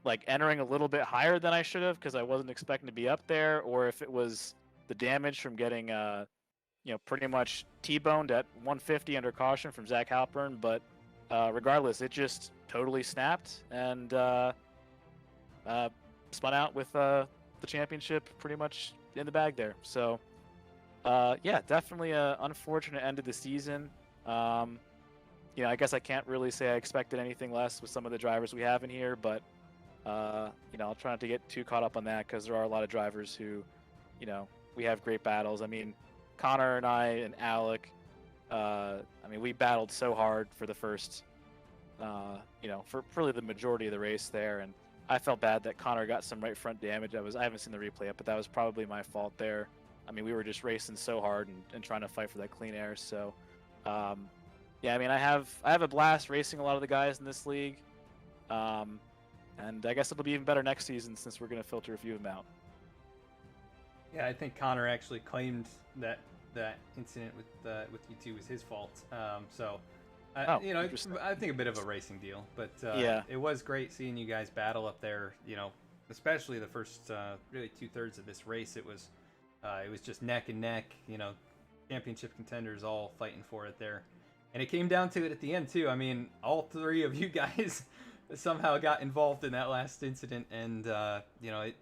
like entering a little bit higher than I should have because I wasn't expecting to be up there, or if it was the damage from getting pretty much T-boned at 150 under caution from Zach Halpern. But regardless, it just totally snapped and spun out with the championship pretty much in the bag there. So yeah, definitely an unfortunate end of the season. I guess I can't really say I expected anything less with some of the drivers we have in here, but I'll try not to get too caught up on that because there are a lot of drivers who, we have great battles. I mean, Conor and I and Alek, we battled so hard for the first, for really the majority of the race there, and I felt bad that Conor got some right front damage. I haven't seen the replay yet, but that was probably my fault there. I mean, we were just racing so hard and trying to fight for that clean air. So, yeah, I mean, I have a blast racing a lot of the guys in this league, and I guess it'll be even better next season since we're going to filter a few of them out. Yeah, I think Conor actually claimed that that incident with you two was his fault. So, Oh, you know, interesting. I think a bit of a racing deal, but Yeah. it was great seeing you guys battle up there. You know, especially the first really 2/3 of this race. It was just neck and neck. You know, championship contenders all fighting for it there, and it came down to it at the end too. I mean, all three of you guys somehow got involved in that last incident, and you know, it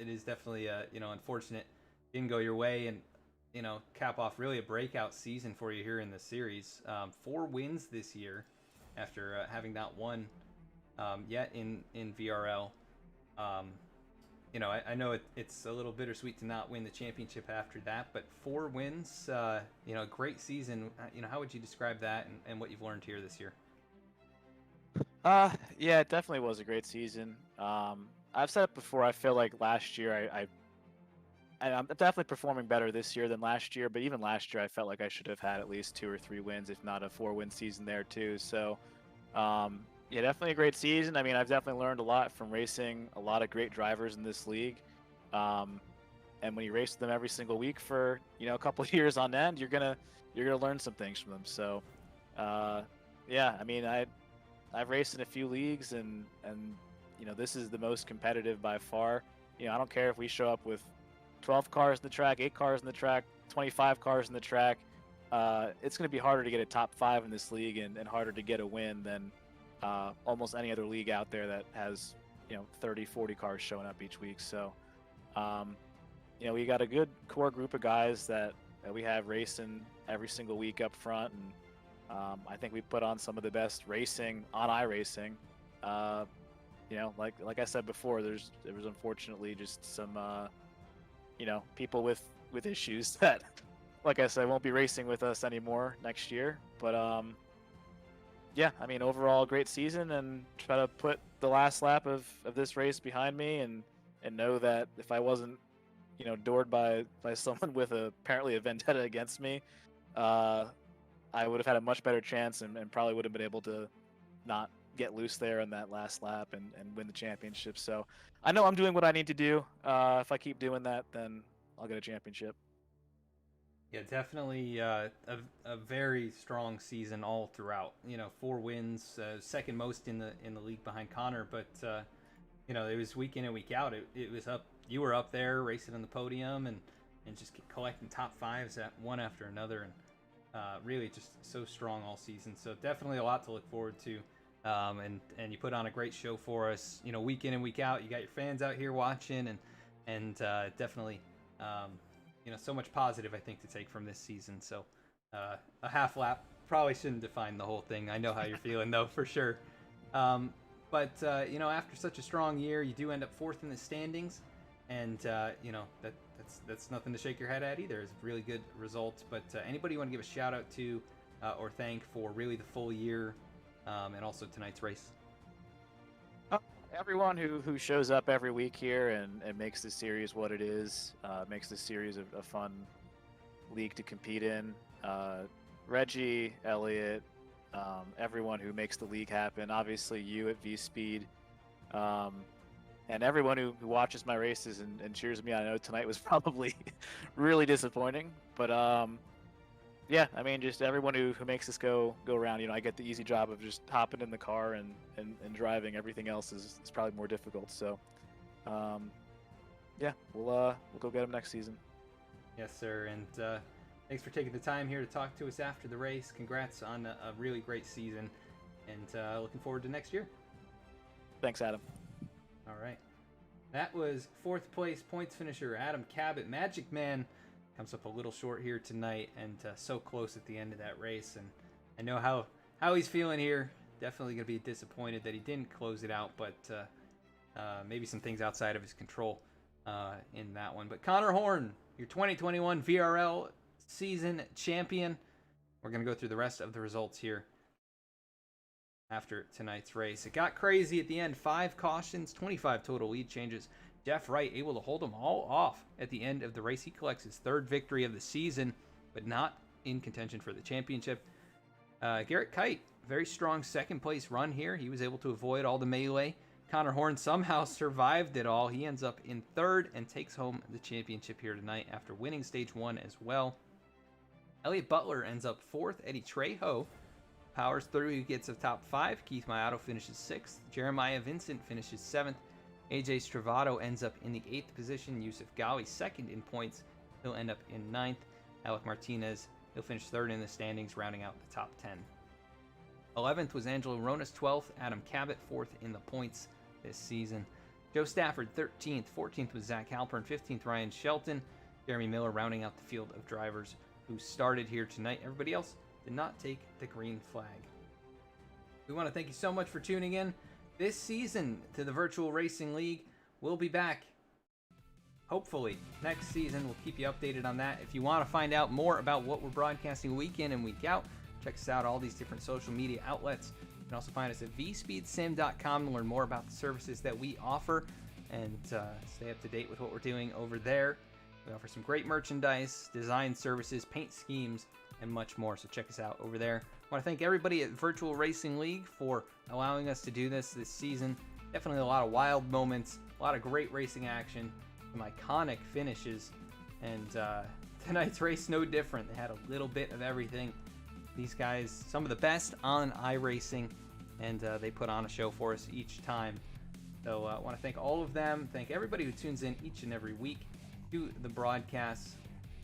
is definitely you know, unfortunate. Didn't go your way, and you know, cap off really a breakout season for you here in the series. 4 wins this year after having not won yet in VRL. You know, I know it's a little bittersweet to not win the championship after that, but 4 wins, you know, great season. You know, how would you describe that and what you've learned here this year? Yeah, it definitely was a great season. I've said it before. I feel like last year I'm definitely performing better this year than last year. But even last year, I felt like I should have had at least 2 or 3 wins, if not a 4-win season there too. So, yeah, definitely a great season. I mean, I've definitely learned a lot from racing a lot of great drivers in this league. And when you race them every single week for, you know, a couple of years on end, you're gonna learn some things from them. So, yeah, I mean, I've raced in a few leagues, and you know, this is the most competitive by far. You know, I don't care if we show up with 12 cars in the track, 8 cars in the track, 25 cars in the track. It's going to be harder to get a top 5 in this league, and harder to get a win than almost any other league out there that has, you know, 30, 40 cars showing up each week. So, you know, we got a good core group of guys that we have racing every single week up front, and I think we put on some of the best racing on iRacing. You know, like I said before, there was unfortunately just some you know, people with issues that, like I said, won't be racing with us anymore next year. But yeah, I mean, overall great season, and try to put the last lap of this race behind me, and know that if I wasn't, you know, doored by someone with apparently a vendetta against me, I would have had a much better chance, and probably would have been able to not get loose there in that last lap and win the championship. So I know I'm doing what I need to do. If I keep doing that, then I'll get a championship. Yeah, definitely a very strong season all throughout. You know, 4 wins, second most in the league behind Conor, but you know, it was week in and week out. It was up. You were up there racing on the podium and just collecting top 5s at one after another, and really just so strong all season. So definitely a lot to look forward to. And you put on a great show for us, you know, week in and week out. You got your fans out here watching, and definitely, you know, so much positive I think to take from this season. So a half lap probably shouldn't define the whole thing. I know how you're feeling though, for sure. But you know, after such a strong year, you do end up 4th in the standings, and you know, that's nothing to shake your head at either. It's a really good result. But anybody you want to give a shout out to or thank for really the full year? And also tonight's race. Everyone who shows up every week here and makes this series what it is, makes this series a fun league to compete in. Reggie, Elliot, everyone who makes the league happen. Obviously, you at V Speed, and everyone who watches my races and cheers me on. I know tonight was probably really disappointing, but yeah, I mean, just everyone who makes this go around. You know, I get the easy job of just hopping in the car and driving. Everything else is probably more difficult. So, yeah, we'll go get them next season. Yes, sir. And thanks for taking the time here to talk to us after the race. Congrats on a really great season, and looking forward to next year. Thanks, Adam. All right. That was 4th place points finisher Adam Cabot. Magic Man comes up a little short here tonight, and so close at the end of that race. And I know how he's feeling here. Definitely going to be disappointed that he didn't close it out, but maybe some things outside of his control in that one. But Conor Horn, your 2021 VRL season champion. We're going to go through the rest of the results here after tonight's race. It got crazy at the end. 5 cautions, 25 total lead changes. Jeff Wright able to hold them all off at the end of the race. He collects his 3rd victory of the season, but not in contention for the championship. Garrett Kite, very strong 2nd place run here. He was able to avoid all the melee. Conor Horn somehow survived it all. He ends up in 3rd and takes home the championship here tonight after winning stage 1 as well. Elliott Butler ends up 4th. Eddie Trejo powers through. He gets a top 5. Keith Mayato finishes 6th. Jeremiah Vincent finishes 7th. AJ Stravato ends up in the 8th position. Yousuf Ghaly 2nd in points. He'll end up in 9th. Alek Martinez, he'll finish 3rd in the standings, rounding out the top 10. 11th was Angelo Ronas, 12th. Adam Cabot, 4th in the points this season. Joe Stafford, 13th. 14th was Zach Halpern. 15th, Ryan Shelton. Jeremy Miller rounding out the field of drivers who started here tonight. Everybody else did not take the green flag. We want to thank you so much for tuning in this season to the Virtual Racing League. We'll be back, hopefully, next season. We'll keep you updated on that. If you want to find out more about what we're broadcasting week in and week out, check us out all these different social media outlets. You can also find us at vspeedsim.com to learn more about the services that we offer and stay up to date with what we're doing over there. We offer some great merchandise, design services, paint schemes, and much more, so check us out over there. I want to thank everybody at Virtual Racing League for allowing us to do this season. Definitely a lot of wild moments, a lot of great racing action, some iconic finishes, and tonight's race no different. They had a little bit of everything. These guys, some of the best on iRacing, and they put on a show for us each time. So I want to thank all of them, thank everybody who tunes in each and every week to the broadcasts.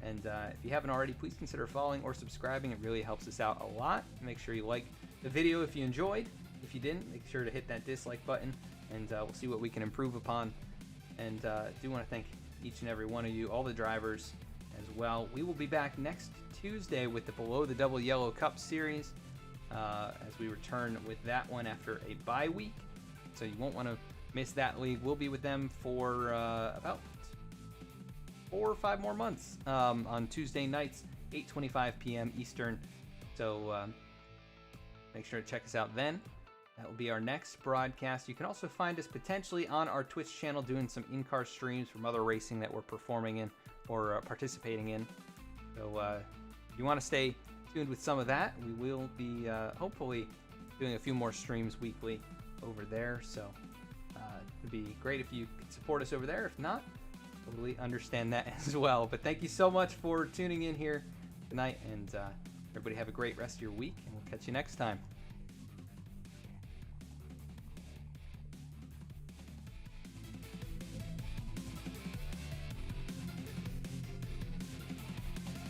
And if you haven't already, please consider following or subscribing. It really helps us out a lot. Make sure you like the video if you enjoyed. If you didn't, make sure to hit that dislike button, and we'll see what we can improve upon. And do want to thank each and every one of you, all the drivers as well. We will be back next Tuesday with the Below the Double Yellow Cup Series as we return with that one after a bye week. So you won't want to miss that league. We'll be with them for about 4 or 5 more months on Tuesday nights, 8:25 p.m. Eastern. So make sure to check us out then. That will be our next broadcast. You can also find us potentially on our Twitch channel doing some in-car streams from other racing that we're performing in or participating in. So if you want to stay tuned with some of that, we will be hopefully doing a few more streams weekly over there. So it'd be great if you could support us over there. If not, totally understand that as well. But thank you so much for tuning in here tonight, and everybody have a great rest of your week, and we'll catch you next time.